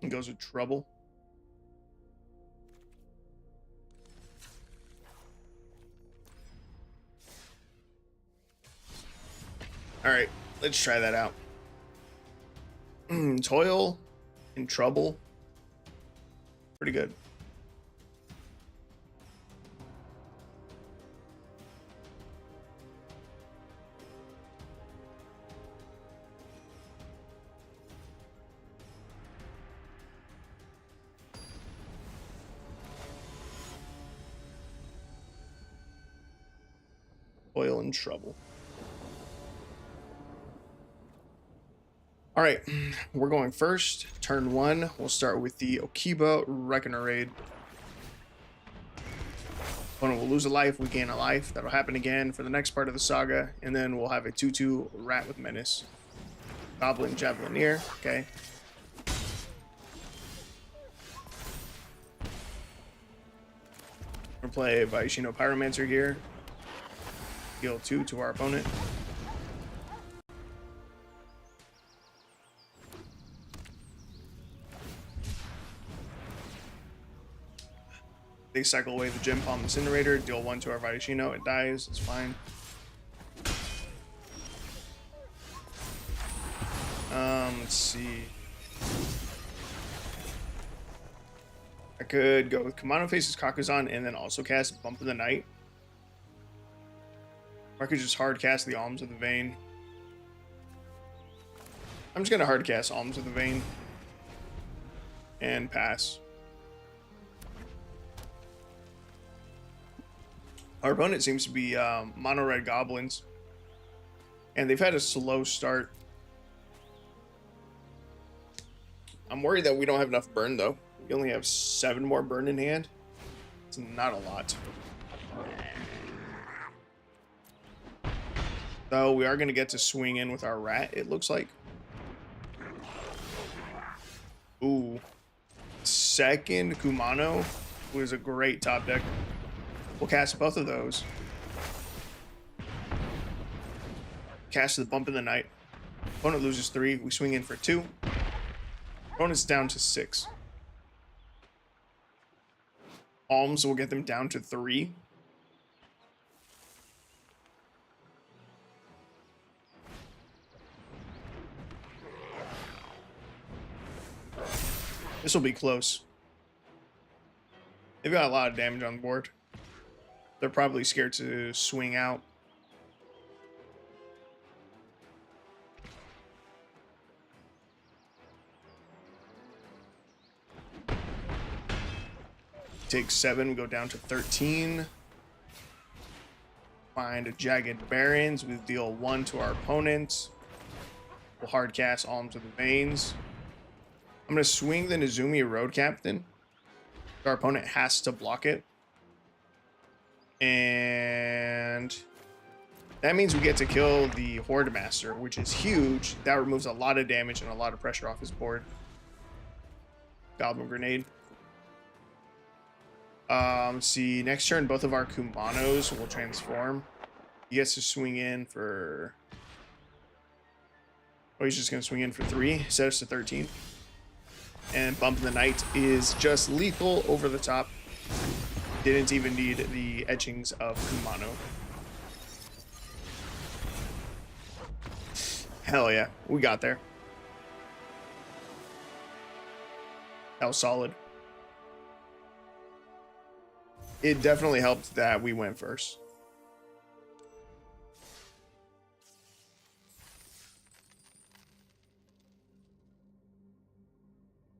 It goes with Trouble. Alright, let's try that out. Toil and Trouble. Pretty good. Toil and Trouble. All right, we're going first. Turn 1, we'll start with the Okiba Reckoner Raid. Opponent will lose a life, we gain a life. That'll happen again for the next part of the saga, and then we'll have a 2/2 Rat with Menace. Goblin Javelineer, okay. We'll play Vaishino Pyromancer here. Deal 2 to our opponent. They cycle away the Gem Palm Incinerator, deal 1 to our Vaishino, it dies, it's fine. Let's see. I could go with Kamano Faces Kakuzan and then also cast Bump of the Night. Or I could just hard cast the Alms of the Vein. I'm just gonna hard cast Alms of the Vein. And pass. Our opponent seems to be mono red goblins. And they've had a slow start. I'm worried that we don't have enough burn though. We only have 7 more burn in hand. It's not a lot. So we are going to get to swing in with our rat, it looks like. Ooh. Second Kumano was a great top deck. We'll cast both of those. Cast the Bump in the Night. Opponent loses 3. We swing in for 2. Opponent's down to 6. Alms will get them down to 3. This will be close. They've got a lot of damage on the board. They're probably scared to swing out. Take 7, we go down to 13. Find a Jagged Barrens, we deal 1 to our opponent. We'll hard cast Alms of the Veins. I'm going to swing the Nezumi Road Captain. Our opponent has to block it. And that means we get to kill the Horde Master, which is huge. That removes a lot of damage and a lot of pressure off his board. Goblin Grenade. Let's see. Next turn, both of our Kumanos will transform. He gets to swing in for... Oh, he's just going to swing in for 3. Set us to 13. And Bump the Knight is just lethal over the top. Didn't even need the etchings of Kumano. Hell yeah, we got there. That was solid. It definitely helped that we went first.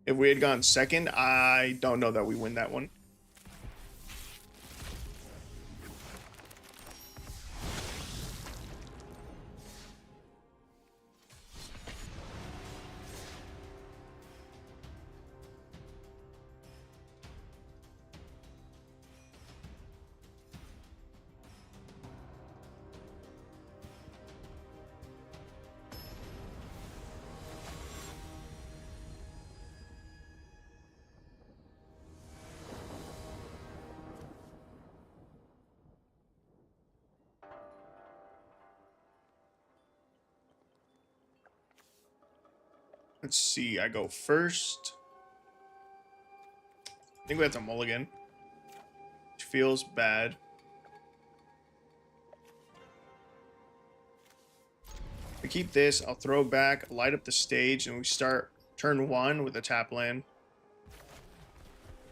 If we had gone second, I don't know that we win that one. Let's see, I go first. I think we have to mulligan, which feels bad. I keep this, I'll throw back, light up the stage, and we start turn 1 with a tap land.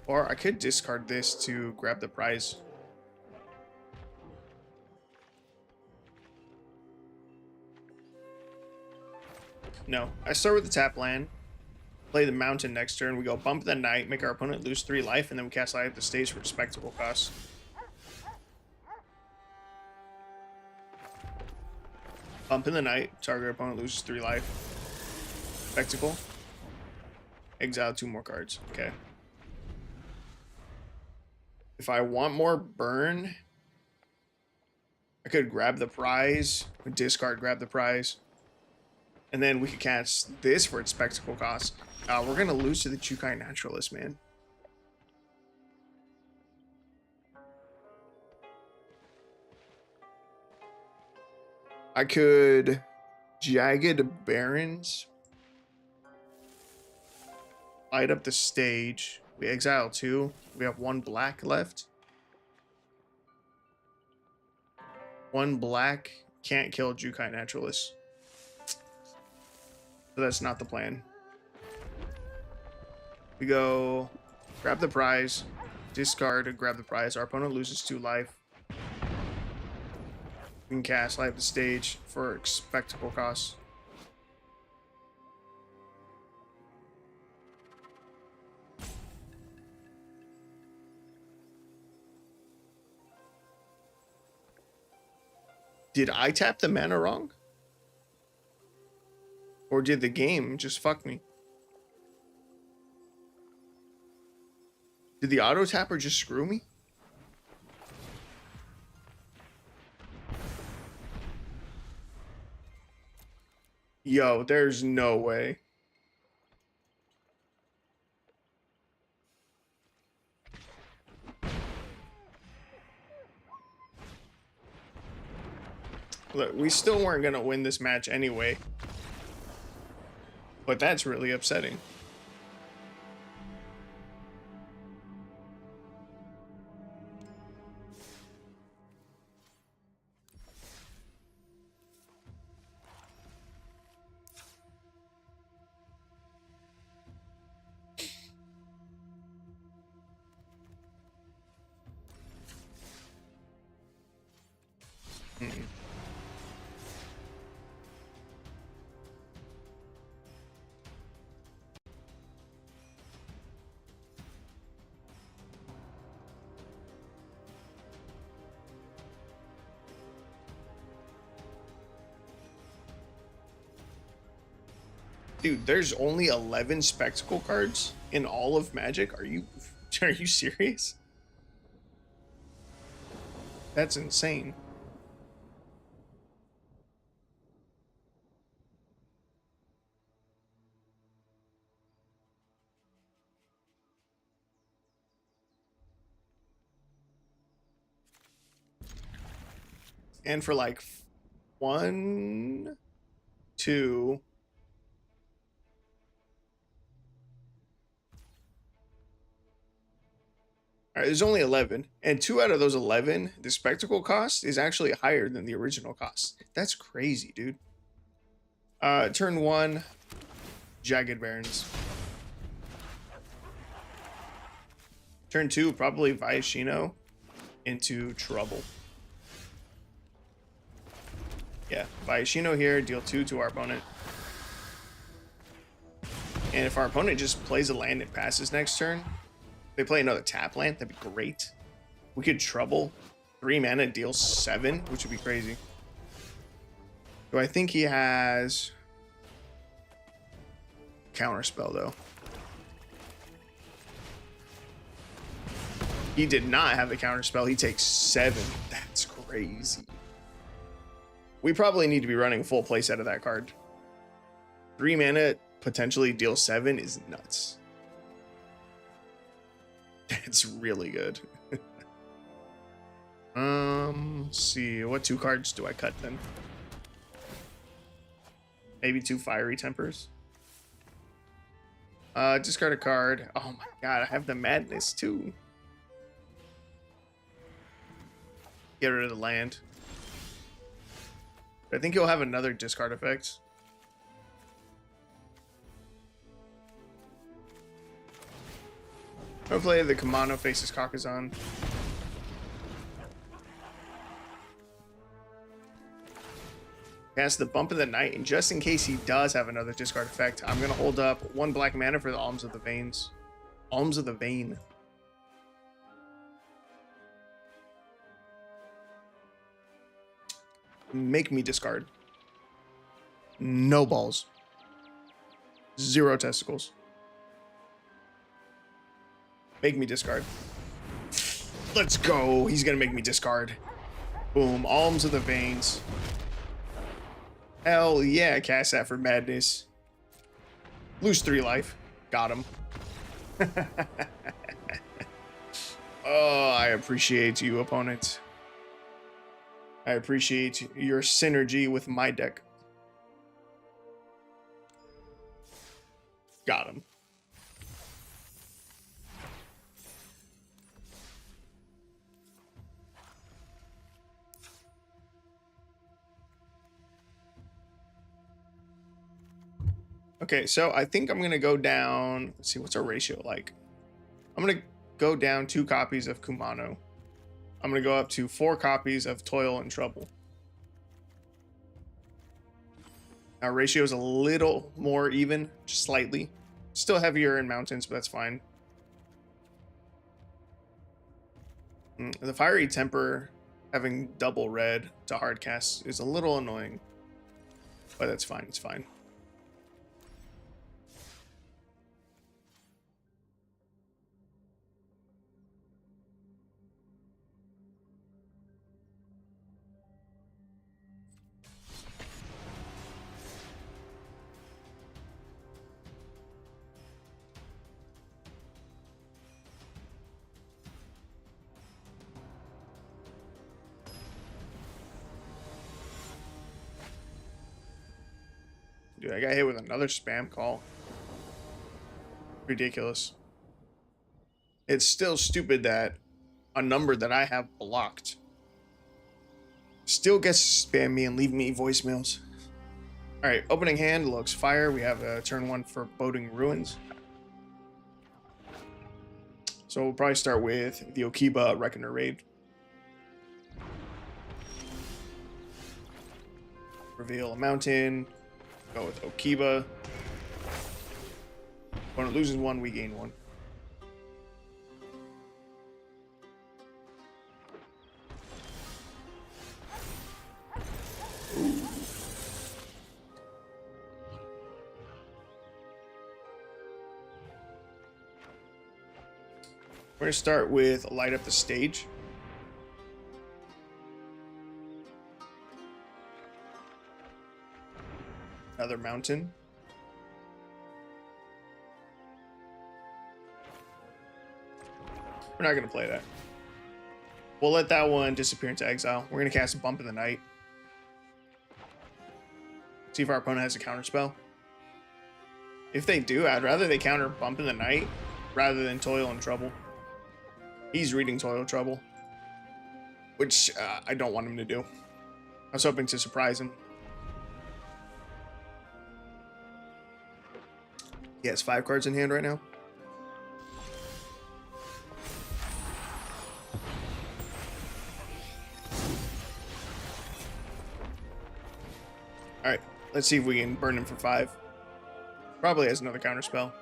Or I could discard this to grab the prize. No, I start with the tap land, play the mountain next turn, we go Bump the Knight, make our opponent lose 3 life, and then we cast Light Up the Stage for Spectacle cost. Bump in the Knight, target opponent loses 3 life. Spectacle. Exile 2 more cards. Okay. If I want more burn, I could grab the prize, discard, grab the prize. And then we could cast this for its spectacle cost. We're going to lose to the Jukai Naturalist, man. I could Jagged Barrens. Light up the stage. We exile 2. We have 1 black left. 1 black. Can't kill Jukai Naturalist. So that's not the plan. We go grab the prize, discard, grab the prize. Our opponent loses 2 life. We can cast Light Up the Stage for spectacle cost. Did I tap the mana wrong? Or did the game just fuck me? Did the auto tapper just screw me? Yo, there's no way. Look, we still weren't gonna win this match anyway. But that's really upsetting. Dude, there's only 11 spectacle cards in all of Magic. Are you serious? That's insane. And for like 1, 2, all right, there's only 11, and 2 out of those 11, the spectacle cost is actually higher than the original cost. That's crazy, dude. Turn 1, Jagged Barons. Turn 2, probably Viashino into trouble. Yeah, Viashino here, deal 2 to our opponent. And if our opponent just plays a land and passes next turn, they play another tap land, that'd be great. We could trouble 3 mana, deal 7, which would be crazy. Do I think he has Counterspell though? He did not have the Counterspell. He takes 7. That's crazy. We probably need to be running full play set of that card. 3 mana, potentially deal 7 is nuts. That's really good. Let's see, what 2 cards do I cut then? Maybe 2 Fiery Tempers. Discard a card. Oh my god, I have the Madness too. Get rid of the land. I think he'll have another discard effect. Hopefully the Kamano faces Kakazan. Cast the Bump of the Night, and just in case he does have another discard effect, I'm going to hold up 1 black mana for the Alms of the Veins. Alms of the Vein. Make me discard. No balls. 0 testicles. Make me discard. Let's go. He's going to make me discard. Boom. Alms of the Veins. Hell yeah, cast that for Madness. Lose 3 life. Got him. Oh, I appreciate you, opponent. I appreciate your synergy with my deck. Got him. Okay, so I think I'm going to go down. Let's see, what's our ratio like? I'm going to go down 2 copies of Kumano. I'm going to go up to 4 copies of Toil and Trouble. Our ratio is a little more even, just slightly. Still heavier in Mountains, but that's fine. The Fiery Temper having double red to hardcast is a little annoying. But that's fine, it's fine. Dude, I got hit with another spam call. Ridiculous. It's still stupid that a number that I have blocked still gets to spam me and leave me voicemails. All right, opening hand looks fire. We have a turn 1 for Boding Ruins. So we'll probably start with the Okiba Reckoner Raid. Reveal a mountain. Go with Okiba. Opponent loses 1, we gain 1. Ooh. We're gonna start with light up the stage. Another mountain. We're not gonna play that. We'll let that one disappear into exile. We're gonna cast a Bump in the Night. See if our opponent has a counter spell. If they do, I'd rather they counter Bump in the Night rather than Toil and Trouble. He's reading Toil Trouble, which I don't want him to do. I was hoping to surprise him. He has 5 cards in hand right now. Alright, let's see if we can burn him for 5. Probably has another counter spell.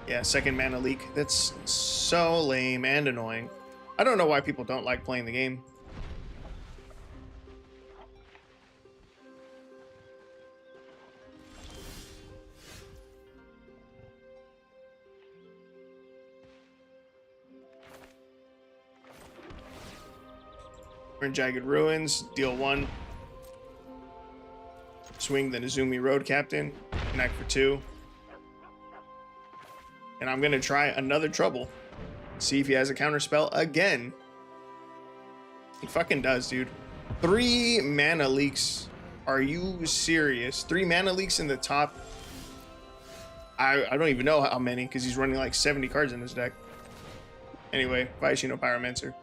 Yeah, second mana leak. That's so lame and annoying. I don't know why people don't like playing the game. We're in Jagged Ruins, deal 1. Swing the Nezumi Road Captain, connect for 2. And I'm gonna try another Trouble. See if he has a counter spell again. He fucking does, dude. 3 mana leaks. Are you serious? 3 mana leaks in the top. I don't even know how many, because he's running like 70 cards in his deck. Anyway, Vaishino Pyromancer.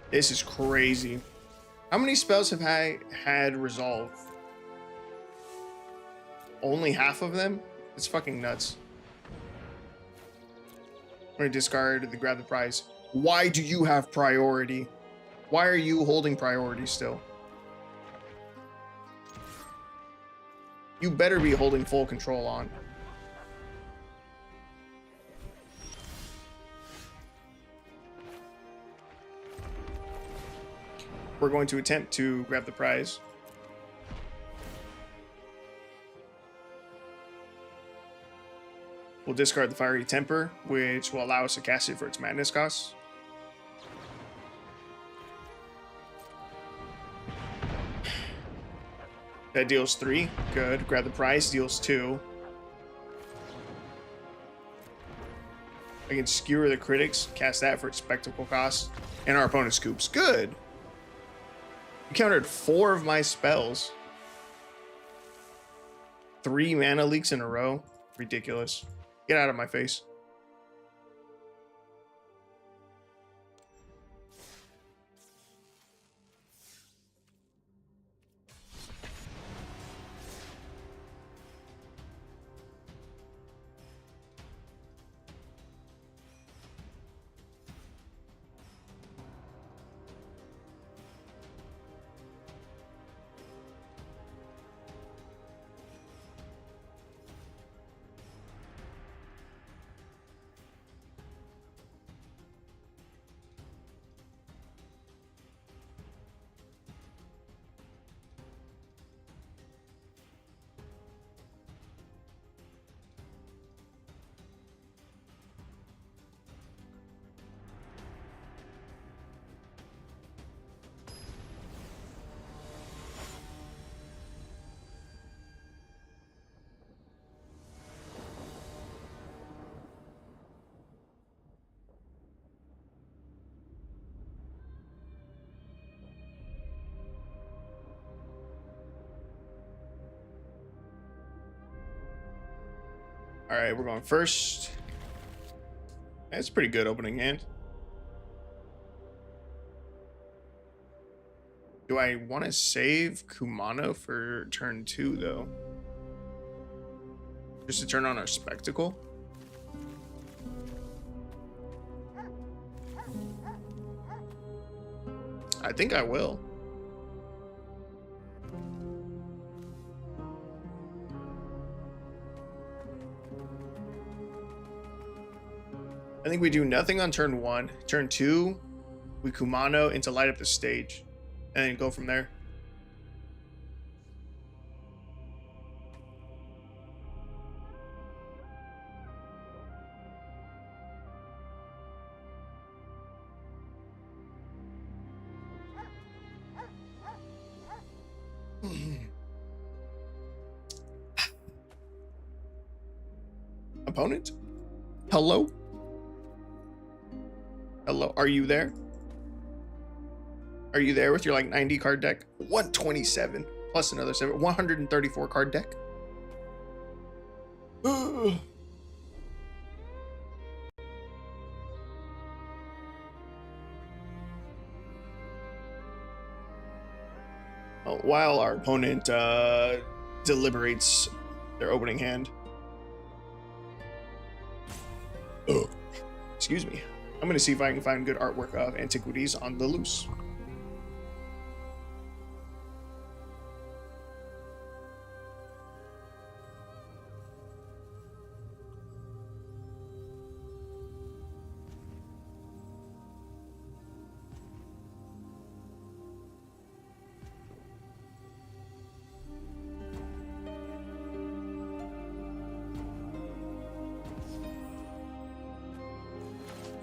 This is crazy. How many spells have I had resolve? Only half of them? It's fucking nuts. I'm gonna discard the grab the prize. Why do you have priority? Why are you holding priority still? You better be holding full control on. We're going to attempt to grab the prize. We'll discard the Fiery Temper, which will allow us to cast it for its madness cost. That deals 3. Good. Grab the prize, deals 2. I can Skewer the Critics, cast that for its spectacle cost. And our opponent scoops. Good. You countered 4 of my spells. 3 mana leaks in a row. Ridiculous. Get out of my face. All right, we're going first. That's pretty good opening hand. Do I want to save Kumano for turn 2 though? Just to turn on our spectacle? I think I will. I think we do nothing on turn 1. Turn 2, We Kumano into light up the stage, and then go from there. Opponent? Hello? Hello, are you there? Are you there with your like 90 card deck? 127 plus another 7, 134 card deck. While our opponent deliberates their opening hand. Excuse me. I'm gonna see if I can find good artwork of antiquities on the loose.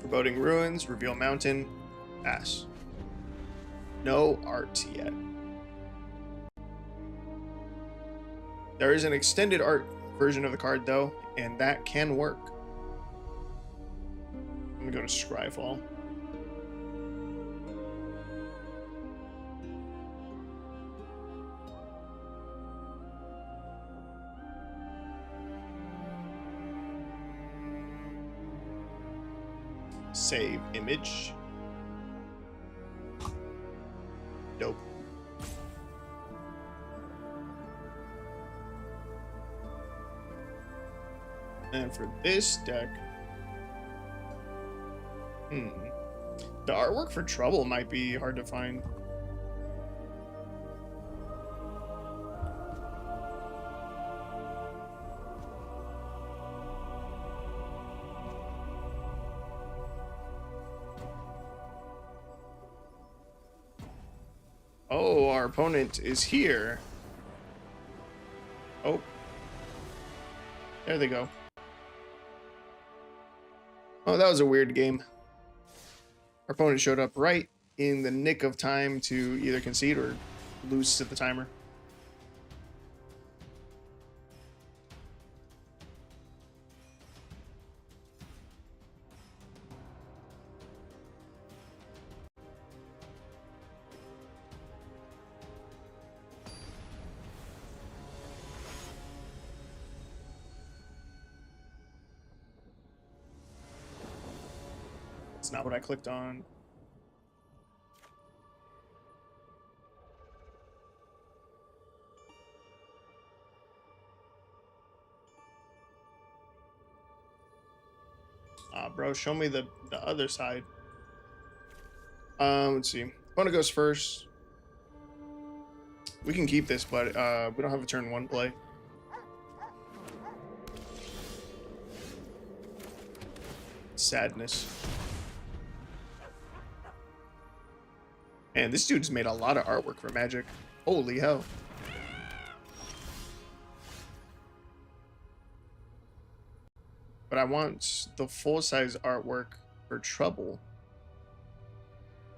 Foreboding Ruins, Reveal Mountain, pass. No art yet. There is an extended art version of the card though, and that can work. I'm gonna go to Scryfall. Save image. Dope. And for this deck, the artwork for Trouble might be hard to find. Oh, our opponent is here. Oh. There they go. Oh, that was a weird game. Our opponent showed up right in the nick of time to either concede or lose at the timer. It's not what I clicked on. Bro, show me the other side. Let's see. Opponent goes first. We can keep this, but we don't have a turn 1 play. Sadness. Man, this dude's made a lot of artwork for Magic. Holy hell. But I want the full-size artwork for Trouble.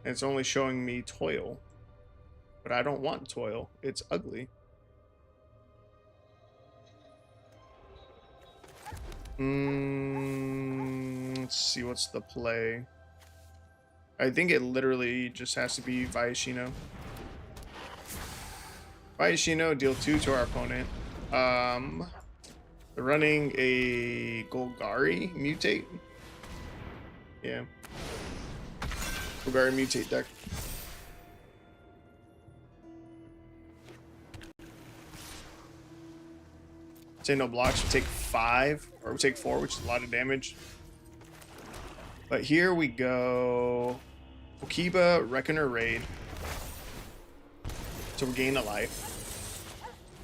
And it's only showing me Toil. But I don't want Toil. It's ugly. Let's see, what's the play? I think it literally just has to be Viashino. Viashino, deal 2 to our opponent. They're running a Golgari Mutate. Yeah. Golgari Mutate deck. Say no blocks, we take 5, or we take 4, which is a lot of damage. But here we go. Okiba, Reckoner Raid. To regain a life.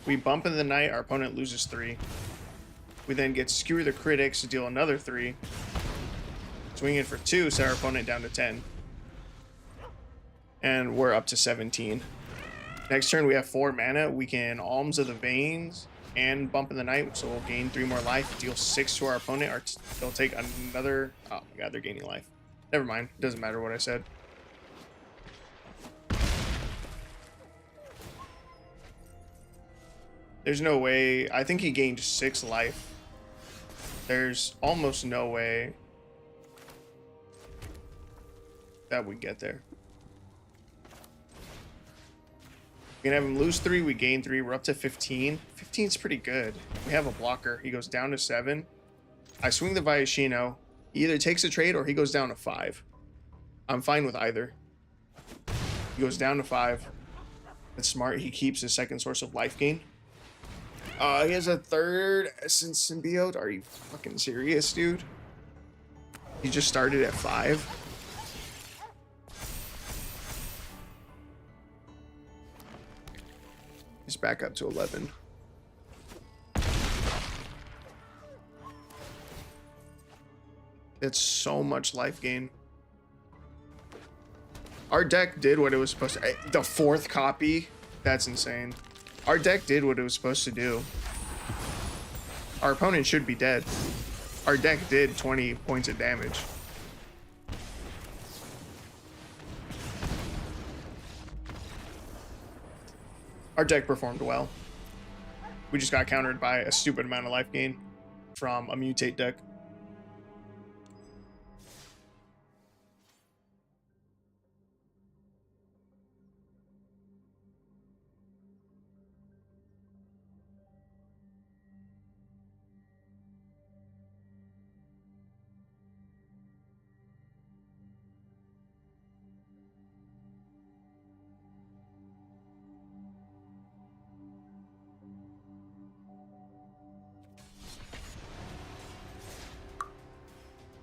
We bump in the night, our opponent loses 3. We then get Skewer the Critics to deal another 3. Swing in for 2, set our opponent down to 10. And we're up to 17. Next turn, we have 4 mana. We can Alms of the Veins and Bump in the Night, so we'll gain 3 more life, deal 6 to our opponent, or they'll take another... Oh my god, they're gaining life. Never mind. Doesn't matter what I said. There's no way. I think he gained 6 life. There's almost no way that we get there. We can have him lose 3, we gain 3, we're up to 15. 15's pretty good. We have a blocker. He goes down to 7. I swing the Viashino. He either takes a trade or he goes down to 5. I'm fine with either. He goes down to 5. That's smart. He keeps his second source of life gain. He has a 3rd Essence Symbiote. Are you fucking serious, dude? He just started at 5. He's back up to 11. It's so much life gain. Our deck did what it was supposed to. The 4th copy? That's insane. Our deck did what it was supposed to do. Our opponent should be dead. Our deck did 20 points of damage. Our deck performed well. We just got countered by a stupid amount of life gain from a mutate deck.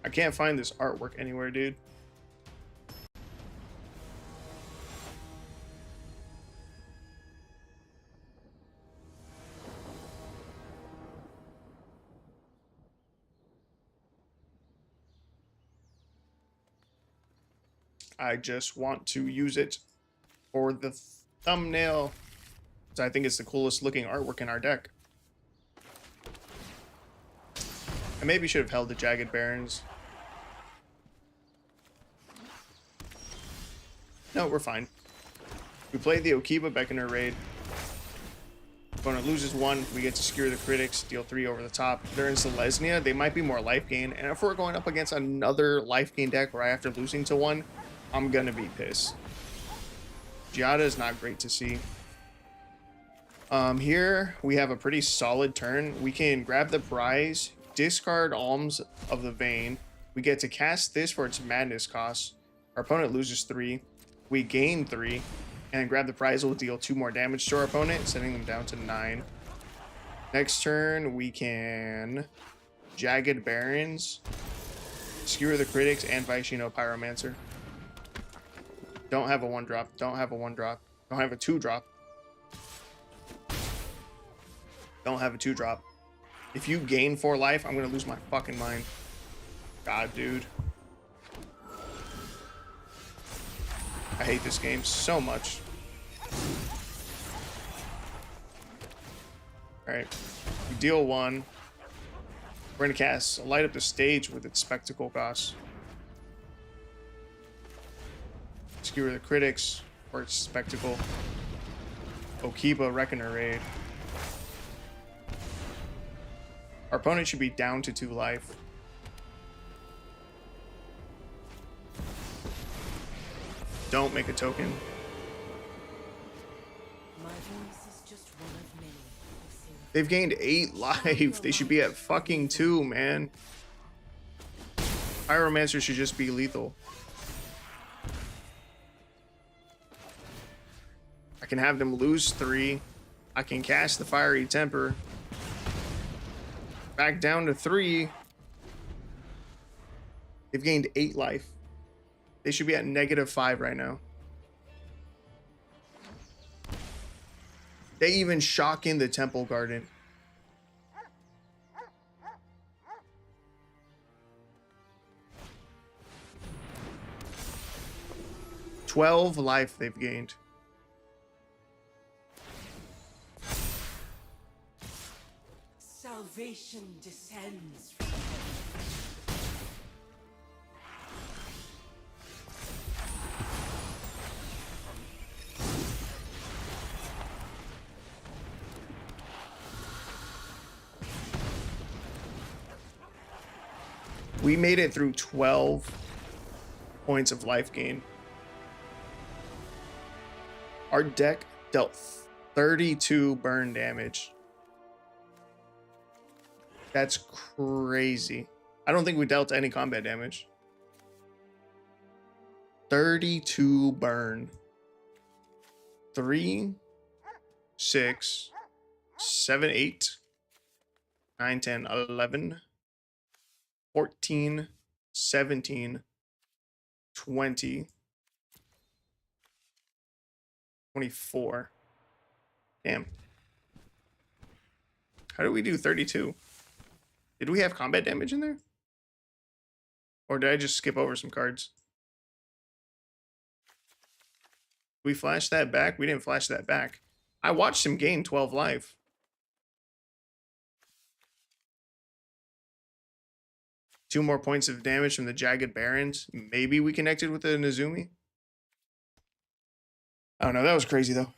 I can't find this artwork anywhere, dude. I just want to use it for the thumbnail. So I think it's the coolest looking artwork in our deck. I maybe should have held the Jagged Barrens. No, we're fine. We play the Okiba Beckoner raid. Opponent loses 1, we get to skewer the critics, deal 3 over the top. They're in Selesnya, they might be more life gain, and if we're going up against another life gain deck where after losing to 1, I'm gonna be pissed. Giada is not great to see. Here we have a pretty solid turn. We can grab the prize, discard Alms of the Vein. We get to cast this for its madness cost. Our opponent loses 3. We gain 3. And grab the prize will deal 2 more damage to our opponent, sending them down to 9. Next turn, we can Jagged Barrens, Skewer the Critics, and Viashino Pyromancer. Don't have a 1-drop. Don't have a 1-drop. Don't have a 2-drop. Don't have a 2-drop. If you gain 4 life, I'm gonna lose my fucking mind. God, dude. I hate this game so much. Alright. We deal 1. We're gonna cast Light Up the Stage with its Spectacle cost. Skewer the Critics for its Spectacle. Okiba Reckoner Raid. Our opponent should be down to 2 life. Don't make a token. My voice is just one of many. They've gained 8 life. They should be at fucking 2, man. Pyromancer should just be lethal. I can have them lose 3. I can cast the Fiery Temper. Back down to 3. They've gained 8 life. They should be at -5 right now. They even shock in the Temple Garden. 12 life they've gained. Salvation descends. We made it through 12 points of life gain. Our deck dealt 32 burn damage. That's crazy. I don't think we dealt any combat damage. 32 burn. 3, 6, 7, 8, 9, 10, 11, 14, 17, 20, 24. Damn. How did we do 32? Did we have combat damage in there? Or did I just skip over some cards? We flashed that back? We didn't flash that back. I watched him gain 12 life. Two more points of damage from the Jagged Barons. Maybe we connected with the Nezumi. I don't know. That was crazy, though.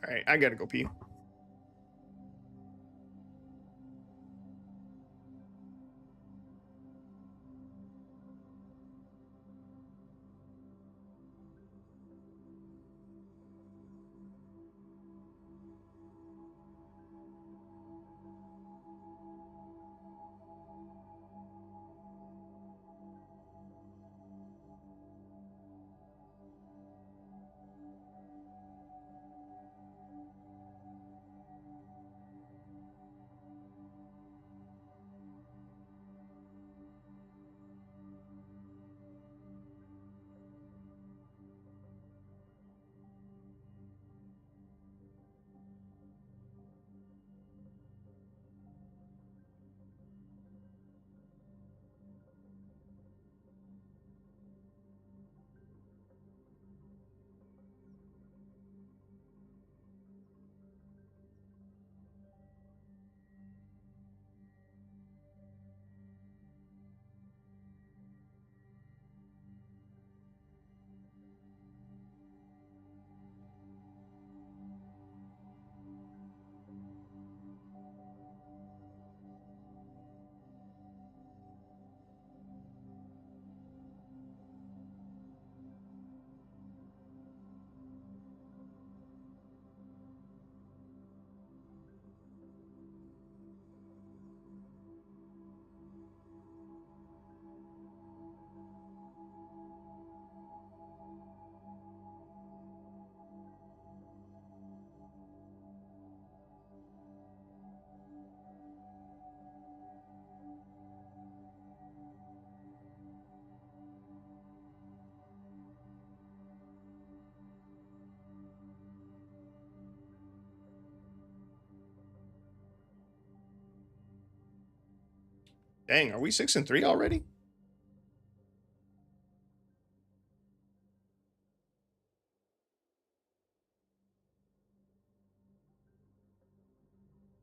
All right, I gotta go pee. Dang, are we 6-3 already?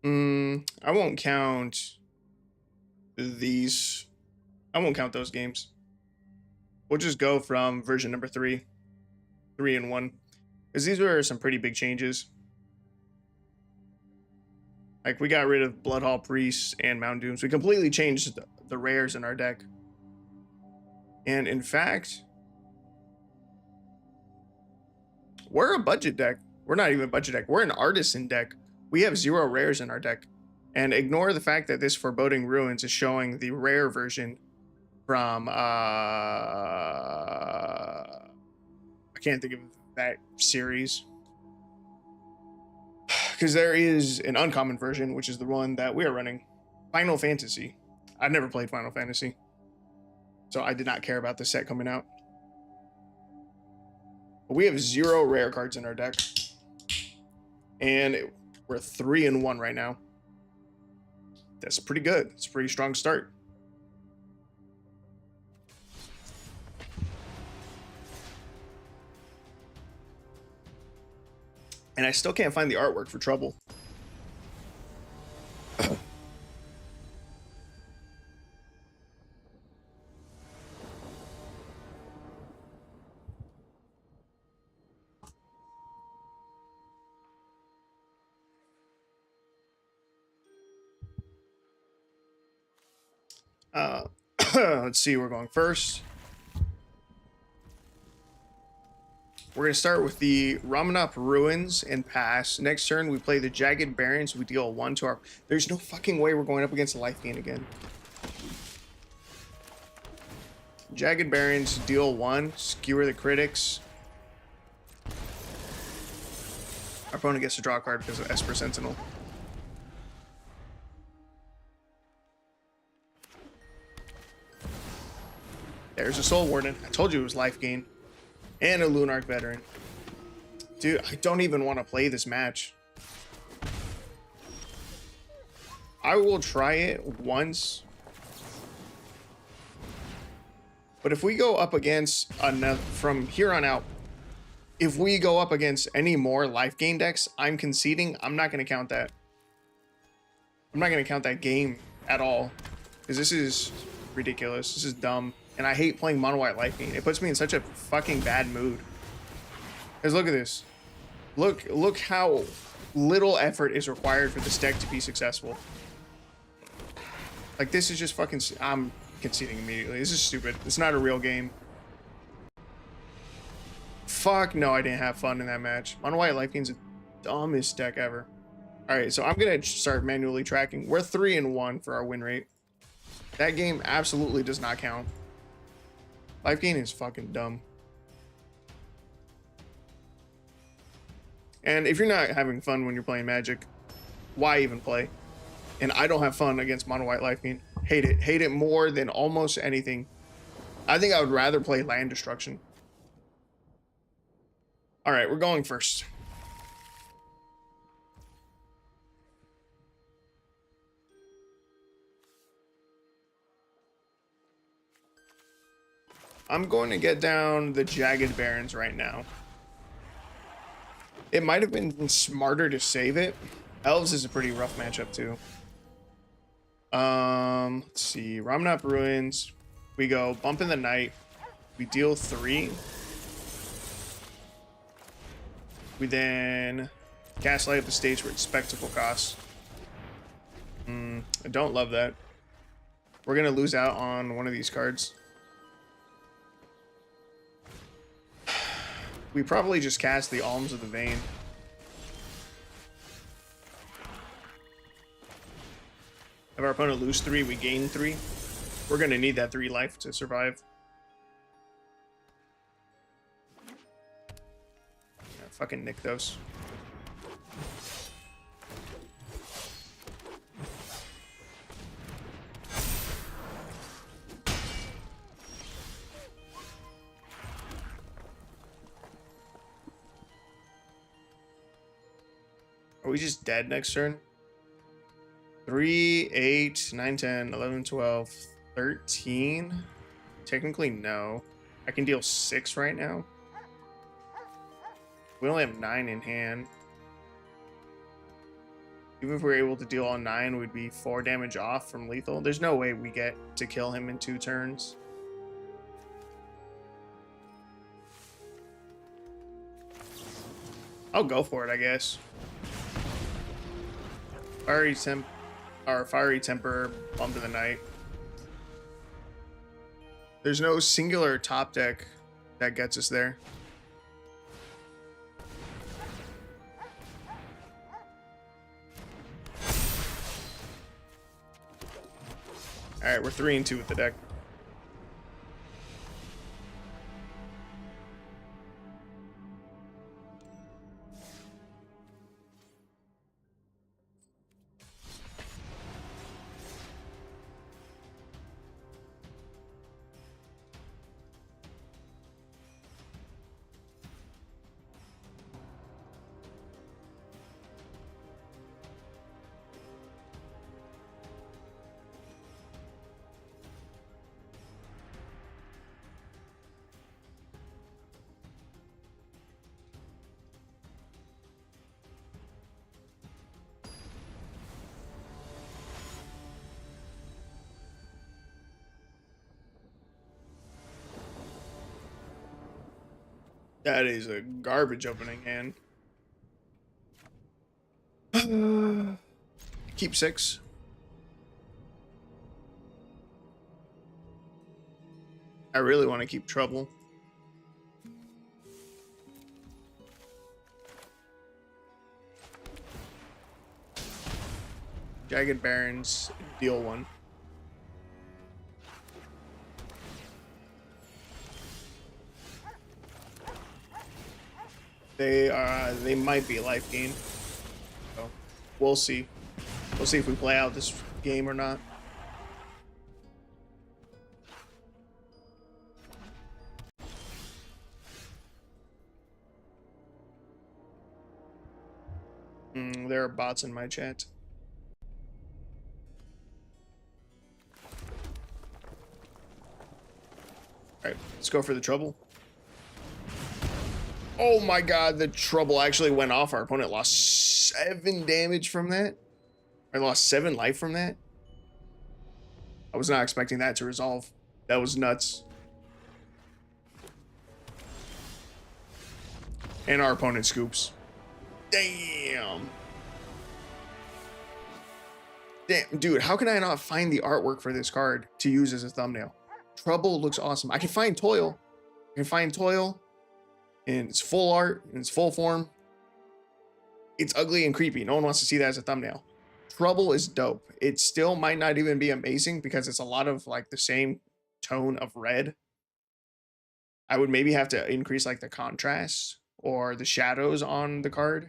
I won't count these. I won't count those games. We'll just go from version number 3, 3-1, because these were some pretty big changes. Like, we got rid of Bloodhall Priests and Mound Dooms. We completely changed the rares in our deck. And in fact, we're a budget deck. We're not even a budget deck. We're an artisan deck. We have 0 rares in our deck. And ignore the fact that this Foreboding Ruins is showing the rare version from, I can't think of that series. Because there is an uncommon version, which is the one that we are running. Final Fantasy. I've never played Final Fantasy, so I did not care about the set coming out. But we have 0 rare cards in our deck. And we're 3-1 right now. That's pretty good. It's a pretty strong start. And I still can't find the artwork for Trouble. Let's see, we're going first. We're going to start with the Ramanop Ruins and pass. Next turn, we play the Jagged Barrens. We deal 1 to our... There's no fucking way we're going up against a life gain again. Jagged Barrens, deal 1. Skewer the critics. Our opponent gets to draw a card because of Esper Sentinel. There's a Soul Warden. I told you it was life gain. And a Lunarch Veteran. Dude, I don't even want to play this match. I will try it once. But if we go up against another, from here on out, if we go up against any more life gain decks, I'm conceding. I'm not going to count that. I'm not going to count that game at all. Because this is ridiculous. This is dumb. And I hate playing mono white life gain. It puts me in such a fucking bad mood. Because look at this. Look how little effort is required for this deck to be successful. Like, this is just fucking... I'm conceding immediately. This is stupid. It's not a real game. Fuck no, I didn't have fun in that match. Mono white life gain's the dumbest deck ever. Alright, so I'm going to start manually tracking. We're 3-1 for our win rate. That game absolutely does not count. Life gain is fucking dumb. And if you're not having fun when you're playing Magic, why even play? And I don't have fun against mono white life gain. Hate it. Hate it more than almost anything. I think I would rather play land destruction. Alright, we're going first. I'm going to get down the Jagged Barrens right now. It might have been smarter to save it. Elves is a pretty rough matchup too. Let's see. Ramanop Ruins. We go Bump in the Night. We deal 3. We then cast Light Up the Stage for its Spectacle cost. I don't love that. We're going to lose out on one of these cards. We probably just cast the Alms of the Vein. Have our opponent lose 3, we gain 3. We're going to need that 3 life to survive. Yeah, fucking Nykthos. Are we just dead next turn? 3, 8, 9, 10, 11, 12, 13? Technically, no. I can deal 6 right now. We only have 9 in hand. Even if we were able to deal all 9, we'd be 4 damage off from lethal. There's no way we get to kill him in 2 turns. I'll go for it, I guess. Fiery Temper, Bump in the Night. There's no singular top deck that gets us there. Alright, we're 3-2 with the deck. That is a garbage opening hand. Keep 6. I really want to keep Trouble. Jagged Barons, deal 1. They might be life gain. So we'll see. We'll see if we play out this game or not. There are bots in my chat. Alright, let's go for the Trouble. Oh my god, the Trouble actually went off. Our opponent lost 7 damage from that. I lost 7 life from that. I was not expecting that to resolve. That was nuts. And our opponent scoops. Damn. Damn, dude, how can I not find the artwork for this card to use as a thumbnail? Trouble looks awesome. I can find Toil. I can find Toil in its full art, in its full form. It's ugly and creepy. No one wants to see that as a thumbnail. Trouble is dope. It still might not even be amazing because it's a lot of like the same tone of red. I would maybe have to increase like the contrast or the shadows on the card.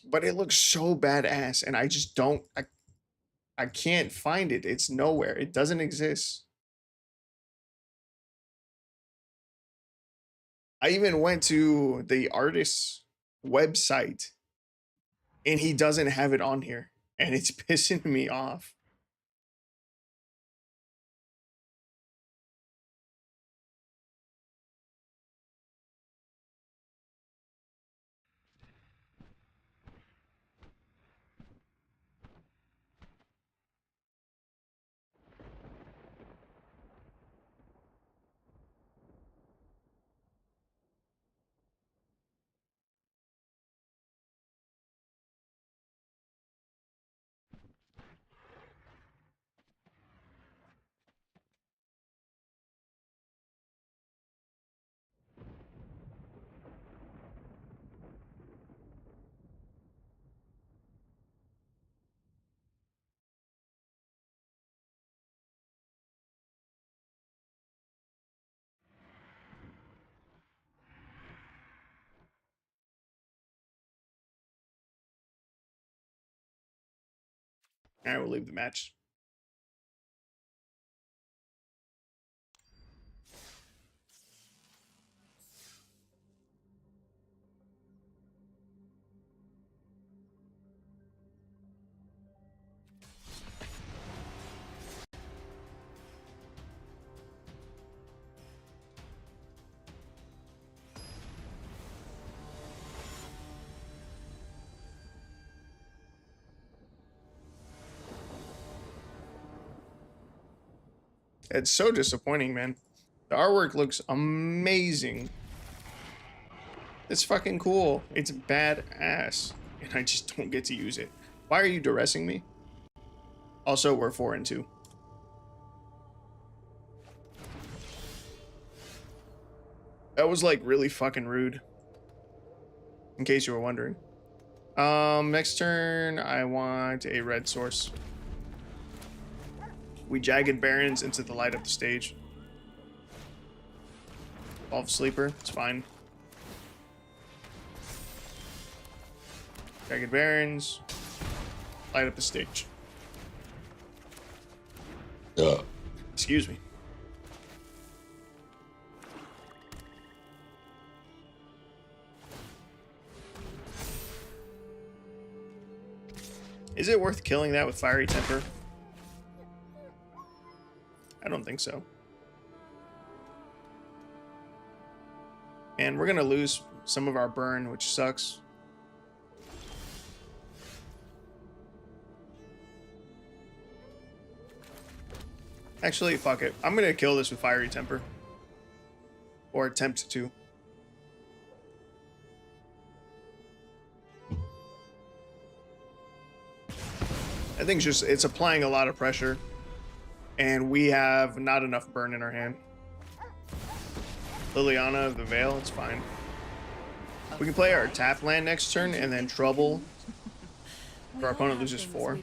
But it looks so badass and I just don't, I can't find it. It's nowhere. It doesn't exist. I even went to the artist's website and he doesn't have it on here and it's pissing me off. I will leave the match. It's so disappointing, man. The artwork looks amazing. It's fucking cool. It's badass. And I just don't get to use it. Why are you duressing me? Also, we're 4-2. That was like really fucking rude. In case you were wondering. Next turn, I want a red source. We Jagged Barons into the light up the stage. Evolve Sleeper, it's fine. Jagged Barons, light up the stage. Excuse me. Is it worth killing that with Fiery Temper? I don't think so. And we're gonna lose some of our burn, which sucks. Actually, fuck it. I'm gonna kill this with Fiery Temper. Or attempt to. I think it's applying a lot of pressure, and we have not enough burn in our hand. Liliana of the Veil, it's fine. We can play our tap land next turn and then trouble. Our opponent loses 4.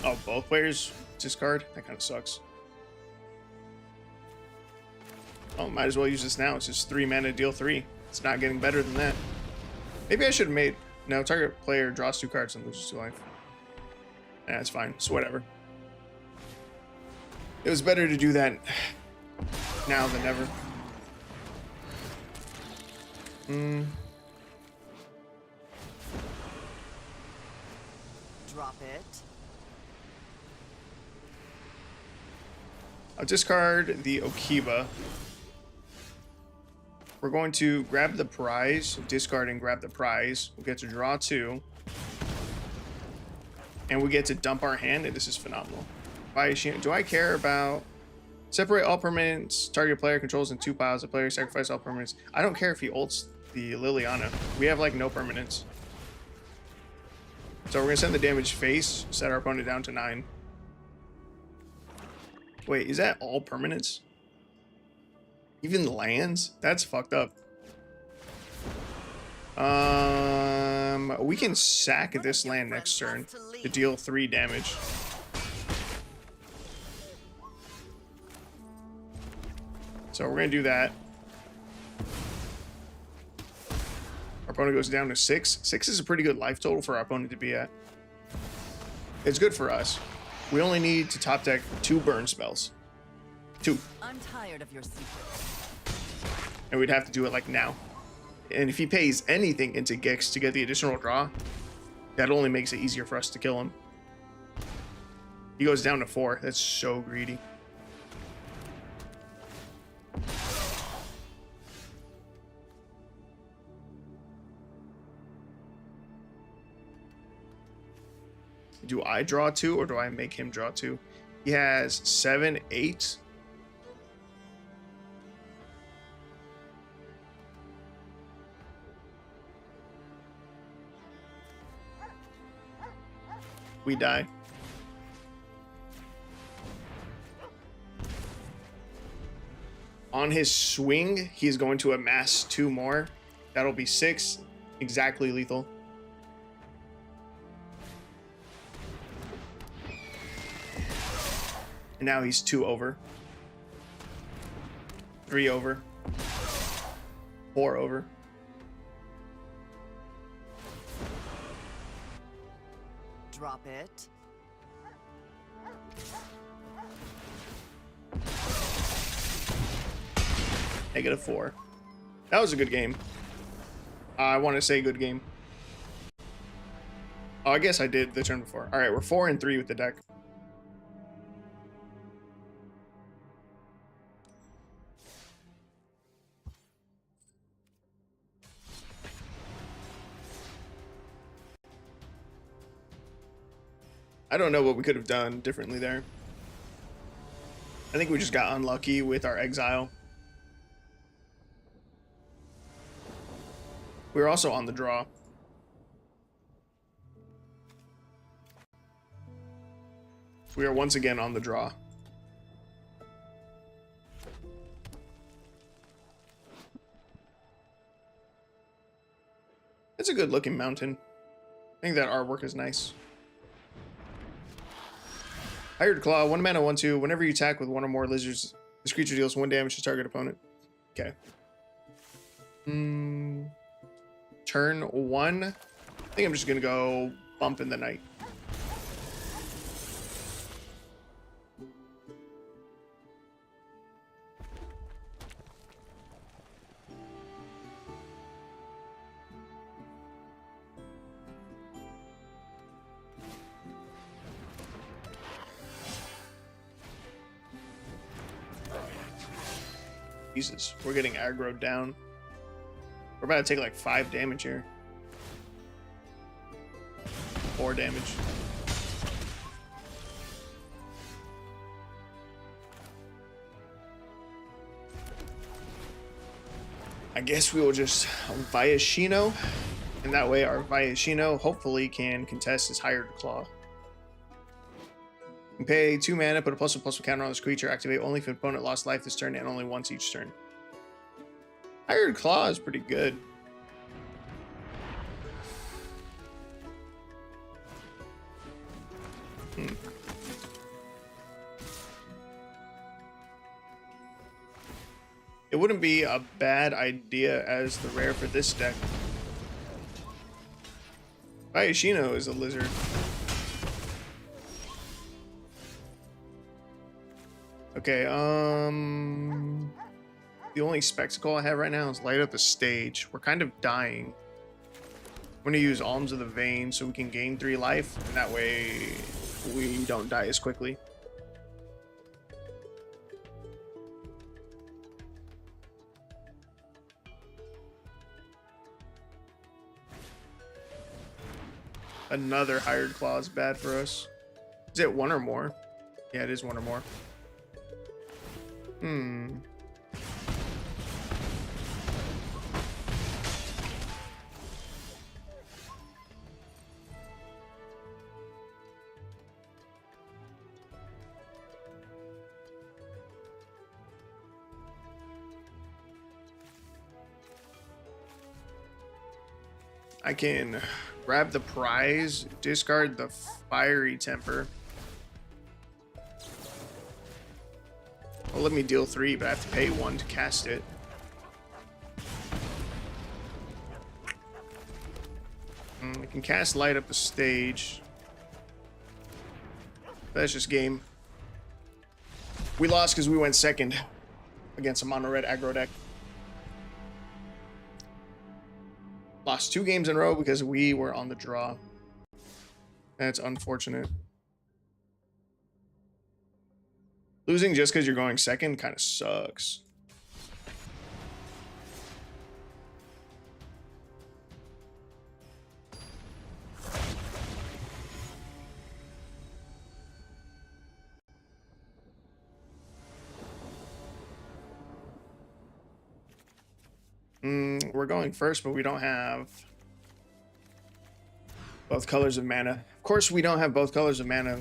Oh, both players discard? That kind of sucks. Oh, might as well use this now. It's just 3 mana, deal 3. It's not getting better than that. Maybe I should have made... No, target player draws 2 cards and loses 2 life. Yeah, it's fine. It's whatever. It was better to do that now than never. Drop it. I'll discard the Okiba. We're going to grab the prize, discard and grab the prize. We'll get to draw 2. And we get to dump our hand, and this is phenomenal. Do I care about... Separate all permanents. Target player controls in 2 piles. The player sacrifice all permanents. I don't care if he ults the Liliana. We have, like, no permanents. So we're going to send the damage face, set our opponent down to 9. Wait, is that all permanents? Even the lands? That's fucked up. We can sack this land next turn to deal 3 damage. So we're gonna do that. Our opponent goes down to 6. 6 is a pretty good life total for our opponent to be at. It's good for us. We only need to top deck 2 burn spells. 2. I'm tired of your secrets. And we'd have to do it like now. And if he pays anything into Gix to get the additional draw, that only makes it easier for us to kill him. He goes down to 4. That's so greedy. Do I draw 2 or do I make him draw 2? He has 7, 8. We die. On his swing, he's going to amass 2 more. That'll be 6. Exactly lethal. And now he's 2 over. 3 over. 4 over. Drop it. -4. That was a good game. I want to say good game. Oh, I guess I did the turn before. All right, we're 4 and 3 with the deck. I don't know what we could have done differently there. I think we just got unlucky with our exile. We were also on the draw. We are once again on the draw. It's a good looking mountain. I think that artwork is nice. Hired Claw, 1 mana, 1/2. Whenever you attack with 1 or more lizards, this creature deals 1 damage to target opponent. Okay. Turn 1. I think I'm just gonna go bump in the night. Jesus, we're getting aggroed down. We're about to take like 5 damage here. 4 damage. I guess we will just via Shino And that way our Viashino hopefully can contest his hired claw. You can pay 2 mana, put a +1/+1 counter on this creature, activate only if the opponent lost life this turn and only once each turn. Hired claw is pretty good. It wouldn't be a bad idea as the rare for this deck. Viashino is a lizard. Okay, the only spectacle I have right now is light up the stage. We're kind of dying. I'm gonna use Alms of the Vein so we can gain 3 life, and that way we don't die as quickly. Another hired claw is bad for us. Is it 1 or more? Yeah, it is 1 or more. I can grab the prize, discard the fiery temper. Well, let me deal 3, but I have to pay 1 to cast it. I can cast light up the stage. That's just game. We lost because we went second against a mono red aggro deck. Lost 2 games in a row because we were on the draw. That's unfortunate. Losing just because you're going second kind of sucks. We're going first, but we don't have both colors of mana. Of course, we don't have both colors of mana.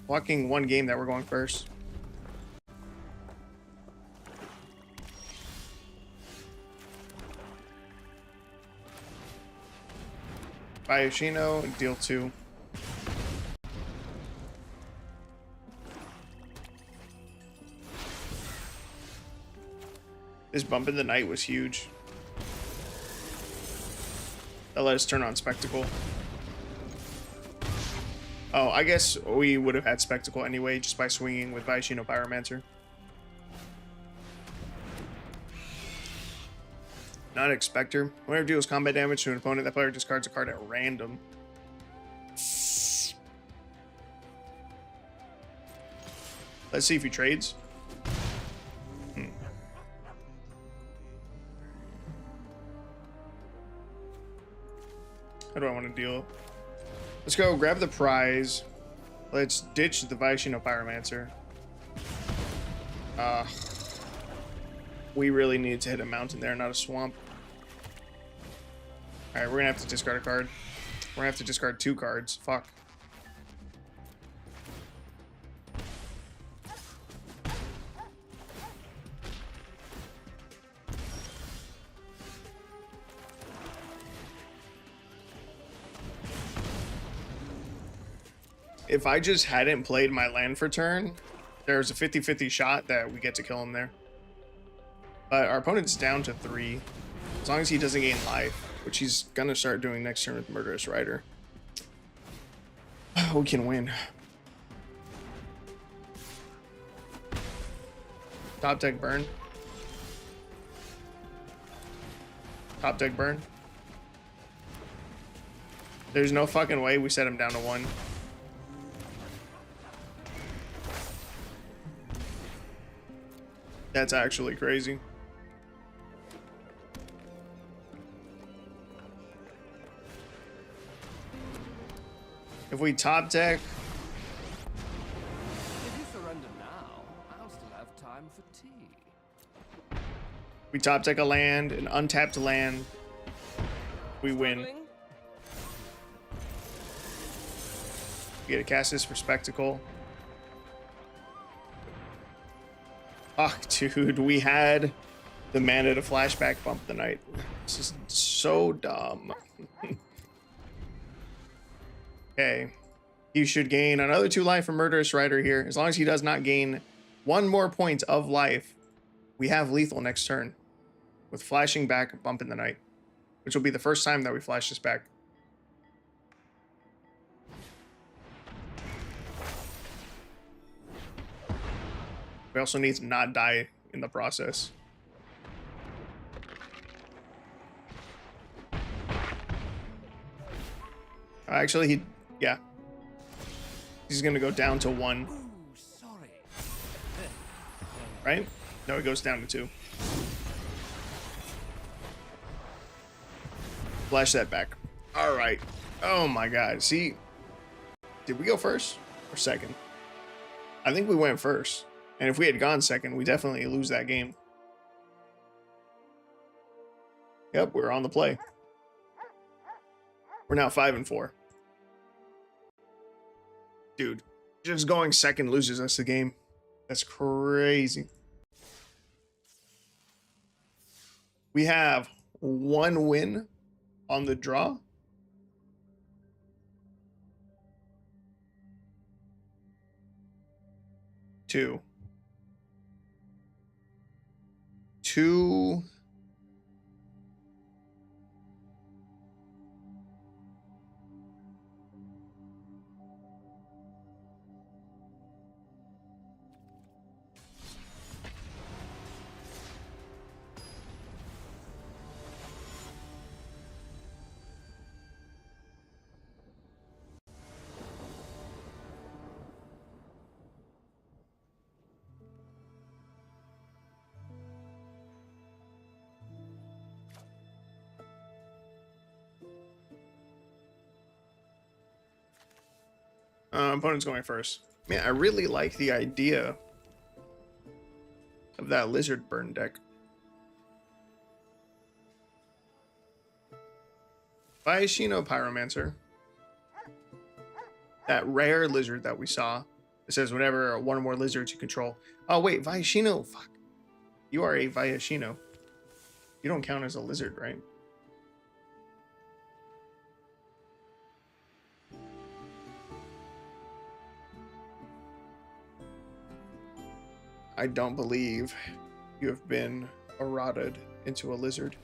Walking 1 game that we're going first. Viashino and deal 2. This bump in the night was huge. That let us turn on Spectacle. Oh, I guess we would have had Spectacle anyway just by swinging with Viashino Pyromancer. Not Expector. Whenever it deals combat damage to an opponent, that player discards a card at random. Let's see if he trades. How do I want to deal? Let's go grab the prize. Let's ditch the Viashino Pyromancer. We really need to hit a mountain there, not a swamp. Alright, we're gonna have to discard a card. We're gonna have to discard 2 cards. Fuck. If I just hadn't played my land for turn, there's a 50-50 shot that we get to kill him there. But our opponent's down to 3. As long as he doesn't gain life, which he's gonna start doing next turn with Murderous Rider, we can win. Top deck burn. Top deck burn. There's no fucking way we set him down to 1. That's actually crazy. If we top deck, If you surrender now, I'll still have time for tea. we top deck a land, an untapped land, we win. Struggling? We get to cast this for spectacle. Fuck, dude, we had the mana to flashback bump the night. This is so dumb. Okay. He should gain another 2 life from Murderous Rider here. As long as he does not gain 1 more point of life, we have lethal next turn with flashing back bump in the night, which will be the first time that we flash this back. We also need to not die in the process. Actually, yeah. He's gonna go down to 1. Ooh, sorry. Right? No, it goes down to 2. Flash that back. All right. Oh my God. See, did we go first or second? I think we went first. And if we had gone second, we definitely lose that game. Yep, we're on the play. We're now 5-4. Dude, just going second loses us the game. That's crazy. We have 1 win on the draw. Two. Opponent's going first. Man, I really like the idea of that lizard burn deck. Viashino Pyromancer. That rare lizard that we saw. It says whenever 1 or more lizards you control. Oh wait, Viashino. Fuck. You are a Viashino. You don't count as a lizard, right? I don't believe you have been eroded into a lizard.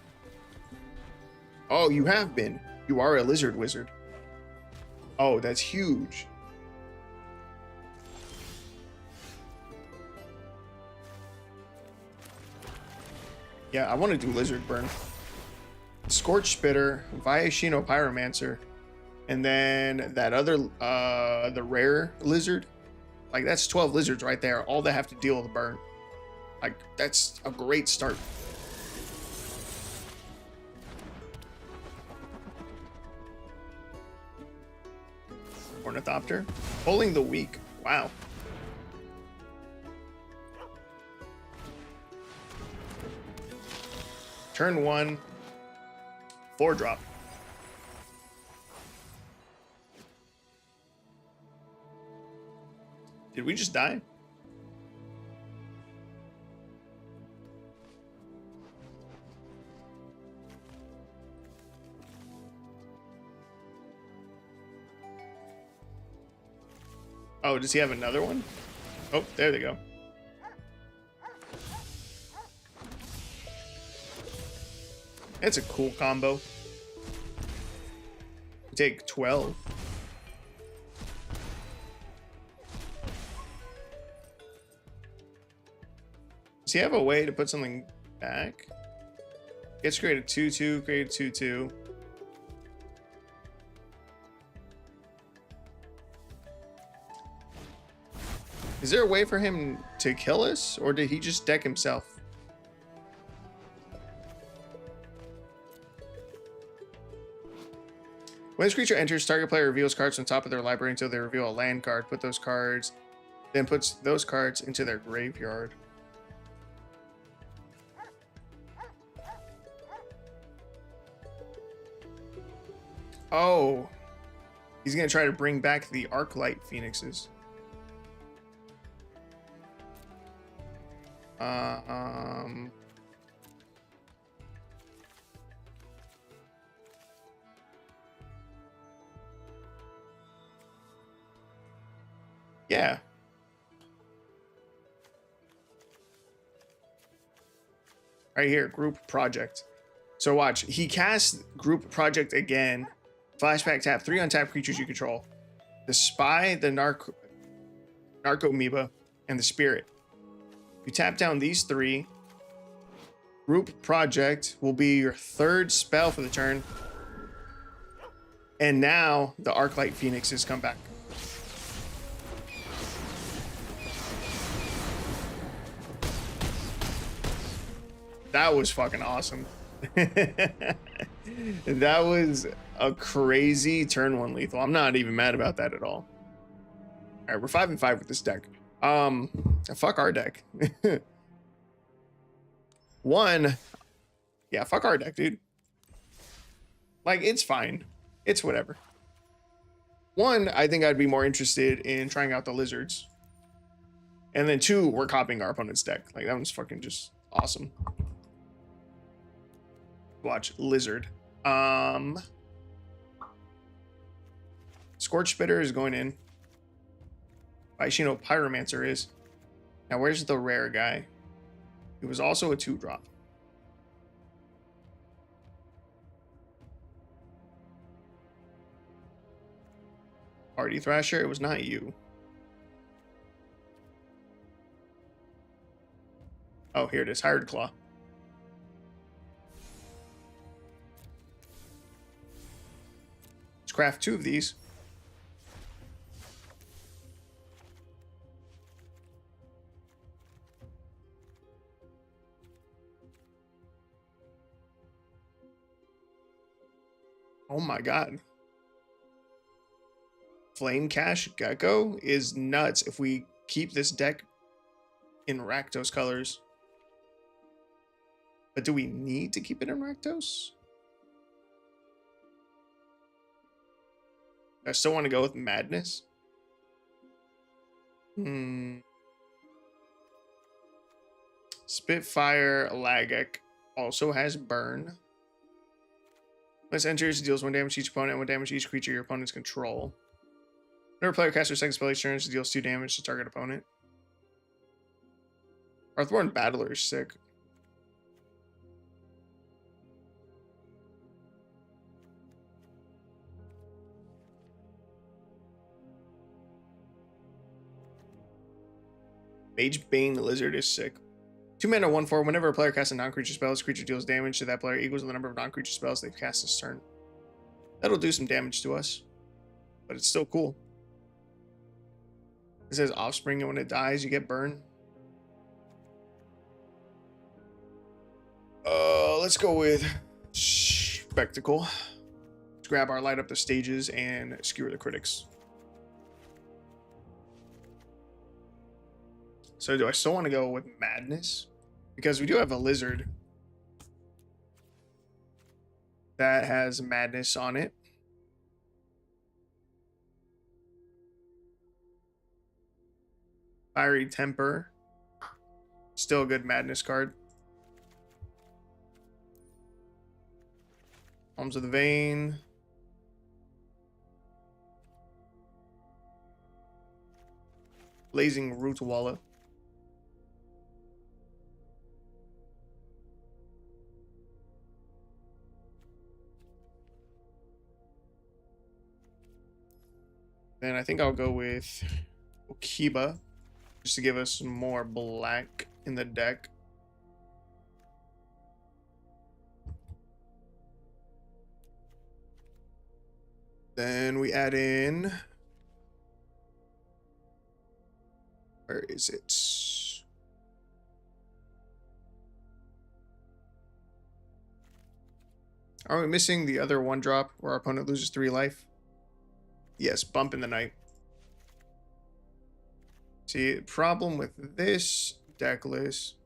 Oh, you have been. You are a lizard wizard. Oh, that's huge. Yeah, I want to do lizard burn. Scorch Spitter, Viashino Pyromancer, and then that other, the rare lizard. Like, that's 12 lizards right there. All they have to deal with a burn. Like, that's a great start. Ornithopter. Pulling the weak. Wow. Turn 1. 4-drop. Did we just die? Oh, does he have another one? Oh, there they go. It's a cool combo. We take 12. Does he have a way to put something back? Gets created 2/2, created 2/2. Is there a way for him to kill us, or did he just deck himself? When this creature enters, target player reveals cards on top of their library until they reveal a land card. Put those cards, then puts those cards into their graveyard. Oh. He's gonna try to bring back the Arclight Phoenixes. Yeah. Right here, group project. So watch, he casts group project again. Flashback tap 3 untapped creatures you control. The spy, the narco amoeba, and the spirit. You tap down these 3. Group project will be your 3rd spell for the turn. And now the Arclight Phoenixes come back. That was fucking awesome. That was a crazy turn 1 lethal. I'm not even mad about that at all. All right, we're 5-5 with this deck. Fuck our deck. Yeah, fuck our deck, dude. Like, it's fine. It's whatever. 1, I think I'd be more interested in trying out the lizards. And then 2, we're copying our opponent's deck. Like, that one's fucking just awesome. Watch, lizard. Scorch Spitter is going in. Vaishino Pyromancer is. Now, where's the rare guy? It was also a 2-drop. Party Thrasher, it was not you. Oh, here it is. Hired Claw. Let's craft 2 of these. Oh my god. Flame Cash Gecko is nuts if we keep this deck in Rakdos colors. But do we need to keep it in Rakdos? I still want to go with Madness. Spitfire Lagek also has Burn. This enters, deals 1 damage to each opponent and 1 damage to each creature your opponents control. Whenever player casts their second spell each turn, it deals 2 damage to target opponent. Earthborn Battler is sick. Mage Bane Lizard is sick. 2 mana, 1/4. Whenever a player casts a non-creature spell, this creature deals damage to that player equals the number of non-creature spells they've cast this turn. That'll do some damage to us, but it's still cool. It says Offspring, and when it dies, you get Burn. Let's go with Spectacle. Let's grab our Light Up the Stages and Skewer the Critics. So do I still want to go with Madness? Because we do have a Lizard that has Madness on it. Fiery Temper. Still a good Madness card. Palms of the Vein. Blazing Rootwalla. Then I think I'll go with Okiba, just to give us some more black in the deck. Then we add in... Where is it? Are we missing the other 1-drop where our opponent loses 3 life? Yes, Bump in the Night. See, problem with this deck list.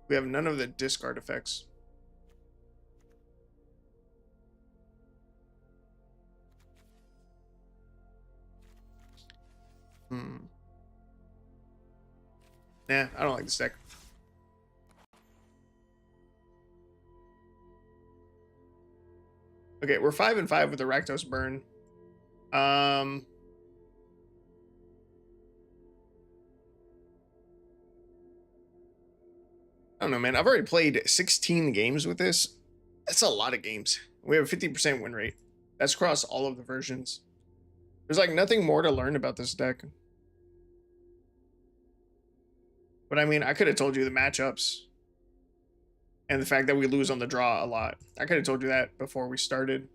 We have none of the discard effects. Nah, I don't like this deck. Okay, we're 5-5 with the Rakdos burn. I don't know, man. I've already played 16 games with this. That's a lot of games. We have a 50% win rate. That's across all of the versions. There's like nothing more to learn about this deck. But I mean, I could have told you the matchups and the fact that we lose on the draw a lot. I could have told you that before we started.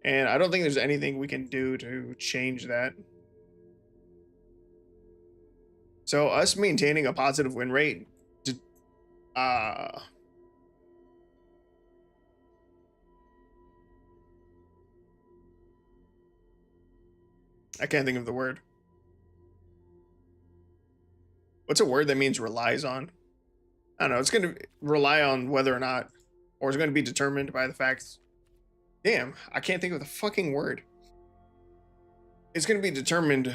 And I don't think there's anything we can do to change that. So us maintaining a positive win rate, I can't think of the word. What's a word that means relies on? I don't know. It's going to rely on whether or not, or it's going to be determined by the facts. Damn, I can't think of the fucking word. It's going to be determined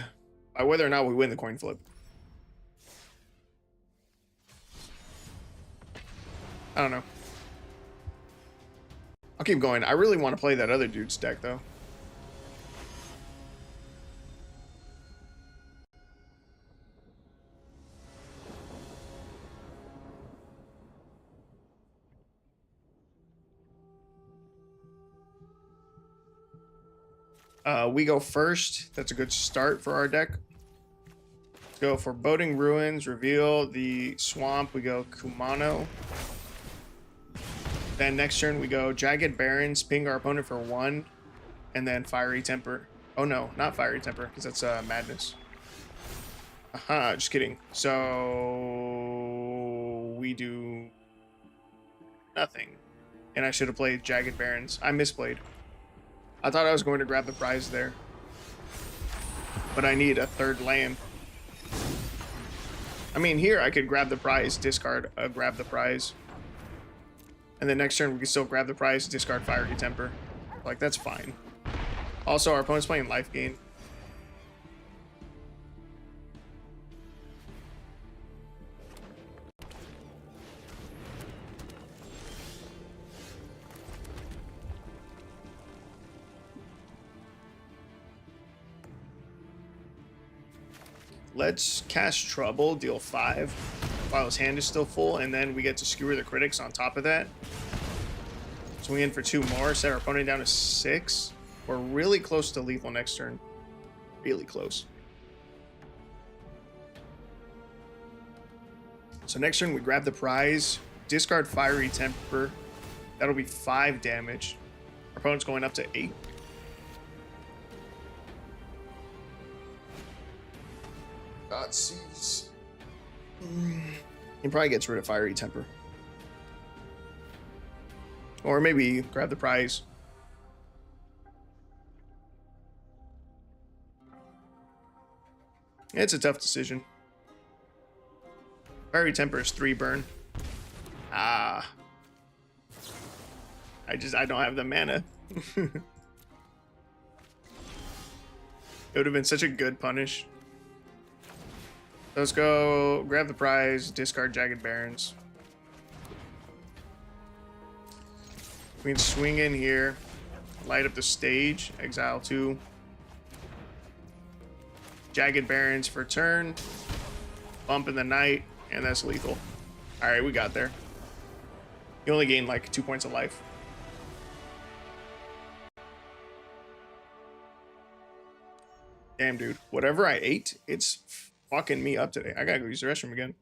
by whether or not we win the coin flip. I don't know. I'll keep going. I really want to play that other dude's deck, though. We go first. That's a good start for our deck. Let's go for Boating Ruins. Reveal the swamp. We go Kumano. Then next turn we go Jagged Barrens. Ping our opponent for 1. And then Fiery Temper. Oh no, not Fiery Temper, because that's Madness. Aha, just kidding. So we do nothing. And I should have played Jagged Barrens. I misplayed. I thought I was going to grab the prize there. But I need a third land. I mean, here I could grab the prize, discard, grab the prize. And then next turn we can still grab the prize, discard Fiery Temper. Like, that's fine. Also, our opponent's playing life gain. Let's cast Trouble, deal 5 while his hand is still full, and then we get to skewer the critics on top of that. Swing in for 2 more, set our opponent down to 6. We're really close to lethal next turn. Really close. So next turn we grab the prize, discard Fiery Temper. That'll be 5 damage. Our opponent's going up to 8. God sees. He probably gets rid of Fiery Temper. Or maybe grab the prize. It's a tough decision. Fiery Temper is 3 burn. Ah. I don't have the mana. It would have been such a good punish. Let's go grab the prize, discard Jagged Barrens. We can swing in here, light up the stage, exile 2. Jagged Barrens for turn, bump in the night, and that's lethal. Alright, we got there. You only gain like 2 points of life. Damn, dude. Whatever I ate, it's fucking me up today. I gotta go use the restroom again.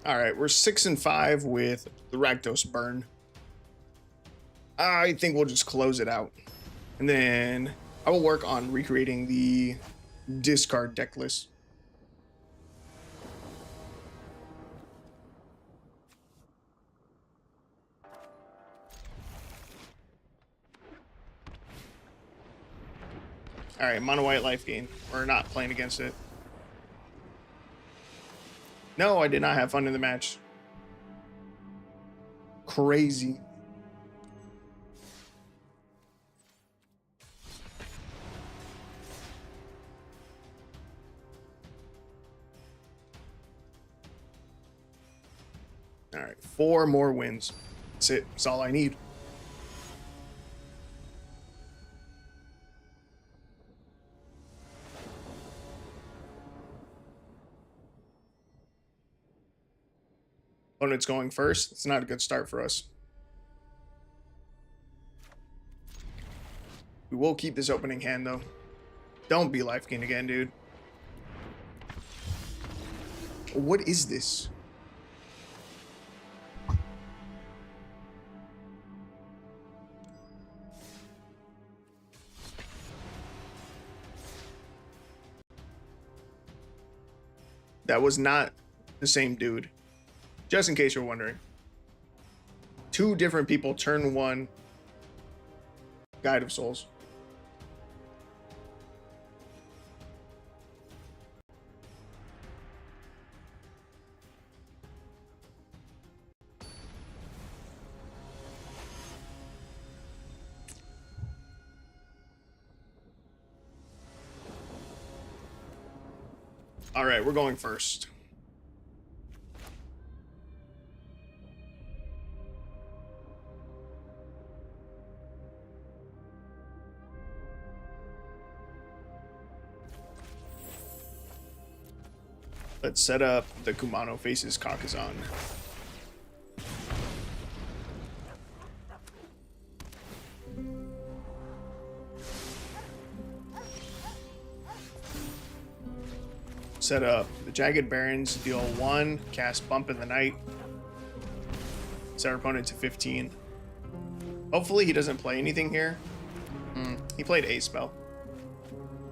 All right, we're 6-5 with the Rakdos burn. I think we'll just close it out. And then I will work on recreating the discard deck list. All right, mono white life gain. We're not playing against it. No, I did not have fun in the match. Crazy. All right, 4 more wins. That's it. That's all I need. Opponent's going first. It's not a good start for us. We will keep this opening hand, though. Don't be life gain again, dude. What is this? That was not the same dude. Just in case you're wondering. 2 different people, turn 1. Guide of Souls. All right, we're going first. Let's set up the Kumano faces Kakazan. Set up the Jagged Barons, deal 1, cast Bump in the Night. Set our opponent to 15. Hopefully he doesn't play anything here. He played a spell.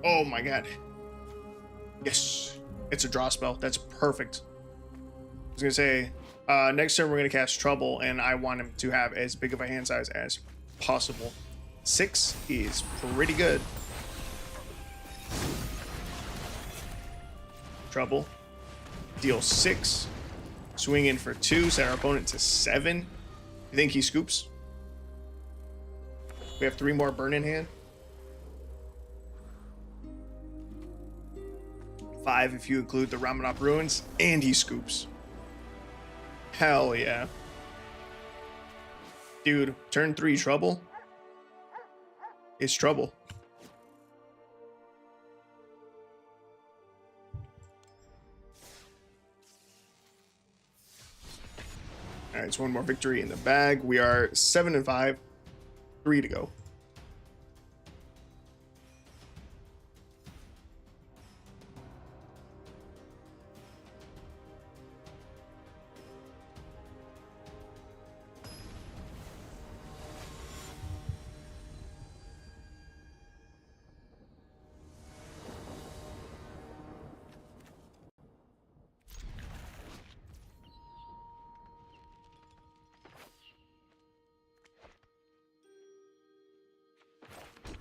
Oh my god. Yes. It's a draw spell. That's perfect. I was going to say, next turn we're going to cast Trouble, and I want him to have as big of a hand size as possible. 6 is pretty good. Trouble. Deal 6. Swing in for 2. Set our opponent to 7. You think he scoops? We have 3 more burn in hand. 5 if you include the Ramanop Ruins, and he scoops. Hell yeah. Dude, turn 3 Trouble is trouble. All right, it's 1 more victory in the bag. We are 7-5, 3 to go.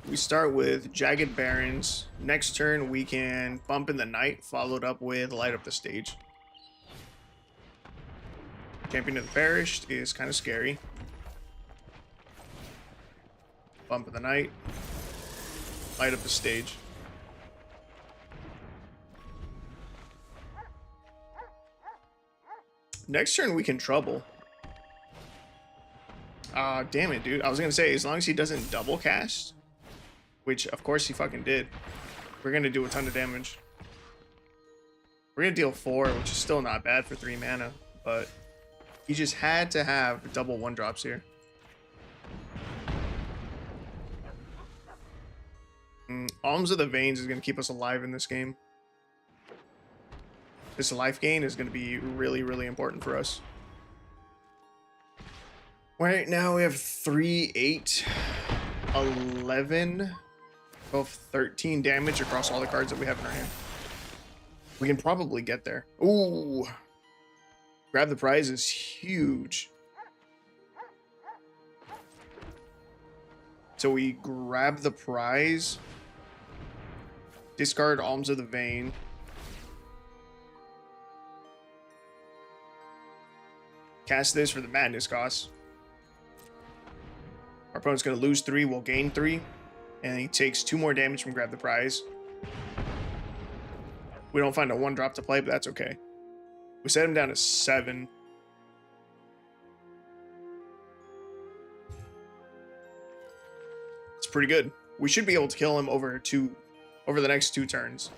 We start with Jagged Barons. Next turn, we can Bump in the Night, followed up with Light Up the Stage. Champion of the Perished is kind of scary. Bump in the Night. Light Up the Stage. Next turn, we can Trouble. Damn it, dude. I was going to say, as long as he doesn't double cast, which, of course, he fucking did. We're going to do a ton of damage. We're going to deal 4, which is still not bad for 3 mana. But he just had to have double 1-drops here. Alms of the Veins is going to keep us alive in this game. This life gain is going to be really, really important for us. Right now we have 3, 8, 11, 12, 13 damage across all the cards that we have in our hand. We can probably get there. Ooh. Grab the prize is huge. So we grab the prize. Discard Alms of the Vein. Cast this for the madness cost. Our opponent's going to lose 3, we'll gain 3. And he takes 2 more damage from grab the prize. We don't find a 1-drop to play, but that's okay. We set him down to 7. It's pretty good. We should be able to kill him over the next 2 turns.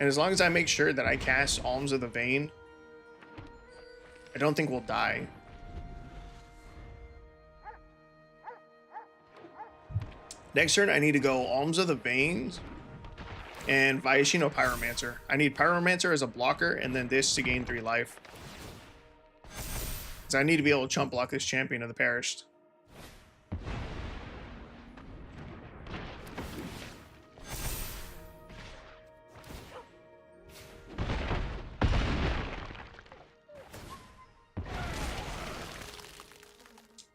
And as long as I make sure that I cast Alms of the Vein, I don't think we'll die. Next turn, I need to go Alms of the Veins and Viashino Pyromancer. I need Pyromancer as a blocker and then this to gain 3 life. Because I need to be able to chump block this Champion of the Perished.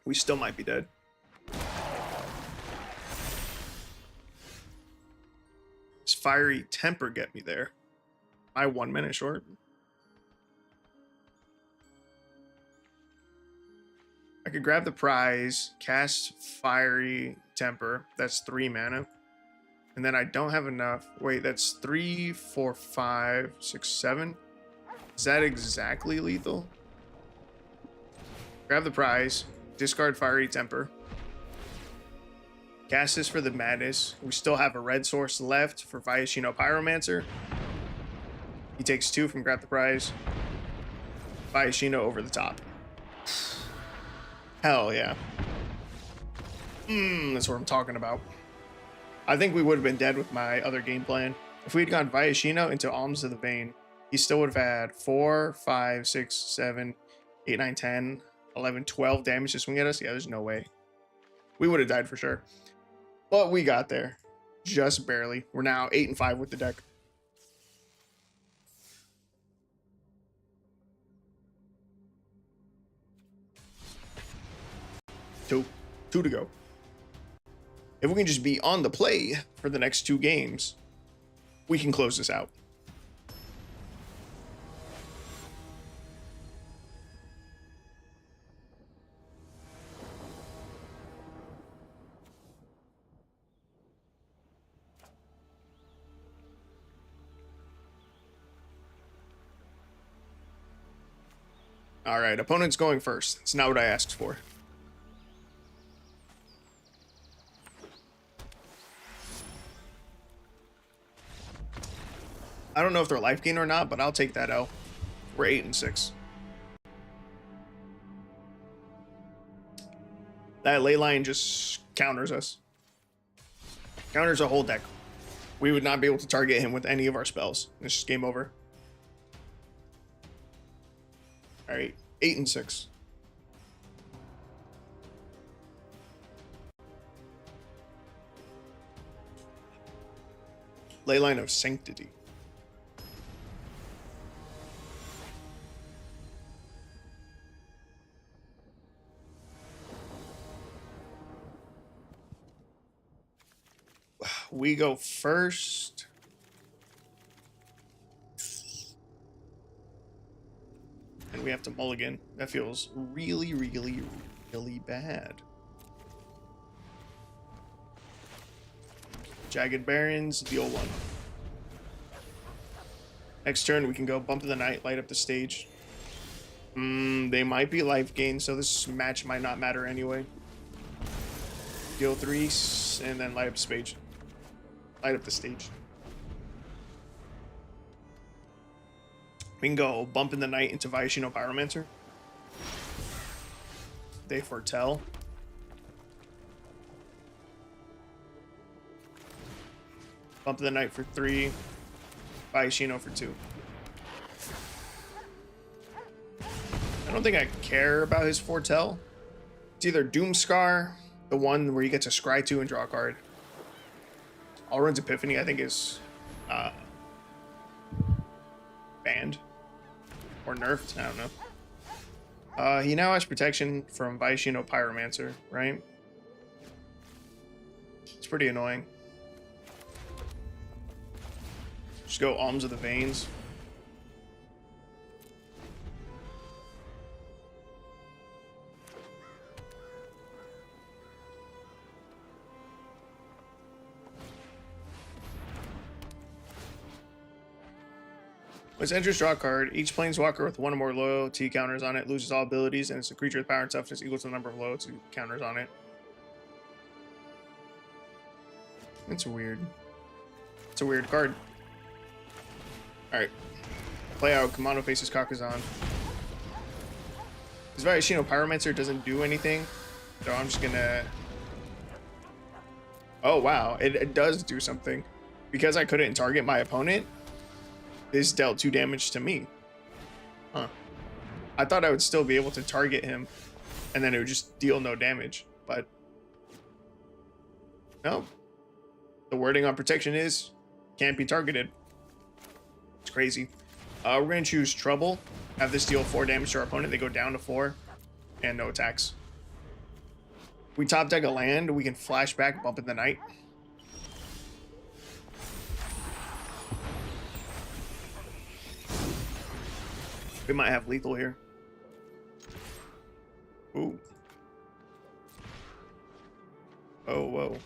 We still might be dead. Does Fiery Temper get me there? I 1 minute short. I could grab the prize, cast Fiery Temper. That's 3 mana. And then I don't have enough. Wait, that's 3, 4, 5, 6, 7. Is that exactly lethal? Grab the prize. Discard Fiery Temper. Cast this for the madness. We still have a red source left for Viashino Pyromancer. He takes 2 from grab the prize. Viashino over the top. Hell yeah. That's what I'm talking about. I think we would have been dead with my other game plan. If we'd gone Viashino into Alms of the Vein, he still would have had 4, 5, 6, 7, 8, 9, 10, 11, 12 damage to swing at us. Yeah, there's no way. We would have died for sure. But we got there. Just barely. We're now 8 and 5 with the deck. Two to go. If we can just be on the play for the next 2 games, we can close this out. All right, opponent's going first. It's not what I asked for. I don't know if they're life gain or not, but I'll take that L. We're 8 and 6. That ley line just counters us. Counters a whole deck. We would not be able to target him with any of our spells. It's just game over. All right, 8 and 6. Leyline of Sanctity. We go first. And we have to mulligan. That feels really, really, really bad. Jagged Barrens, deal 1. Next turn, we can go Bump of the Night, light up the stage. They might be life gain, so this match might not matter anyway. Deal 3, and then light up stage. Light up the stage. We can go Bump in the Night into Viashino Pyromancer. They foretell. Bump of the Night for 3. Viashino for 2. I don't think I care about his foretell. It's either Doomscar, the one where you get to scry 2 and draw a card. Alrund's Epiphany, I think, is banned or nerfed. I don't know. He now has protection from Vaishino Pyromancer, right? It's pretty annoying. Just go Alms of the Veins. Let's enter draw a card. Each planeswalker with one or more loyalty counters on it loses all abilities, and it's a creature with power and toughness equal to the number of loyalty counters on it. It's weird. It's a weird card. Alright. Play out. Kamano faces Kakazan. This Vaishino Pyromancer doesn't do anything, so I'm just gonna... Oh, wow. It does do something. Because I couldn't target my opponent, this dealt 2 damage to me. Huh. I thought I would still be able to target him, and then it would just deal no damage, but... No. The wording on protection is, can't be targeted. It's crazy. We're going to choose Trouble. Have this deal 4 damage to our opponent. They go down to 4, and no attacks. We top deck a land, we can flashback Bump in the Night. We might have lethal here. Ooh. Oh, whoa.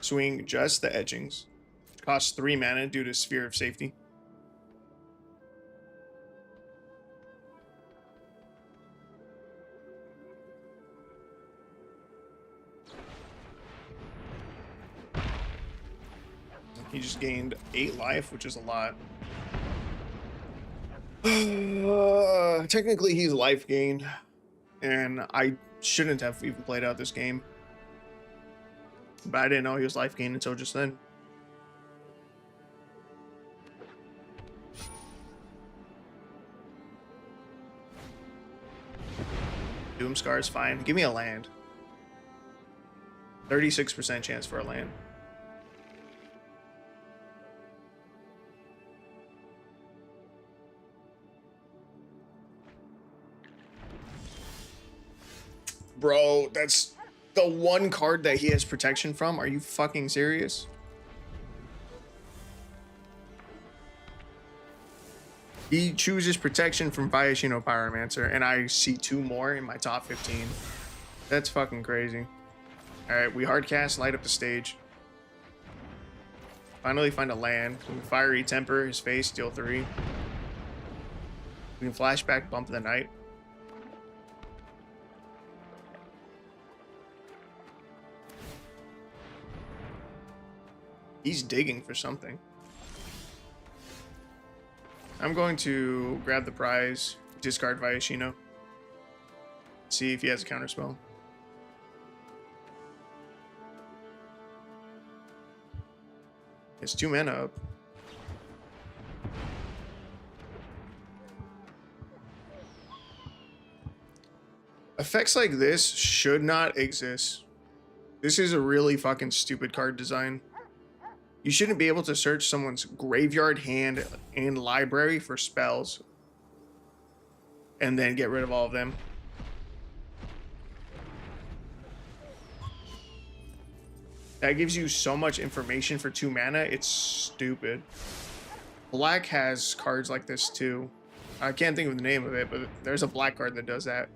Swing just the etchings. Costs 3 mana due to Sphere of Safety. He just gained 8 life, which is a lot. Technically, he's life gained, and I shouldn't have even played out this game. But I didn't know he was life gained until just then. Doomscar is fine. Give me a land. 36% chance for a land. Bro, that's the one card that he has protection from. Are you fucking serious? He chooses protection from Vaishino Pyromancer, and I see 2 more in my top 15. That's fucking crazy. Alright, we hardcast, light up the stage. Finally find a land. We can Fiery Temper his face, deal 3. We can flashback Bump of the Night. He's digging for something. I'm going to grab the prize, discard Vaishino. See if he has a counterspell. It's 2 mana up. Effects like this should not exist. This is a really fucking stupid card design. You shouldn't be able to search someone's graveyard, hand, and library for spells and then get rid of all of them. That gives you so much information for 2 mana, it's stupid. Black has cards like this too. I can't think of the name of it, but there's a black card that does that.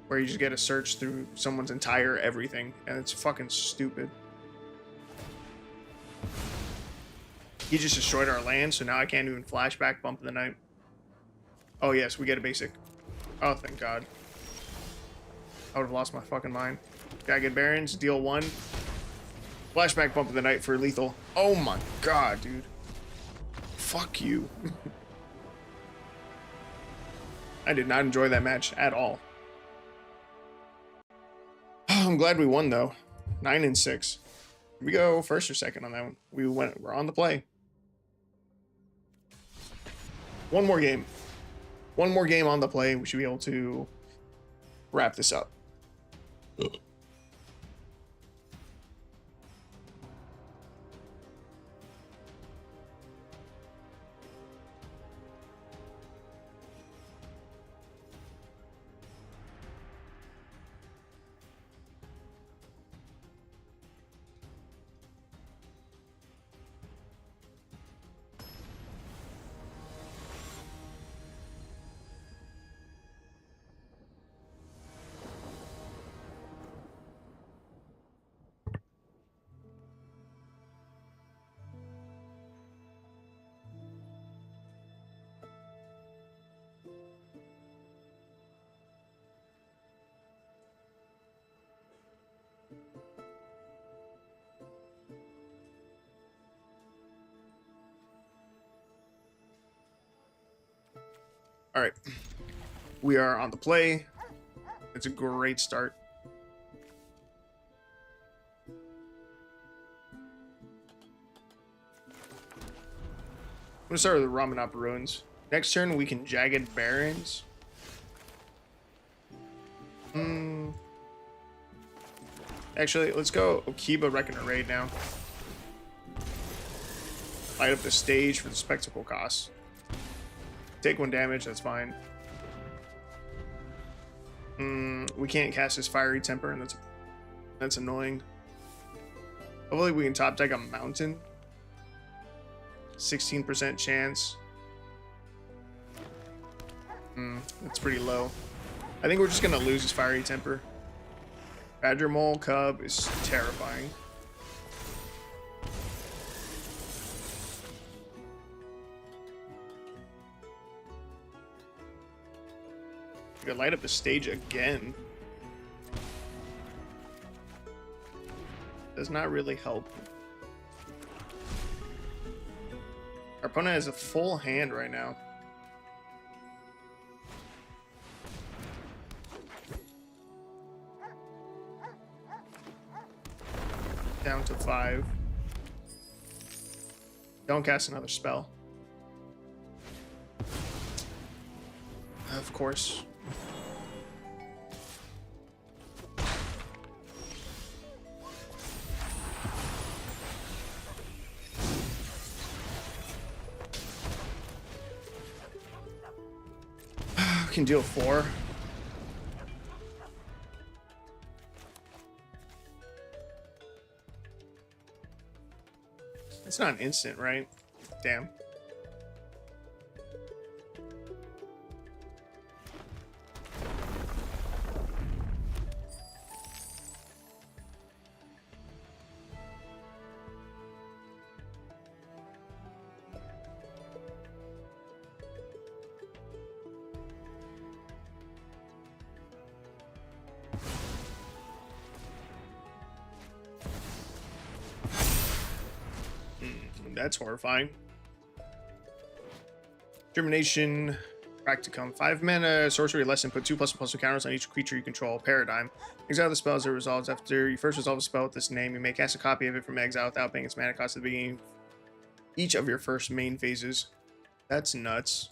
Where you just get a search through someone's entire everything, and it's fucking stupid. He just destroyed our land, so now I can't even flashback Bump of the Night. Oh yes, we get a basic. Oh, thank God. I would have lost my fucking mind. Jagged Barons, deal 1. Flashback Bump of the Night for lethal. Oh my God, dude. Fuck you. I did not enjoy that match at all. I'm glad we won though. 9-6. We go first or second on that one. We're on the play. One more game. One more game on the play. We should be able to wrap this up. All right, we are on the play. It's a great start. I'm gonna start with the Ramen Up Ruins. Next turn, we can Jagged Barrens. Actually, let's go Okiba Reckoner Raid now. Light up the stage for the spectacle cost. Take 1 damage, that's fine. We can't cast his Fiery Temper, and that's annoying. Hopefully we can top deck a Mountain. 16% chance. That's pretty low. I think we're just gonna lose his Fiery Temper. Badger Mole Cub is terrifying. We could light up the stage again. Does not really help. Our opponent has a full hand right now. Down to 5. Don't cast another spell. Of course. Can deal 4. It's not an instant, right? Damn. That's horrifying. Germination, Practicum, 5 mana, sorcery lesson. Put 2++2 counters on each creature you control. Paradigm. Exile the spell as it resolves. After you first resolve a spell with this name, you may cast a copy of it from exile without paying its mana cost at the beginning of each of your first main phases. That's nuts.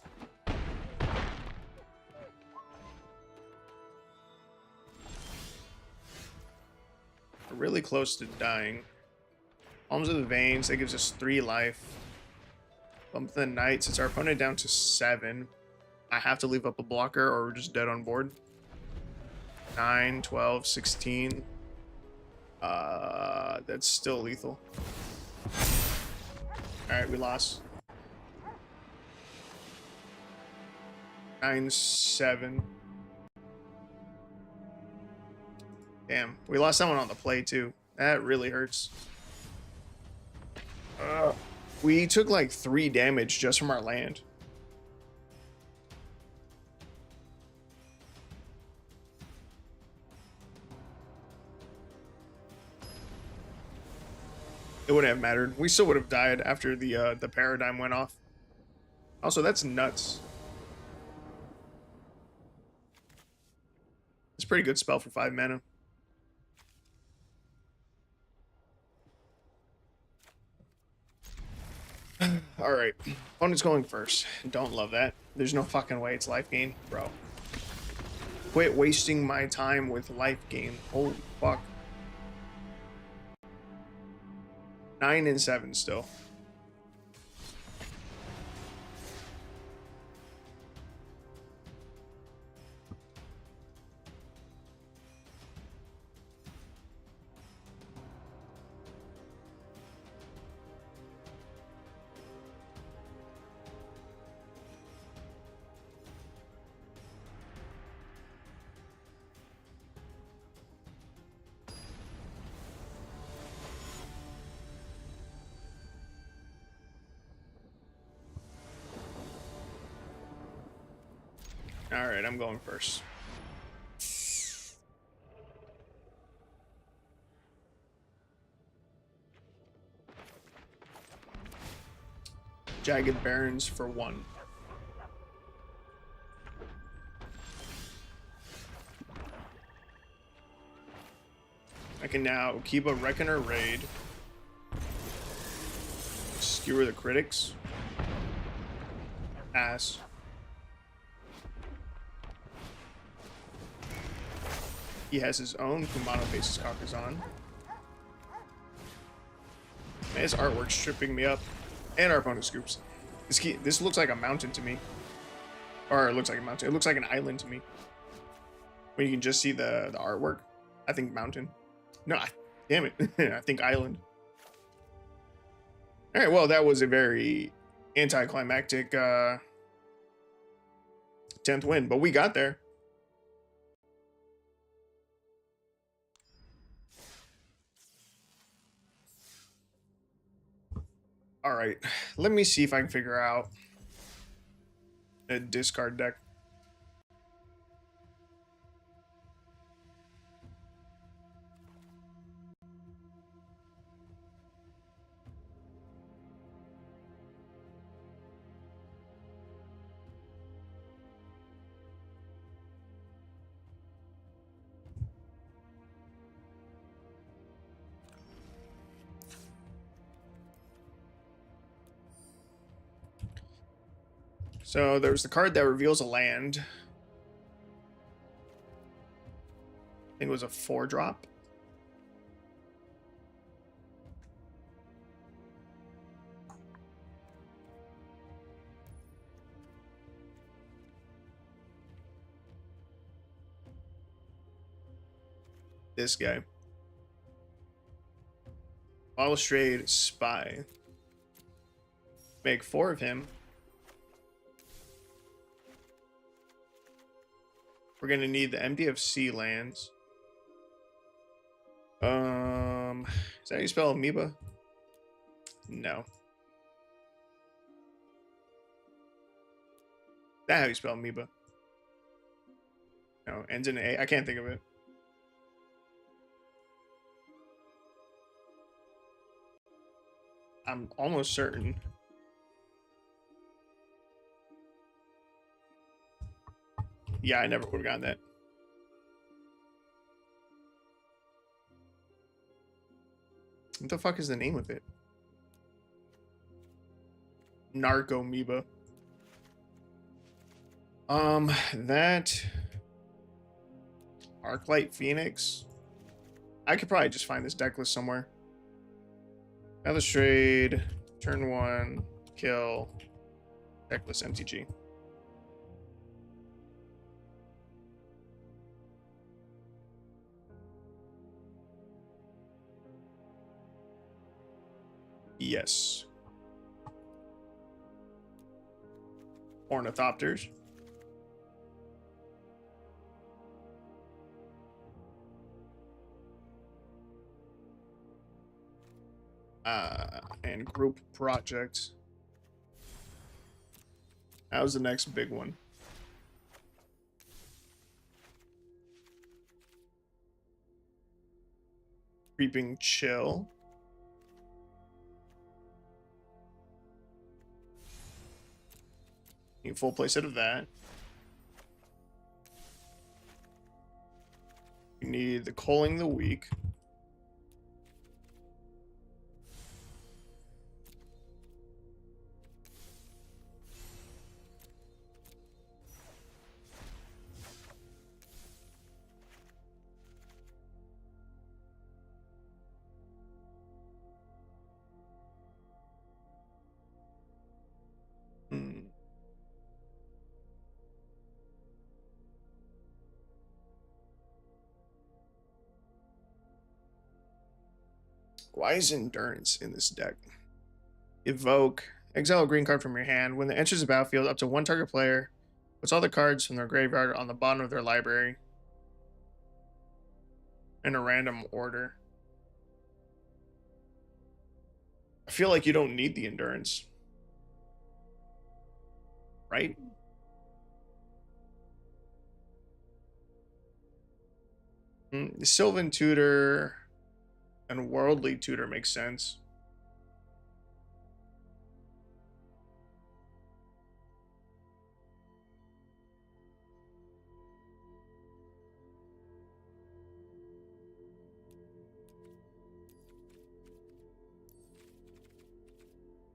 We're really close to dying. Palms of the Veins, that gives us 3 life. Bump the Knight, since our opponent down to 7. I have to leave up a blocker or we're just dead on board. 9, 12, 16. That's still lethal. Alright, we lost. 9, 7. Damn, we lost someone on the play too. That really hurts. We took like 3 damage just from our land. It wouldn't have mattered. We still would have died after the paradigm went off. Also, that's nuts. It's a pretty good spell for 5 mana. All right. Opponent's going first. Don't love that. There's no fucking way it's life gain, bro. Quit wasting my time with life gain. Holy fuck. 9 and 7 still. All right, I'm going first. Jagged Barrens for 1. I can now keep a Reckoner raid. Skewer the critics. Pass. He has his own Kumano Faces Kakazan. Man, his artwork's tripping me up. And our opponent scoops. This looks like a mountain to me. Or it looks like a mountain. It looks like an island to me. When you can just see the artwork. I think mountain. No, damn it. I think island. Alright, well, that was a very anticlimactic 10th win. But we got there. All right, let me see if I can figure out a discard deck. So there's the card that reveals a land. I think it was a 4-drop. This guy. Balustrade Spy. Make 4 of him. We're gonna need the MDFC lands. Is that how you spell amoeba? No. Is that how you spell amoeba? No, ends in A. I can't think of it. I'm almost certain. Yeah, I never would have gotten that. What the fuck is the name of it? Narcomoeba. That Arclight Phoenix. I could probably just find this deck list somewhere. Balustrade, turn 1, kill, deck list MTG. Yes. Ornithopters. And group projects. That was the next big one. Creeping Chill. Need a full playset of that. You need the Culling the Weak. Why is Endurance in this deck? Evoke. Exile a green card from your hand. When it enters the battlefield, up to one target player puts all the cards from their graveyard on the bottom of their library in a random order. I feel like you don't need the Endurance. Right? The Sylvan Tutor and Worldly Tutor makes sense.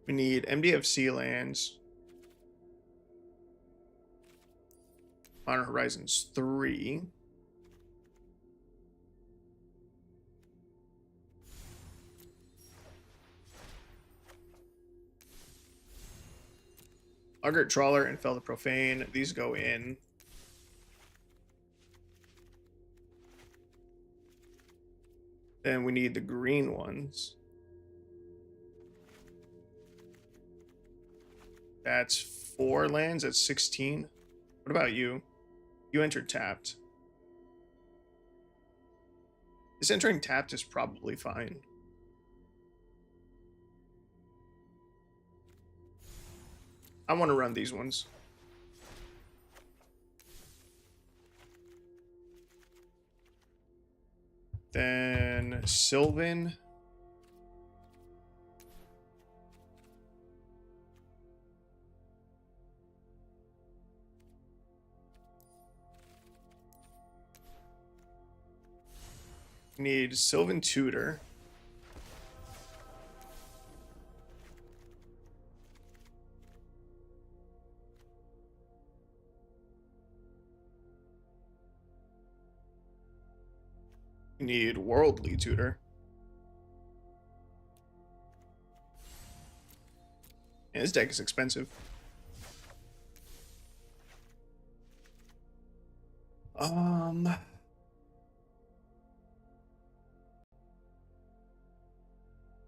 We need MDFC lands. Modern Horizons 3. Ugart Trawler and Fell the Profane. These go in. Then we need the green ones. That's 4 lands. That's 16. What about you? You entered tapped. This entering tapped is probably fine. I want to run these ones. Then Sylvan. Need Sylvan Tutor. Need Worldly Tutor. Yeah, this deck is expensive.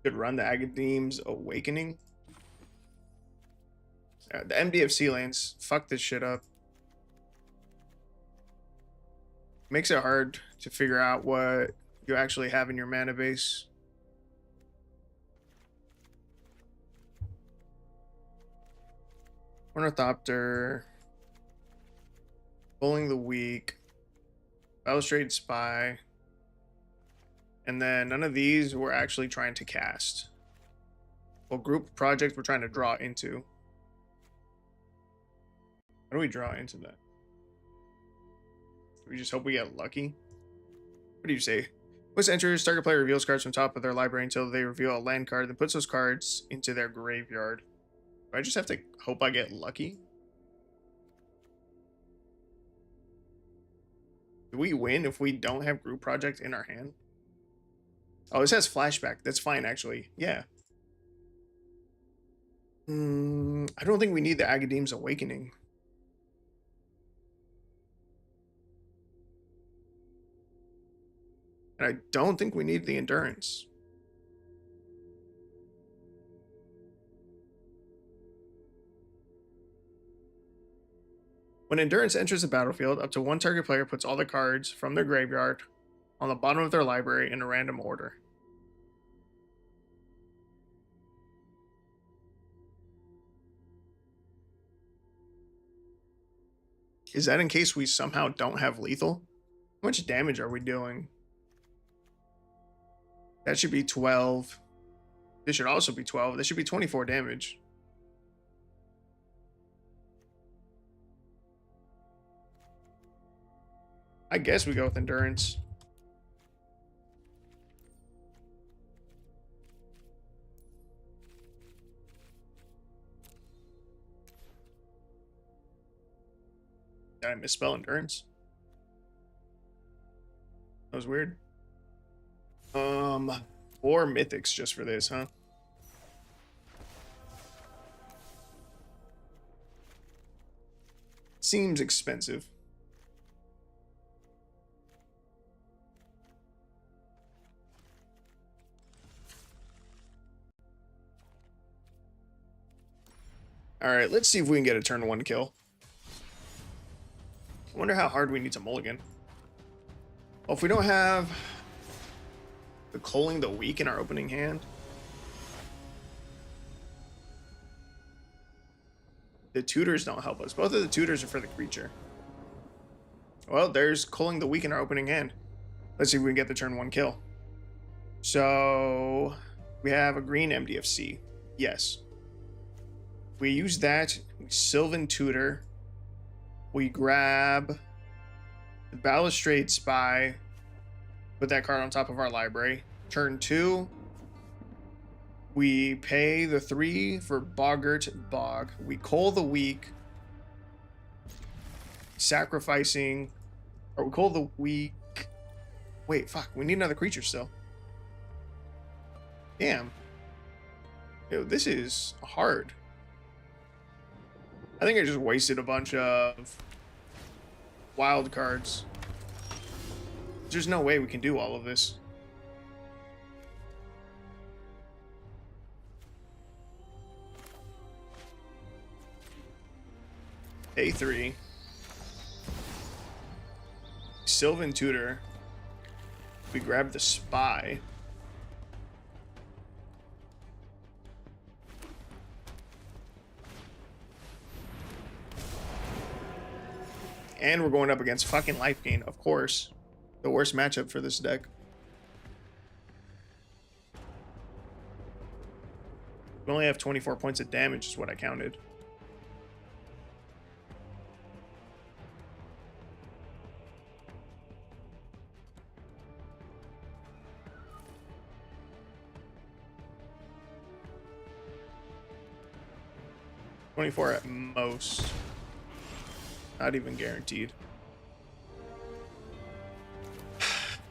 Could run the Agadeem's Awakening. The MDFC lands. Fuck this shit up. Makes it hard to figure out what you actually have in your mana base. Ornithopter. Bowling the Weak. Balustrade Spy. And then none of these we're actually trying to cast. Well, group project we're trying to draw into. How do we draw into that? We just hope we get lucky. What do you say? Once enters, target player reveals cards from top of their library until they reveal a land card, then puts those cards into their graveyard. Do I just have to hope I get lucky? Do we win if we don't have group project in our hand? Oh, this has flashback. That's fine, actually. Yeah. I don't think we need the Agadeem's Awakening. And I don't think we need the Endurance. When Endurance enters the battlefield, up to one target player puts all the cards from their graveyard on the bottom of their library in a random order. Is that in case we somehow don't have lethal? How much damage are we doing? That should be 12. This should also be 12. That should be 24 damage. I guess we go with Endurance. Did I misspell Endurance? That was weird. 4 mythics just for this, huh? Seems expensive. All right, let's see if we can get a turn 1 kill. I wonder how hard we need to mulligan. Well, if we don't have the Culling the Weak in our opening hand, the tutors don't help us. Both of the tutors are for the creature. Well, there's Culling the Weak in our opening hand. Let's see if we can get the turn 1 kill. So we have a green MDFC. Yes. We use that. We Sylvan Tutor. We grab the Balustrade Spy. Put that card on top of our library. Turn 2. We pay the 3 for Boggart Bog. We Cull the Weak. Sacrificing. Or we Cull the Weak. Wait, fuck. We need another creature still. Damn. Yo, this is hard. I think I just wasted a bunch of wild cards. There's no way we can do all of this. A3. Sylvan Tutor. We grab the Spy. And we're going up against fucking Life Gain, of course. The worst matchup for this deck. We only have 24 points of damage is what I counted. $24 at most. Not even guaranteed.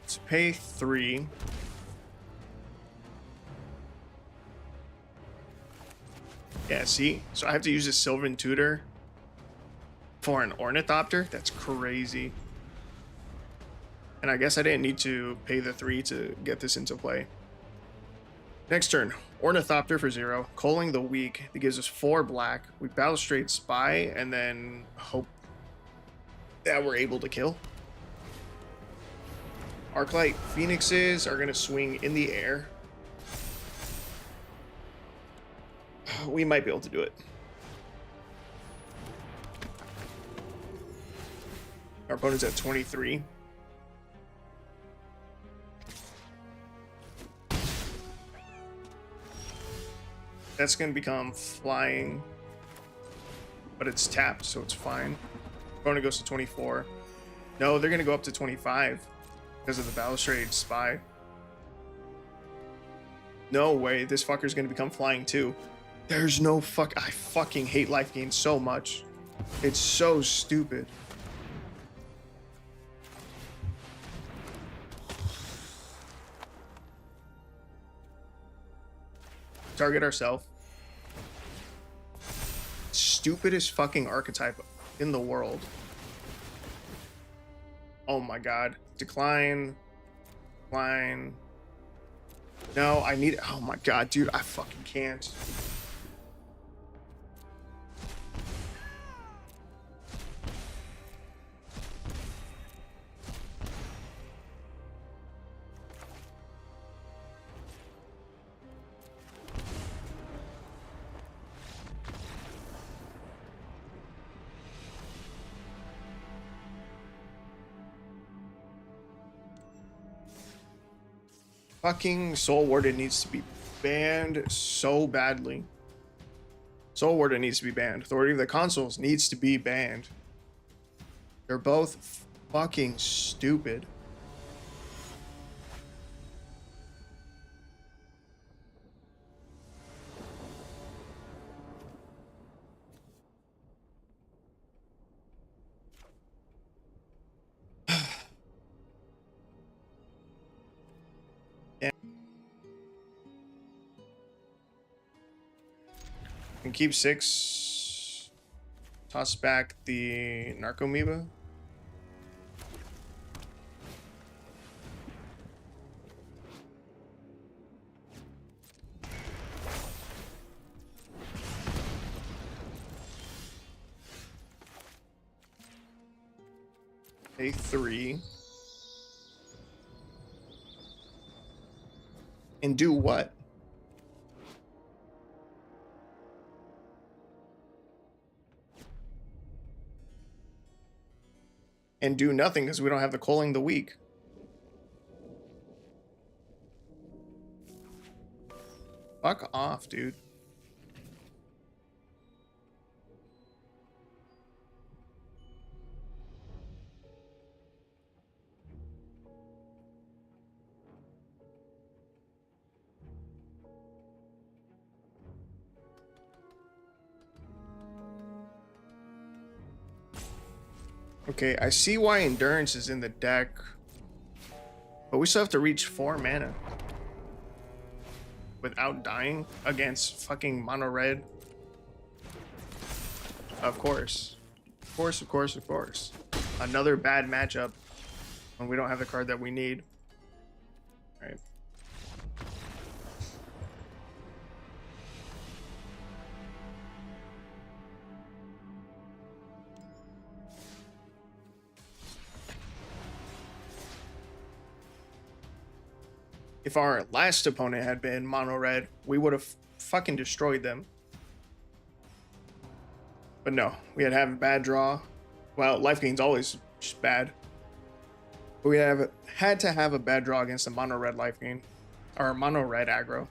Let's pay 3. Yeah, see? So I have to use a Sylvan Tutor for an Ornithopter? That's crazy. And I guess I didn't need to pay the 3 to get this into play. Next turn, Ornithopter for 0. Culling the Weak. That gives us 4 black. We Balustrade Spy and then hope that we're able to kill. Arclight Phoenixes are going to swing in the air. We might be able to do it. Our opponent's at 23. That's going to become flying, but it's tapped, so it's fine. Opponent goes to 24. No, they're going to go up to 25 because of the Balustrade Spy. No way, this fucker's going to become flying too. There's no fuck. I fucking hate Life Gain so much. It's so stupid. Target ourselves. Stupidest fucking archetype in the world. Oh my god. Decline. Decline. No, I need it. Oh my god, dude. I fucking can't. Fucking Soul Warden needs to be banned so badly. Soul Warden needs to be banned. Authority of the Consuls needs to be banned. They're both fucking stupid. And keep 6. Toss back the Narcomoeba. A 3. And do what? And do nothing because we don't have the Culling the Weak. Fuck off, dude. Okay, I see why Endurance is in the deck. But we still have to reach 4 mana. Without dying against fucking mono red. Of course. Of course, of course, of course. Another bad matchup when we don't have the card that we need. All right. If our last opponent had been mono red, we would have fucking destroyed them. But no, we had to have a bad draw. Well, life gain's always just bad. But we had to have a bad draw against a mono red life gain. Or mono red aggro.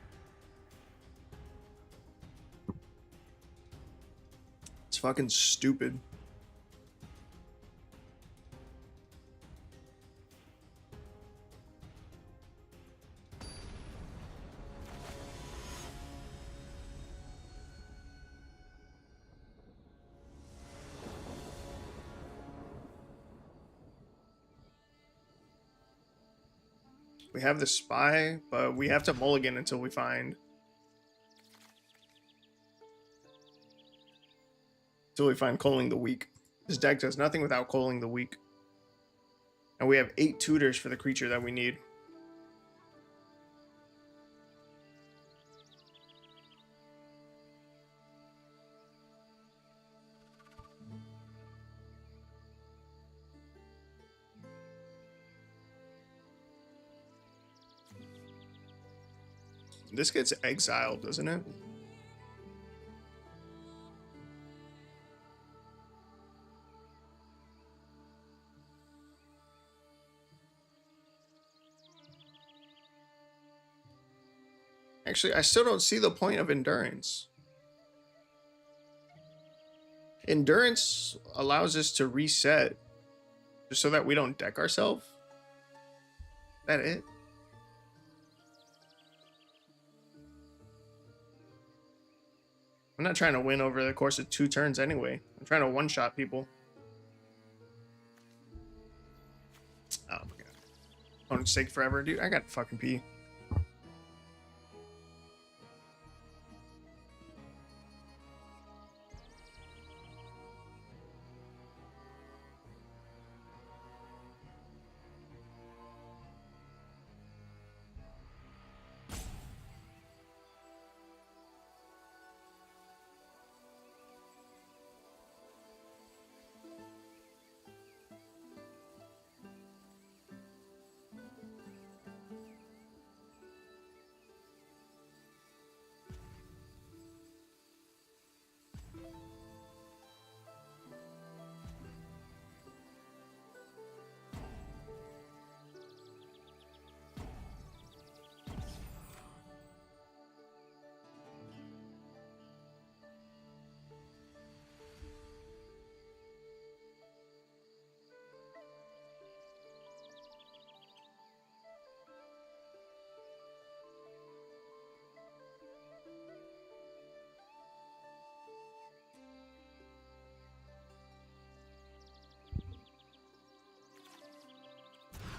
It's fucking stupid. We have the spy, but we have to mulligan until we find. Until we find Culling the Weak. This deck does nothing without Culling the Weak. And we have 8 tutors for the creature that we need. This gets exiled, doesn't it? Actually, I still don't see the point of Endurance. Endurance allows us to reset just so that we don't deck ourselves. Is that it? I'm not trying to win over the course of 2 turns anyway. I'm trying to one-shot people. Oh my god. Don't take forever, dude. I got to fucking pee.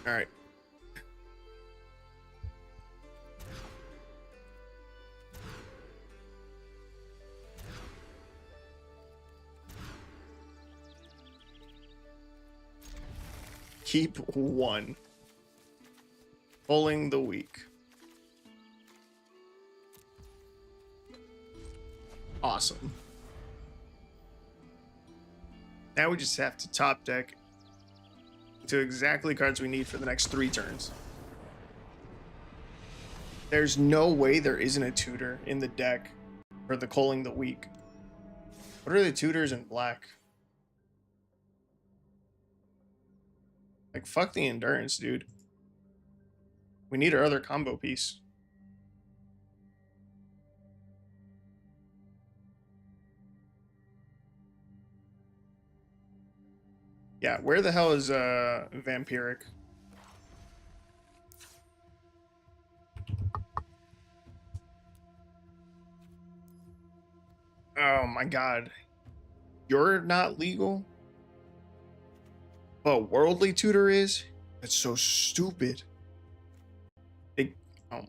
All right. Keep 1. Culling the Weak. Awesome. Now we just have to top deck to exactly cards we need for the next 3 turns. There's no way there isn't a tutor in the deck for the Culling the Weak. What are the tutors in black? Like, fuck the endurance, dude. We need our other combo piece. Yeah, where the hell is Vampiric? Oh my god. You're not legal? But Worldly Tutor is? That's so stupid. They, oh.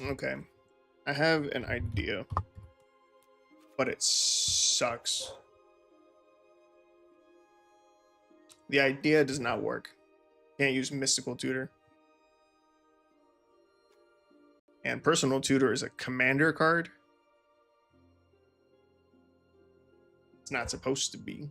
Okay. I have an idea. But it sucks. The idea does not work. Can't use Mystical Tutor. And Personal Tutor is a commander card. It's not supposed to be.